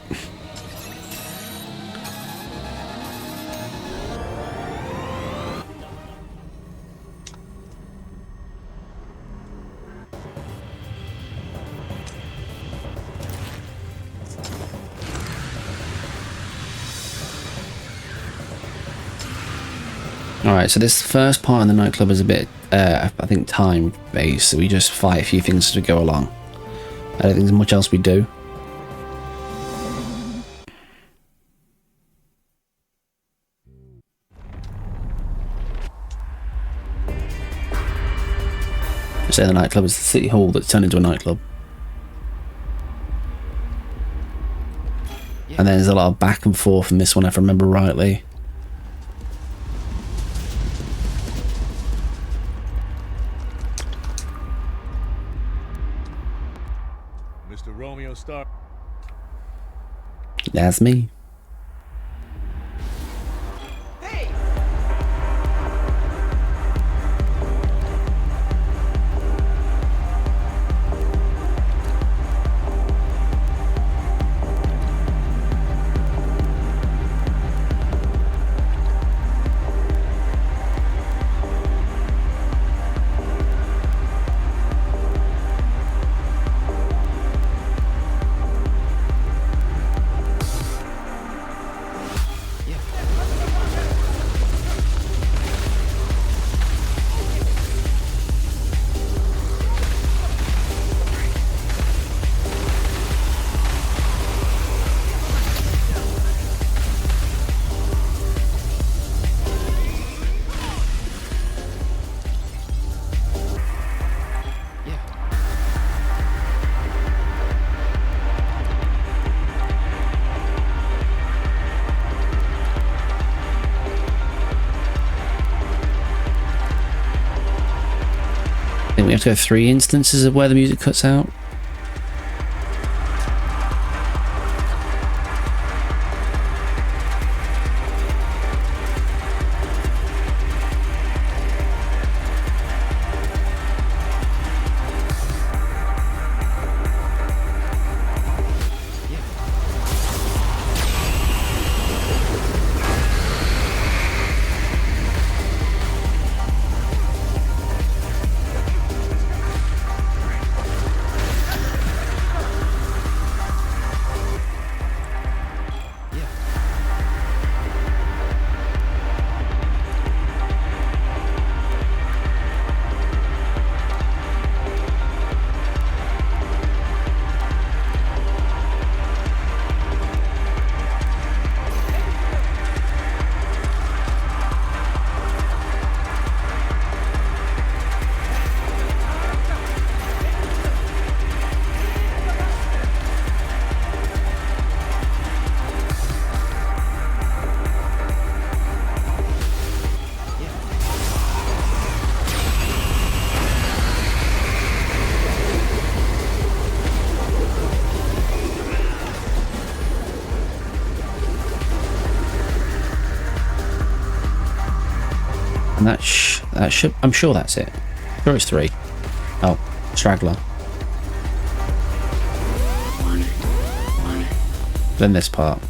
Alright, so this first part in the nightclub is a bit, I think, time-based, so we just fight a few things as we go along. I don't think there's much else we do. So the nightclub is the city hall that's turned into a nightclub. Yeah. And then there's a lot of back and forth in this one, if I remember rightly. Mr. Romeo Star. That's me. you have to go 3 instances of where the music cuts out. And that should, I'm sure that's it. Sure it's 3. Oh, straggler. Then this part.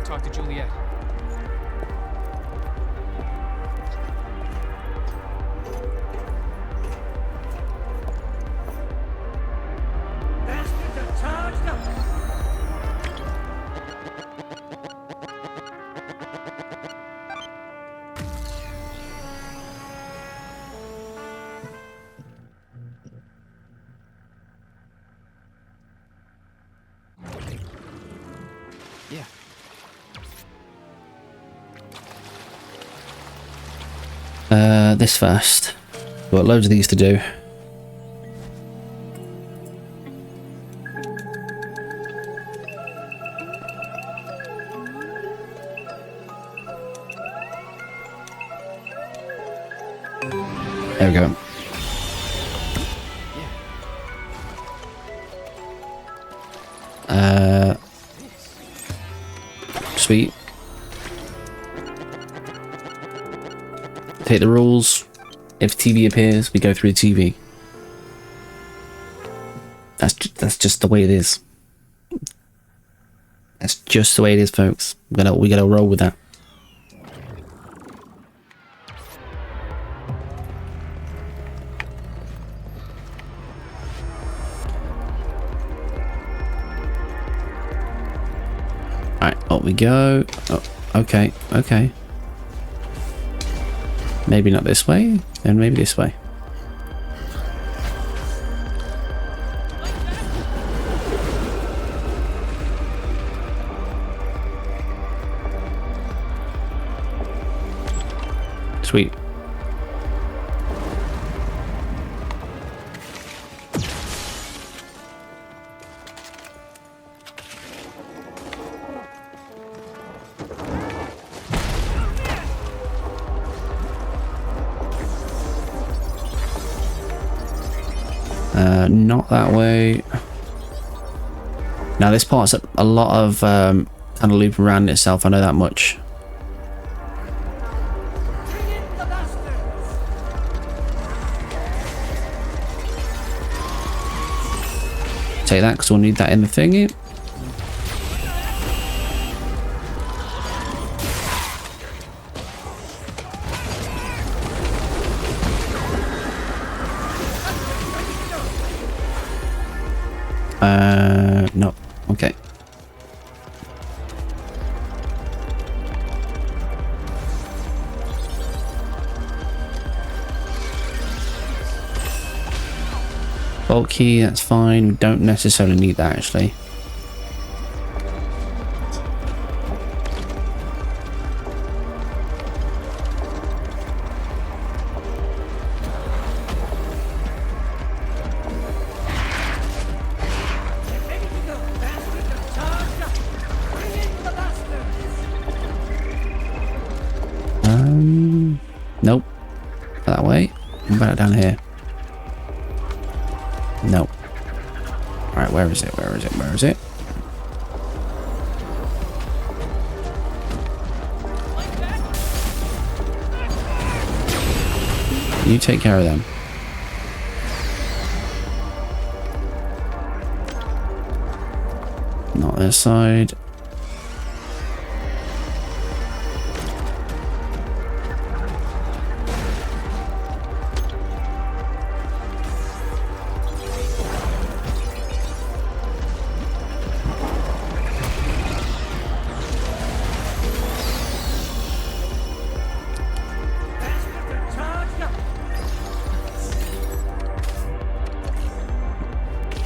Talk to Juliet. Bastards are charged up! Yeah. This first. Got loads of these to do. There we go. Sweet. Take the rules. If TV appears, we go through the TV. That's just the way it is. That's just the way it is, folks. We gotta roll with that. Alright, up we go. Oh, okay, okay. Maybe not this way, and maybe this way. Sweet. Not that way. Now this part's a lot of kind of looping around itself, I know that much. Take that because we'll need that in the thingy. Vault key, that's fine. We don't necessarily need that actually. Nope. That way. What about down here? Nope. Alright, where is it? Where is it? Where is it? You take care of them. Not this side.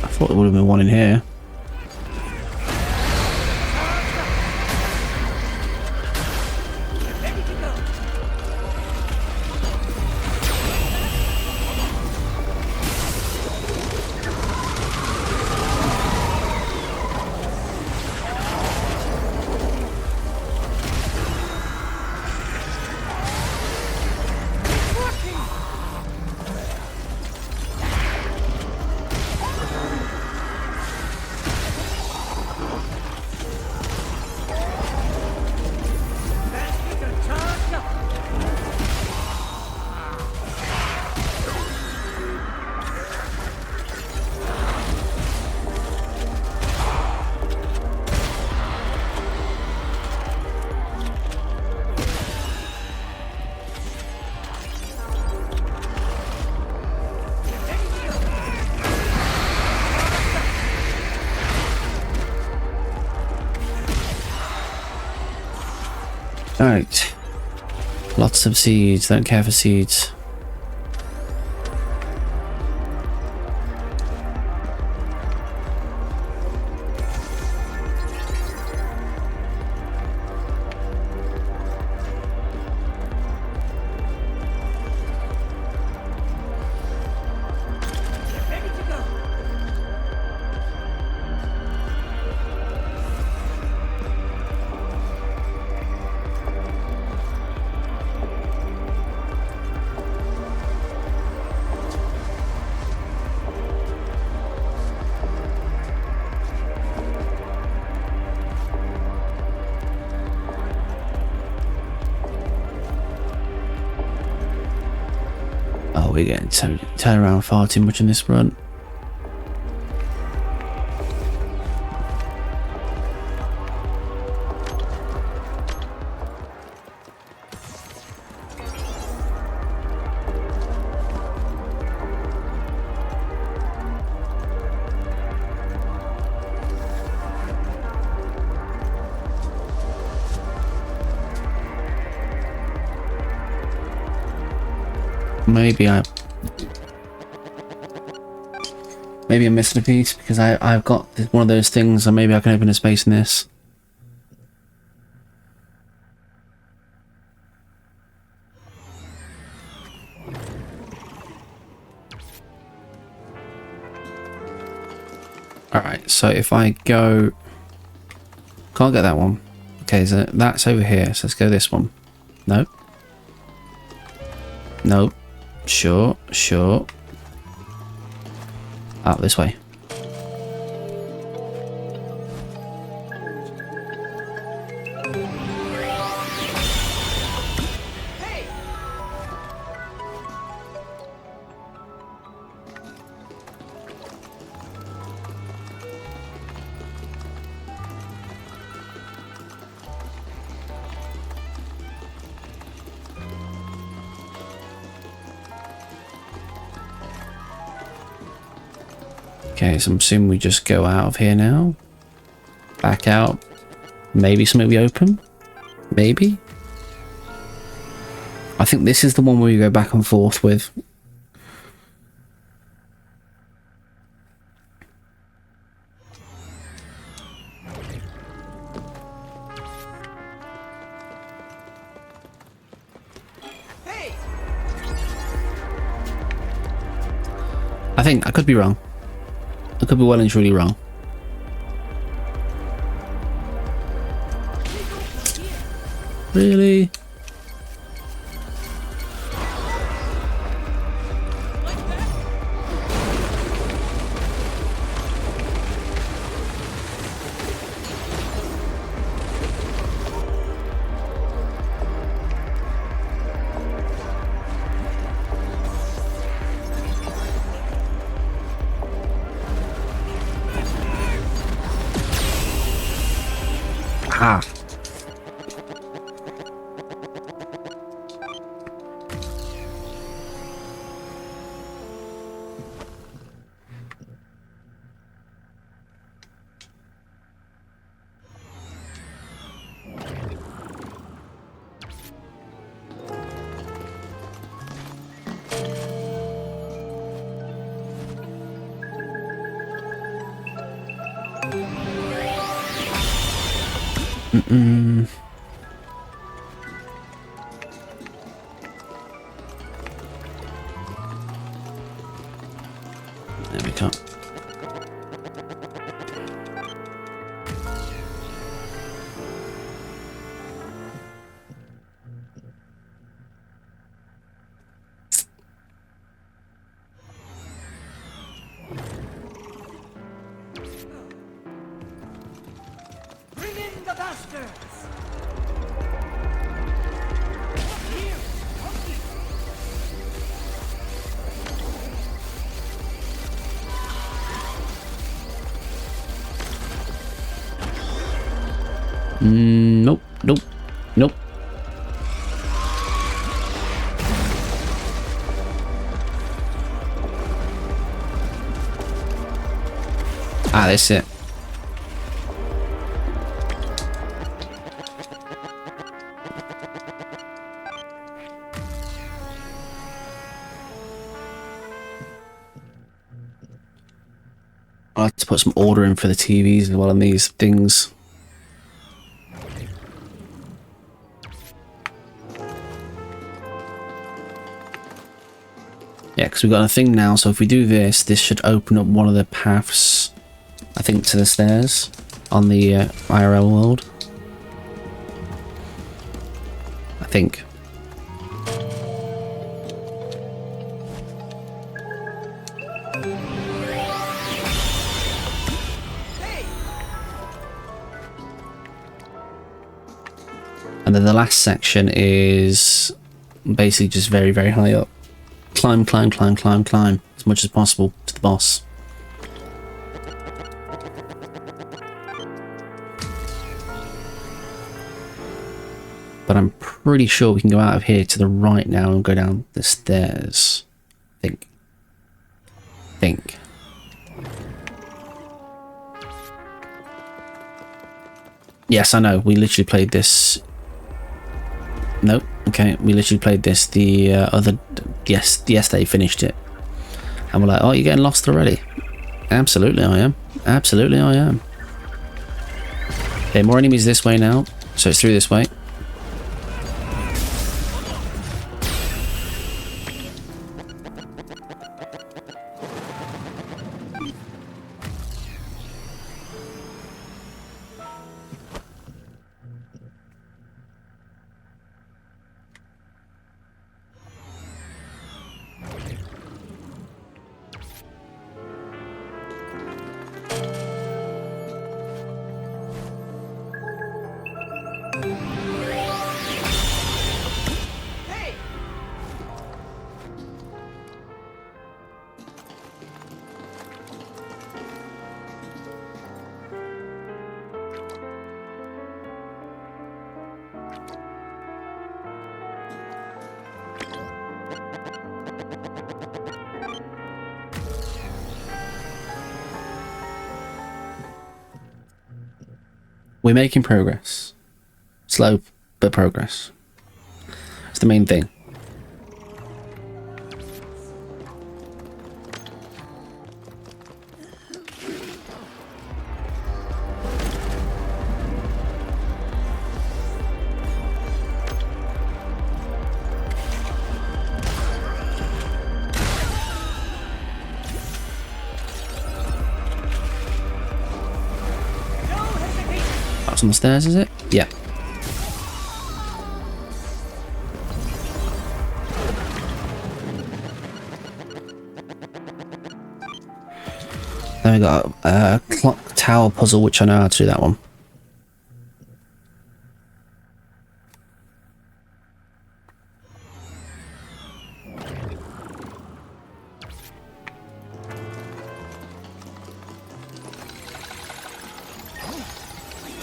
I thought there would have been one in here. Alright. Lots of seeds. Don't care for seeds. Oh, we're getting turn around far too much in this run. Maybe I'm missing a piece because I've got one of those things, and maybe I can open a space in this. Alright, so if I go... Can't get that one. Okay, so that's over here, so let's go this one. No. No. Sure, sure. Out this way. Okay, so I'm assuming we just go out of here now. Back out. Maybe something we open? Maybe? I think this is the one where you go back and forth with. I think I could be wrong. I could be well and truly wrong. Really? Ah. There we go. Bring in the bastards! Nope, nope, nope. Ah, that's it. I'll have to put some order in for the TVs as well on these things. Yeah, because we've got a thing now, so if we do this, this should open up one of the paths, I think, to the stairs on the IRL world. I think. And then the last section is basically just very, very high up. Climb, climb, climb, climb, climb as much as possible to the boss. But I'm pretty sure we can go out of here to the right now and go down the stairs. Think. Yes, I know. We literally played this. Nope. Okay, we literally played this the other. Yes, yesterday finished it, and we're like, "Oh, you're getting lost already?" Absolutely, I am. Absolutely, I am. Okay, more enemies this way now, so it's through this way. We're making progress. Slow, but progress. It's the main thing. That's on the stairs, is it? Yeah. Then we got a clock tower puzzle, which I know how to do that one.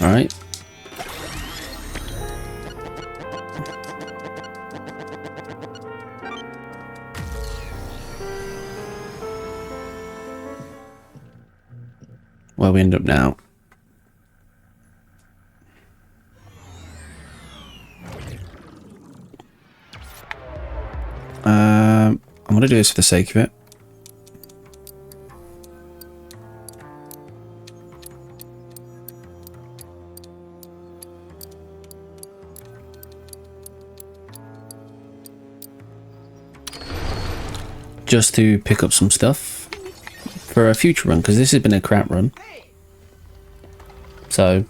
All right. Where we end up now. I'm gonna do this for the sake of it. Just to pick up some stuff for a future run, because this has been a crap run. So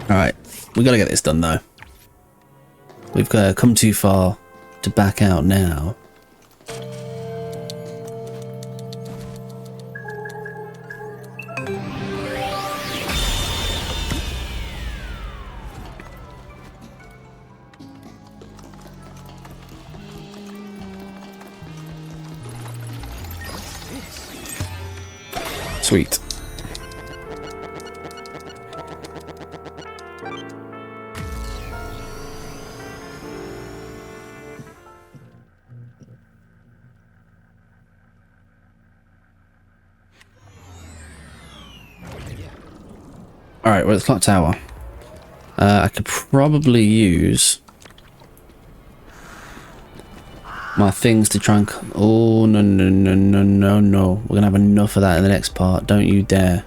alright, we gotta get this done though. We've come too far to back out now. Sweet. Alright, we're at the clock tower. I could probably use my things to try and... Oh, no, no, no, no, no, no. We're going to have enough of that in the next part. Don't you dare.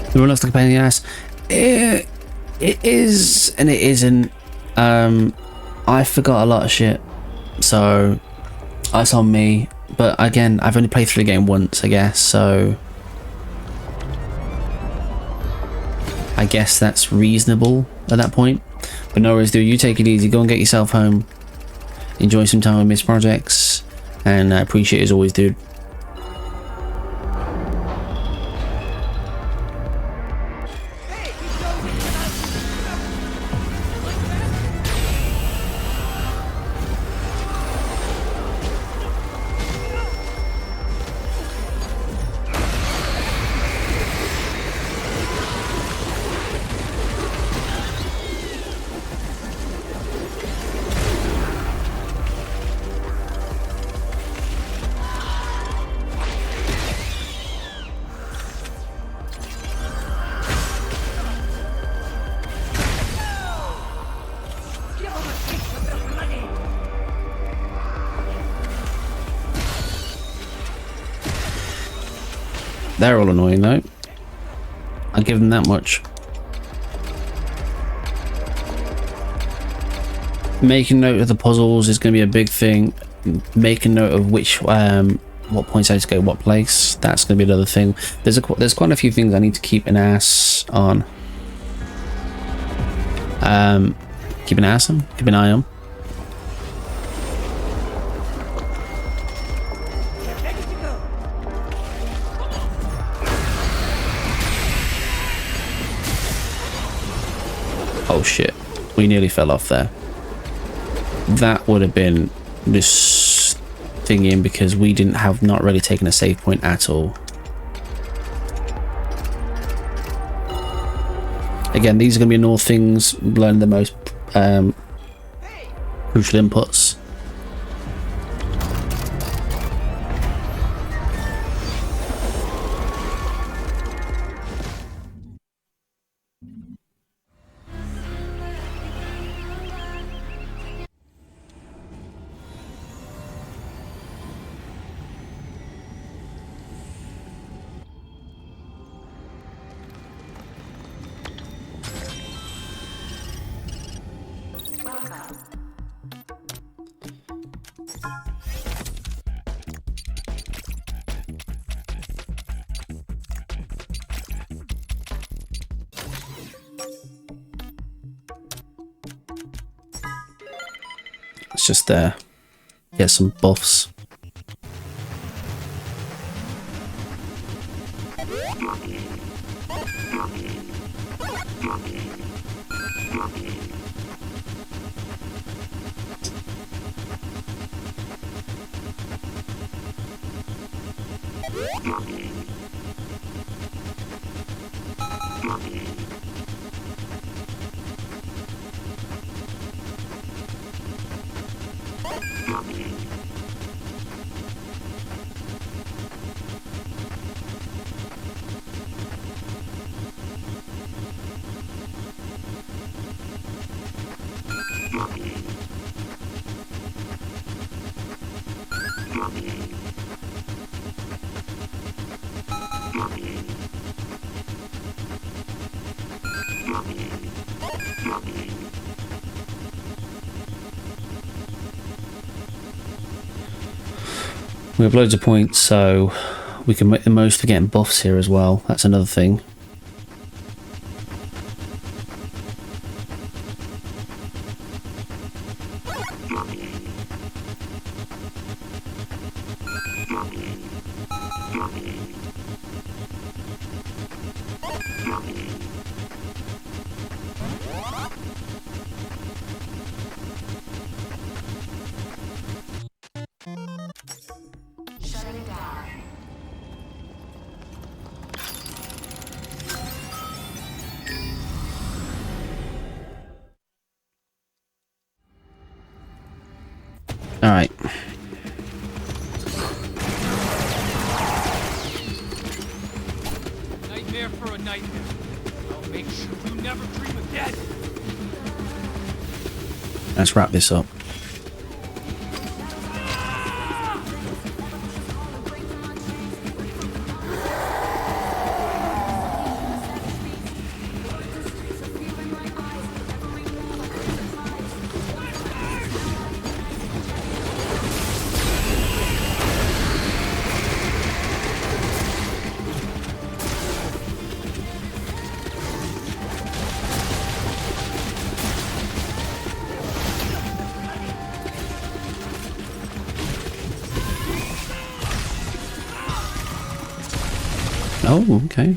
Everyone looks like a pain in the ass. It is and it isn't. I forgot a lot of shit, so that's on me. But again, I've only played through the game once, I guess, so I guess that's reasonable at that point. But no worries, dude. You take it easy. Go and get yourself home. Enjoy some time with Miss Projects, and I appreciate it as always, dude. They're all annoying though. I'll give them that much. Making note of the puzzles is going to be a big thing. Making note of which what points I need to go what place, that's going to be another thing. There's quite a few things I need to keep an ass on. Keep an eye on. Oh shit, we nearly fell off there. That would have been this thing in because we didn't have not really taken a save point at all. Again, these are going to be all things, learn the most crucial inputs. Let's just get some buffs. We have loads of points, so we can make the most of getting buffs here as well. That's another thing. Alright. Nightmare for a nightmare. I'll make sure you never dream again. Let's wrap this up. Oh, okay.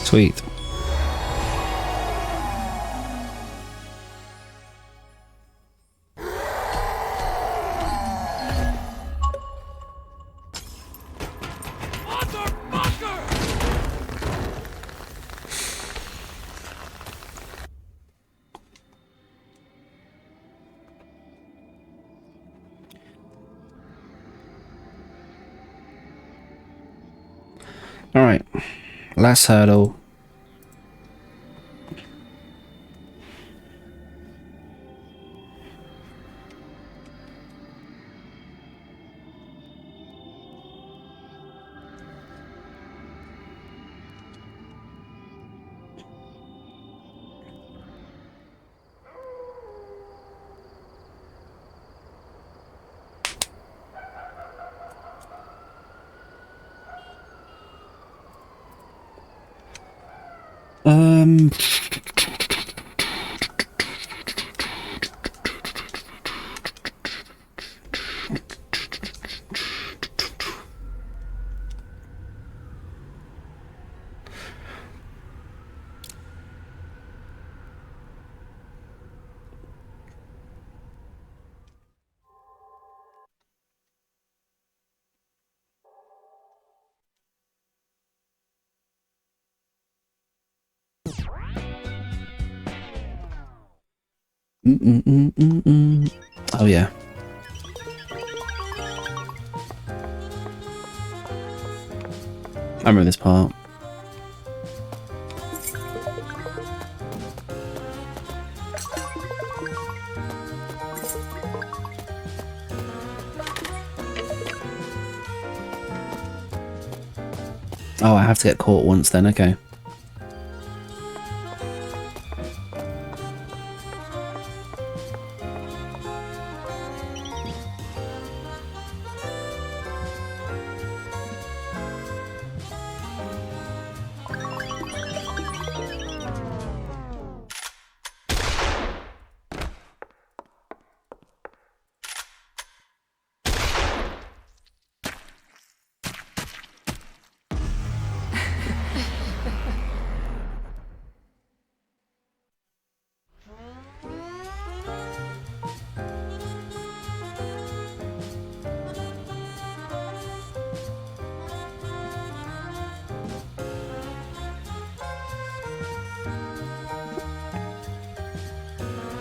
Sweet. Alright. Last hurdle. Oh yeah. I remember this part. Oh, I have to get caught once then, okay.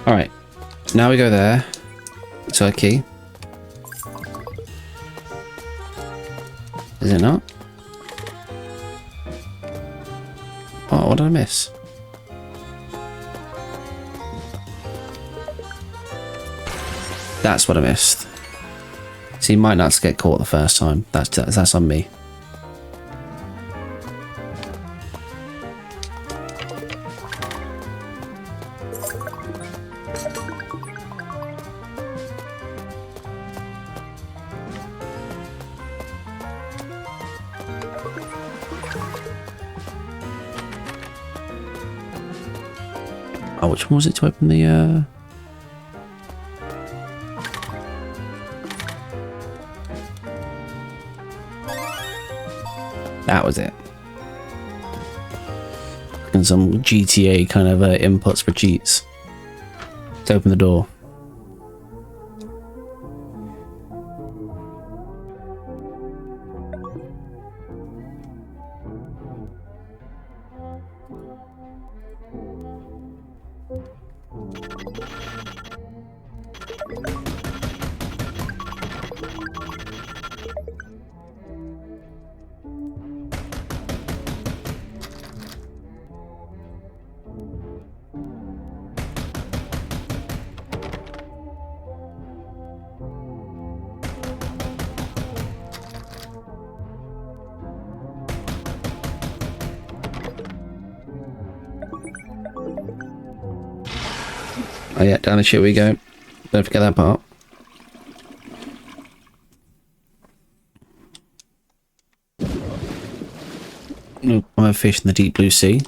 Alright, so now we go there. Turkey. Is it not? Oh, what did I miss? That's what I missed. So you might not get caught the first time. That's on me. Oh, which one was it to open the, That was it. And some GTA kind of inputs for cheats. To open the door. Oh yeah, down the shit we go. Don't forget that part. Oh, I'm a fish in the deep blue sea.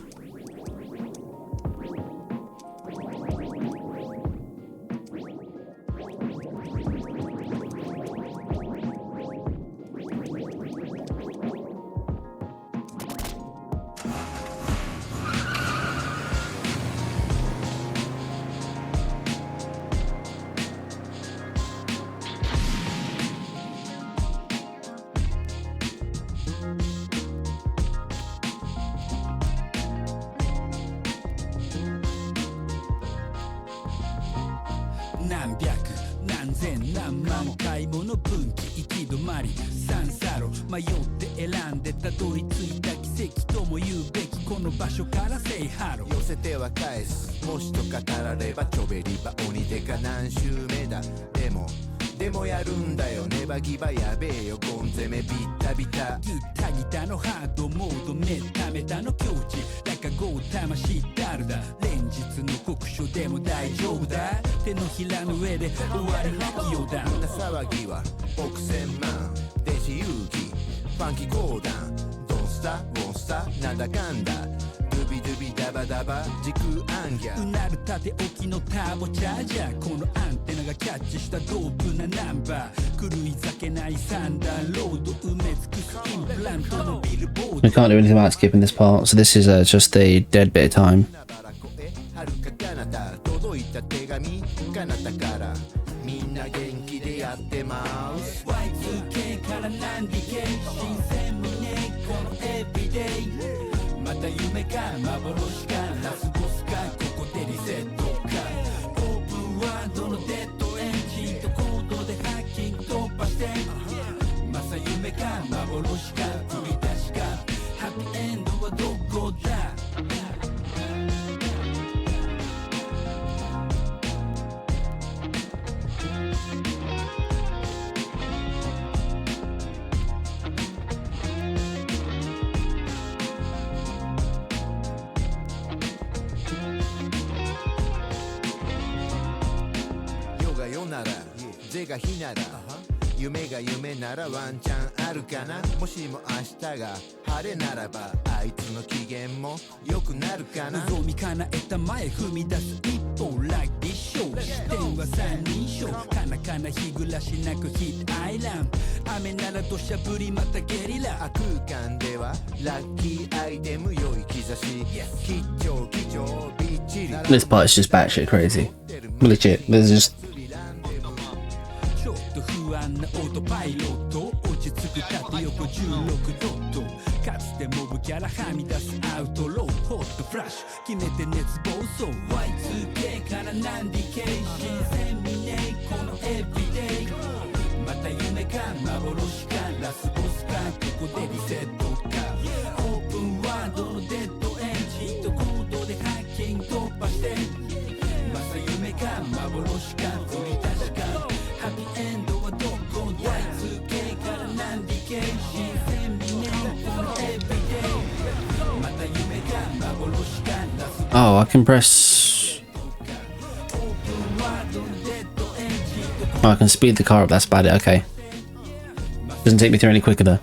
何百何千何万回もの分岐行き止まり三差路迷って選んでたどり着いた奇跡とも言うべきこの場所からセイハロー。寄せては返すもしと語らればちょべりば鬼でか何周目だ。でもやるんだよネバギバやべえよゴン攻めビッタビタ。ギタギタのハードモードメタメタの境地なんかゴー魂ダルだ。連日の酷暑でも大丈夫だ。手のひらの上で終わりなき予断。騒ぎは億千万電子遊戯ファンキー講談ドンスタウォンスタなんだかんだドゥビドゥビダバダバ時空暗ギャうなる縦置きのターボチャージャーこのアンテナがキャッチしたドープなナンバー狂い酒ないサンダーロード埋め尽くすインプラントのビルボード。 We can't do anything about skipping this part, so this is just a dead bit of time. はるか彼方届いた手紙彼方からみんな元気でやってます。 Y2K から何ディケイ新鮮胸このエビデイまた夢か幻かラスボスかここでリセットかオープンワードのデッドエンジンとコードでハッキング突破してまさ夢か幻か振り出しかハッピーエンドはどこだ。是が非なら夢が夢ならワンチャンあるかな。もしも明日が晴れならばあいつの機嫌も良くなるかな。望み叶えた前踏み出す一本 Like this show 視点は三人称かなかな日暮らしなくヒットアイランド雨なら土砂降りまたゲリラ空間ではラッキーアイテム良い兆し吉兆吉兆びっちり。 This part is just batshit crazy. Legit. There's just ちょっと不安なオートパイロット落ち着く縦横16ドットかつてモブキャラはみ出すアウトローホットフラッシュ決めて熱暴走 Y2K から何ディケイ新鮮ミネイこのエビデイまた夢か幻かラスボスかここでリセットかオープンワードのデッドエンジンとコードでハッキング突破してまさ夢か幻か振り出しかハッピーエンドはどこだ。 Y2K から何ディケイ新鮮ミネイこのエビデイまた夢か幻かラスボス oh, I can press. Oh, I can speed the car up. That's about it. Okay. Doesn't take me through any quicker though.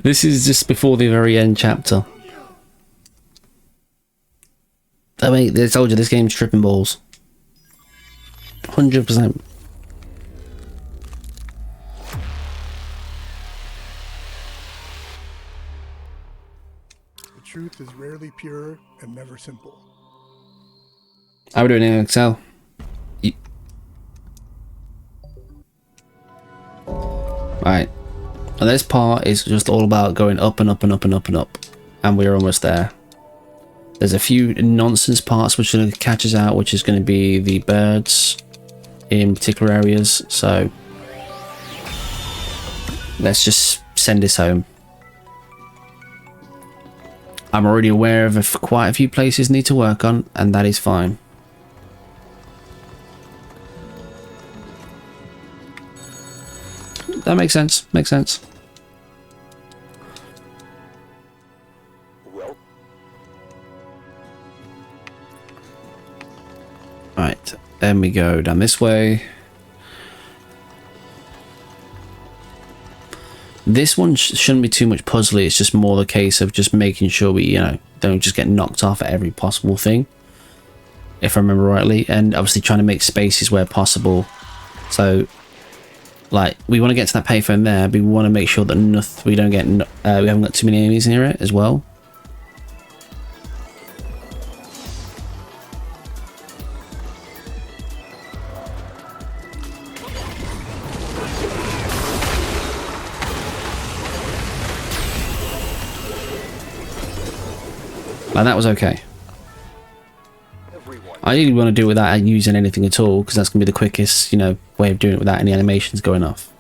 This is just before the very end chapter. I mean, they told you this game's tripping balls. 100%. The truth is rarely pure and never simple. How are we doing in Excel? Right. And this part is just all about going up and up and up and up and up. And we're almost there. There's a few nonsense parts which are going to catch us out, which is going to be the birds in particular areas. So let's just send this home. I'm already aware of quite a few places need to work on, and that is fine. That makes sense. Makes sense. Right, then we go down this way. This one shouldn't be too much puzzly. It's just more the case of just making sure we, you know, don't just get knocked off at every possible thing, if I remember rightly, and obviously trying to make spaces where possible. So, like, we want to get to that payphone there, but we want to make sure that we don't get, we haven't got too many enemies near it as well. Like, that was okay. I really want to do it without using anything at all, because that's going to be the quickest, you know, way of doing it without any animations going off.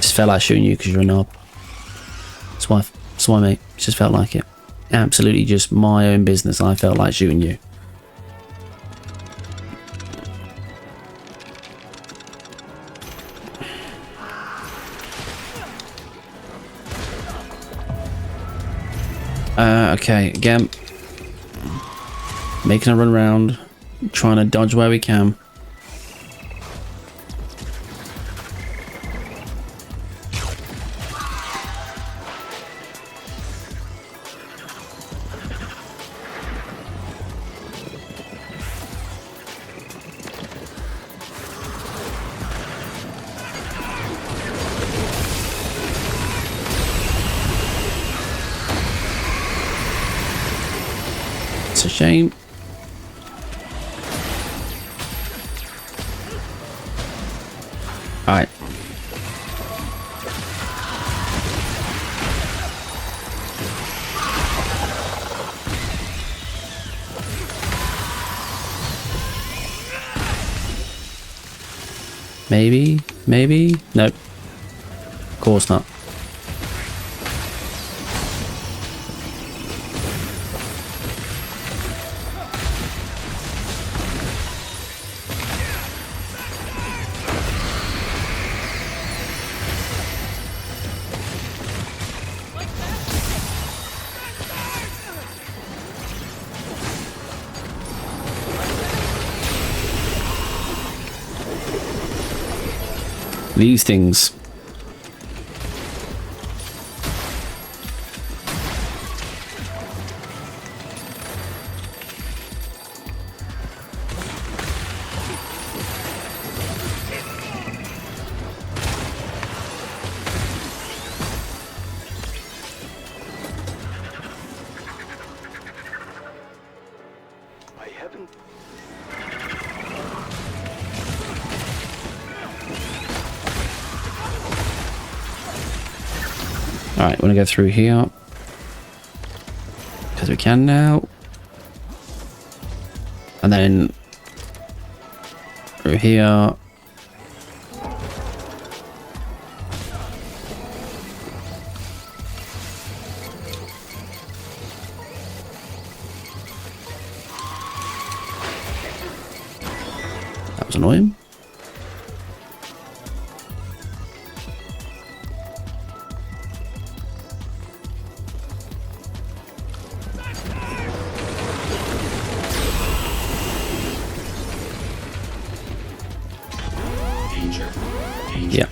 Just felt like shooting you because you're a knob. That's why, mate. It just felt like it. Absolutely just my own business. I felt like shooting you. Okay, again, making a run around, trying to dodge where we can. It's a shame. All right. Maybe? Nope. Of course not. These things. I haven't. Alright, we're gonna go through here. Because we can now. And then through here. That was annoying. Yeah.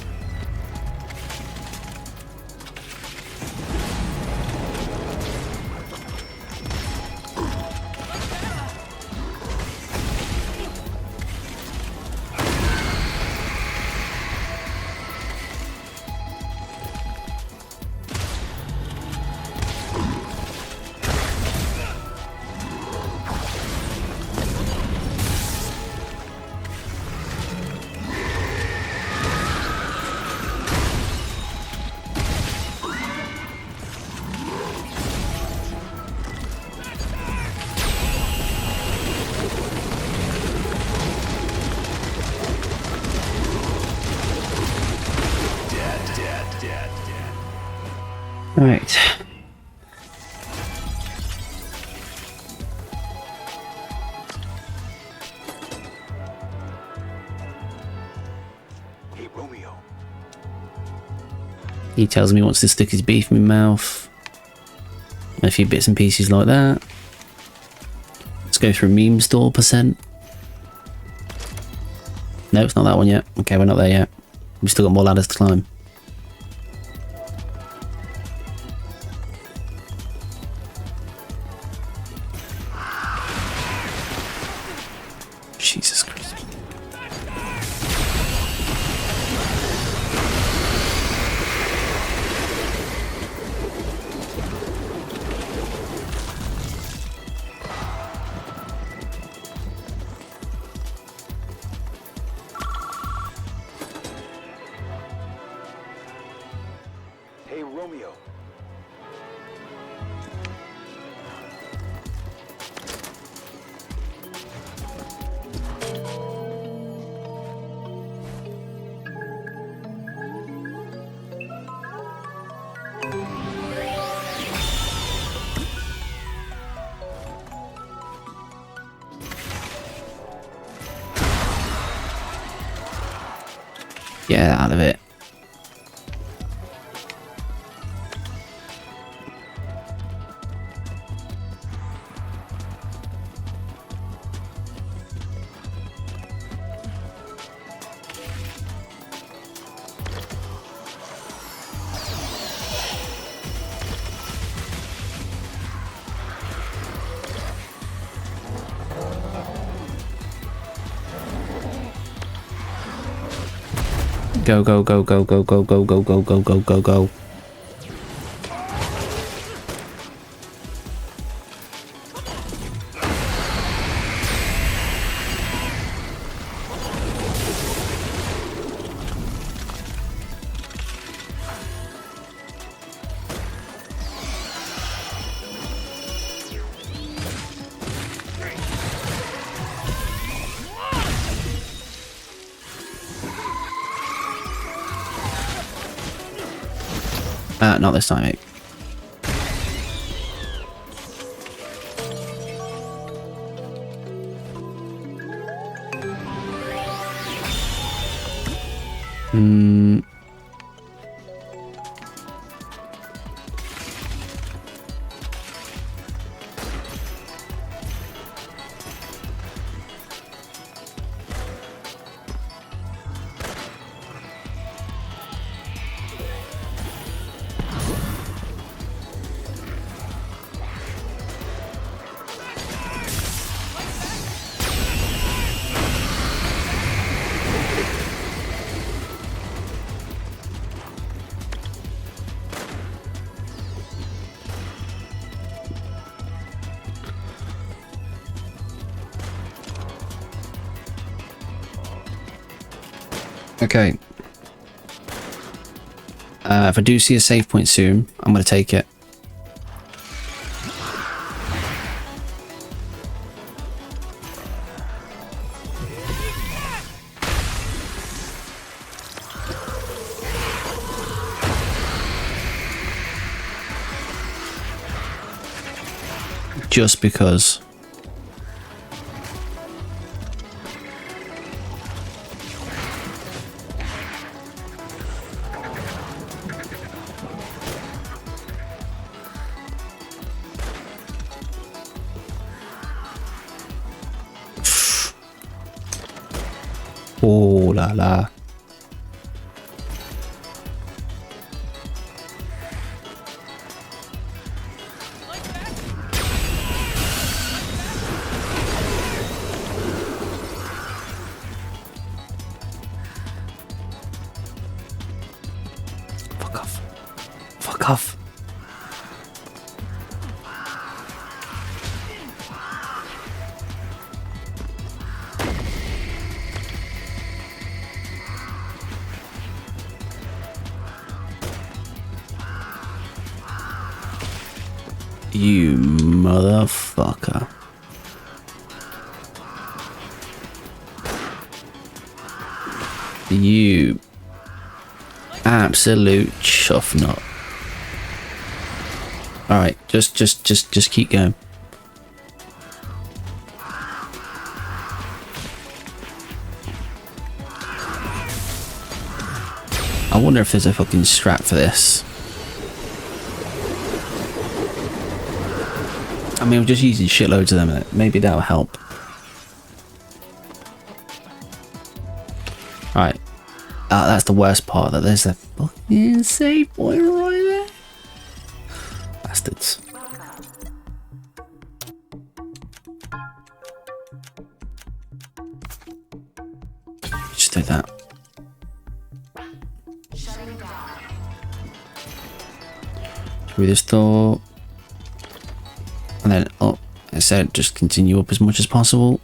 Right. Hey, Romeo. He tells me he wants to stick his beef in my mouth. A few bits and pieces like that. Let's go through meme store %. No, it's not that one yet. Okay, we're not there yet. We've still got more ladders to climb. Jesus Christ. Get out of it. Go, go, go, go, go, go, go, go, go, go, go, go, go. Not this time, mate. Okay. If I do see a save point soon, I'm going to take it. Just because. Oh la la. Fuck off. Fuck off. You motherfucker. You absolute chuff nut. Alright, just keep going. I wonder if there's a fucking strap for this. I mean, I'm just using shitloads of them. Maybe that'll help. Right. That's the worst part. That there's a fucking save point right there. Bastards. Just do that. Through this door. And then, oh, I said just continue up as much as possible.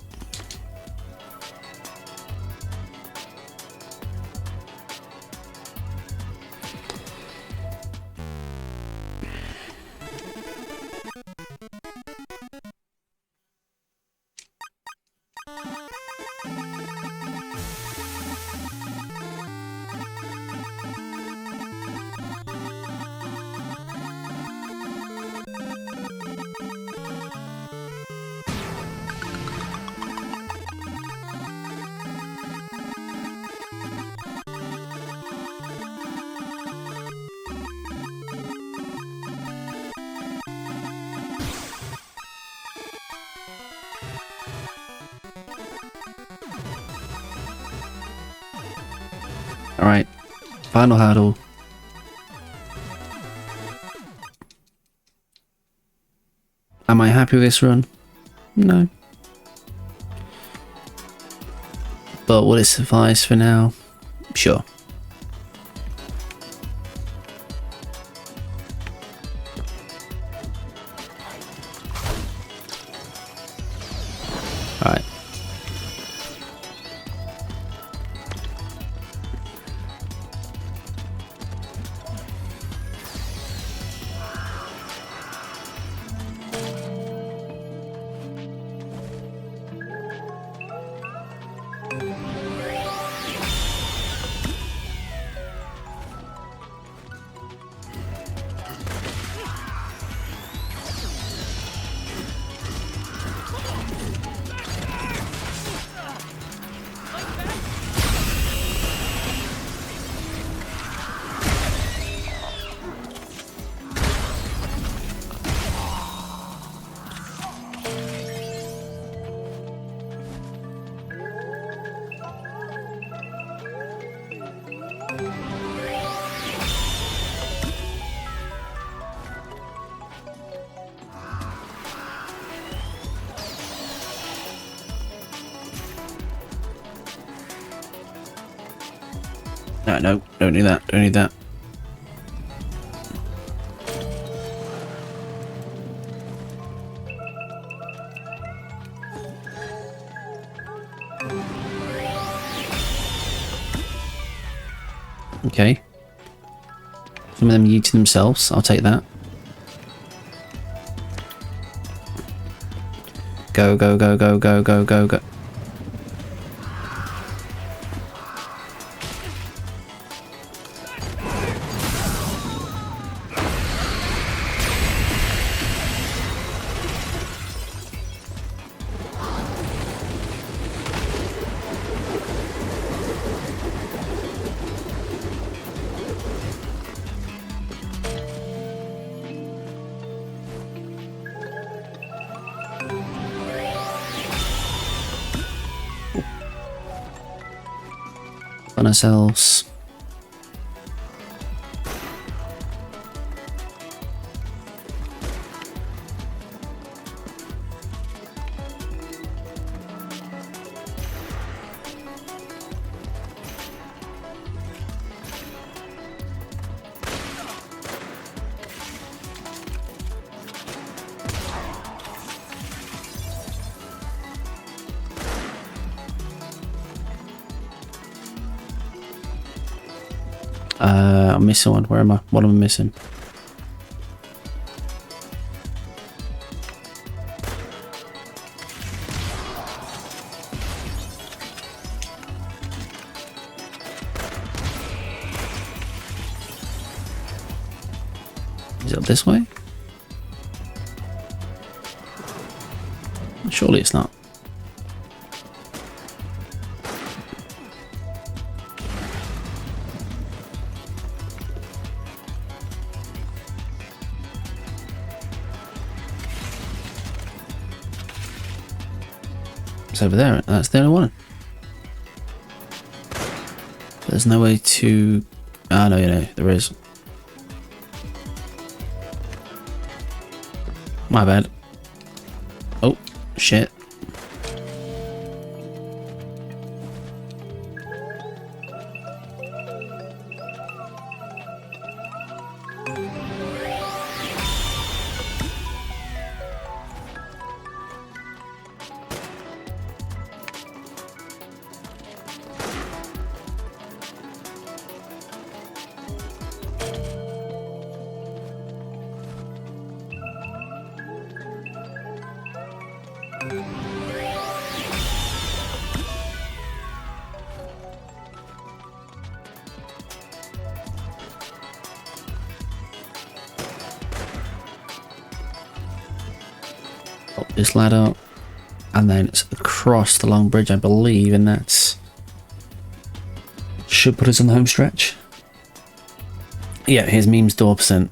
Alright. Final hurdle. Am I happy with this run? No. But will it suffice for now? Sure. Alright. No, don't need that, don't need that. Okay. Some of them yeeting themselves, I'll take that. Go, go, go, go, go, go, go, go. On ourselves. I'm missing one. Where am I? What am I missing? Is it up this way? Surely it's not. It's over there. That's the only one. There's no way to... Ah, no, there is. My bad. Oh, shit. Up this ladder, and then it's across the long bridge, I believe, and that's should put us on the home stretch. Yeah, here's Memes door percent.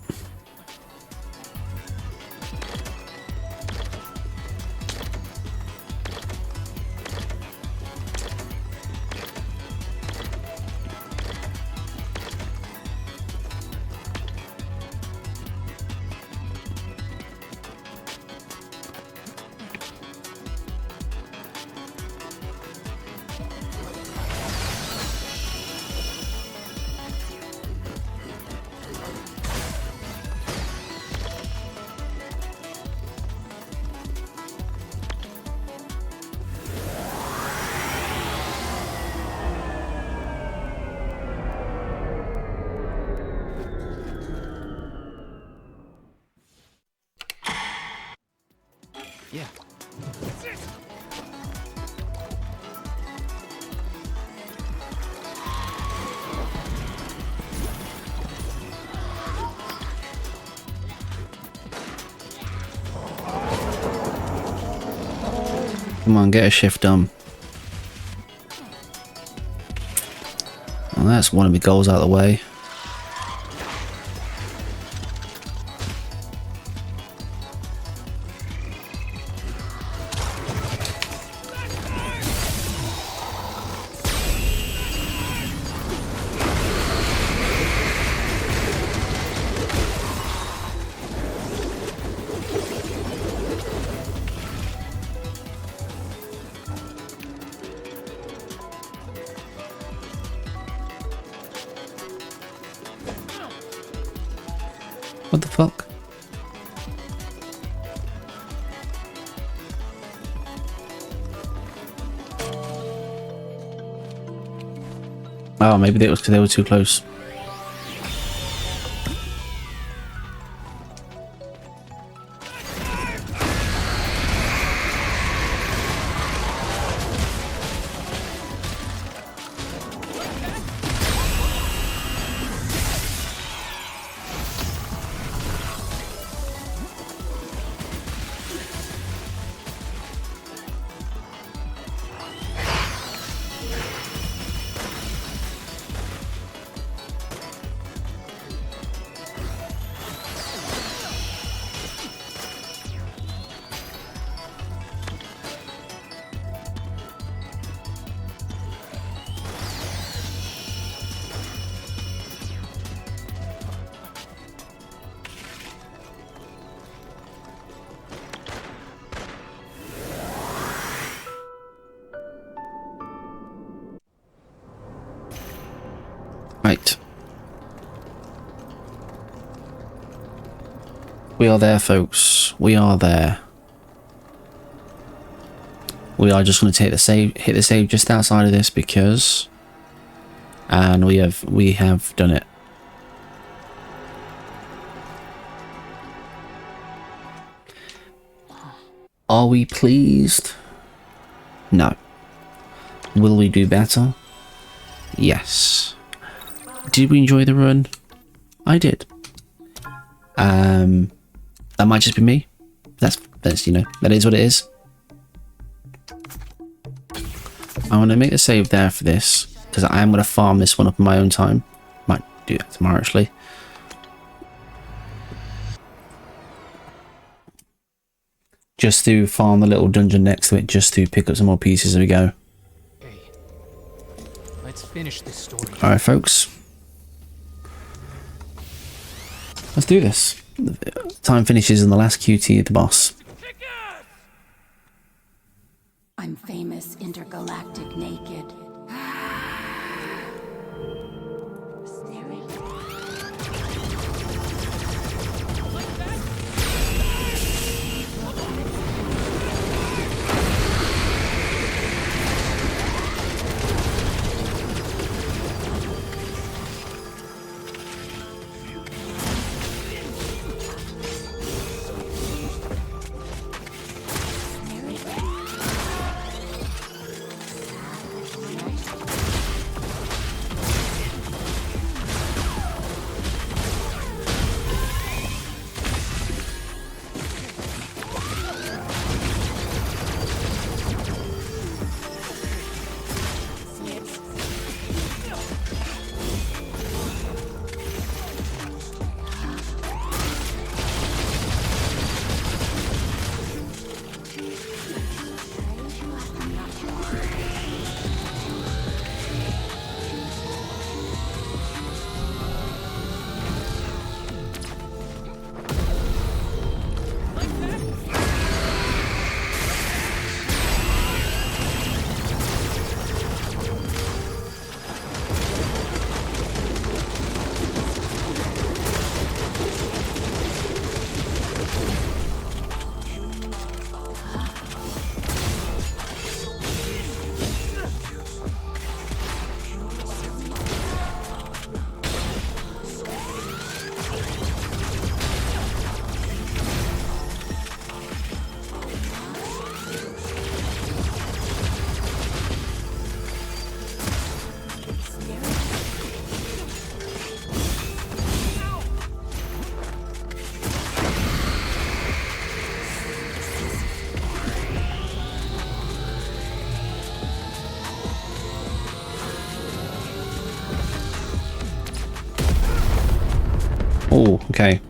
Yeah. Come on, get a shift done. Well, that's one of my goals out of the way. What the fuck? Oh, maybe it was because they were too close. Right. We are there, folks. We are there. We are just going to take the save, hit the save just outside of this because, and we have done it. Are we pleased? No. Will we do better? Yes. Did we enjoy the run? I did. That might just be me. That's you know, that is what it is. I want to make the save there for this because I am going to farm this one up in my own time. Might do that tomorrow actually. Just to farm the little dungeon next to it, just to pick up some more pieces as we go. Okay. Let's finish this story. Alright, folks. Let's do this. Time finishes in the last QT of the boss. I'm famous, intergalactic, naked. Okay.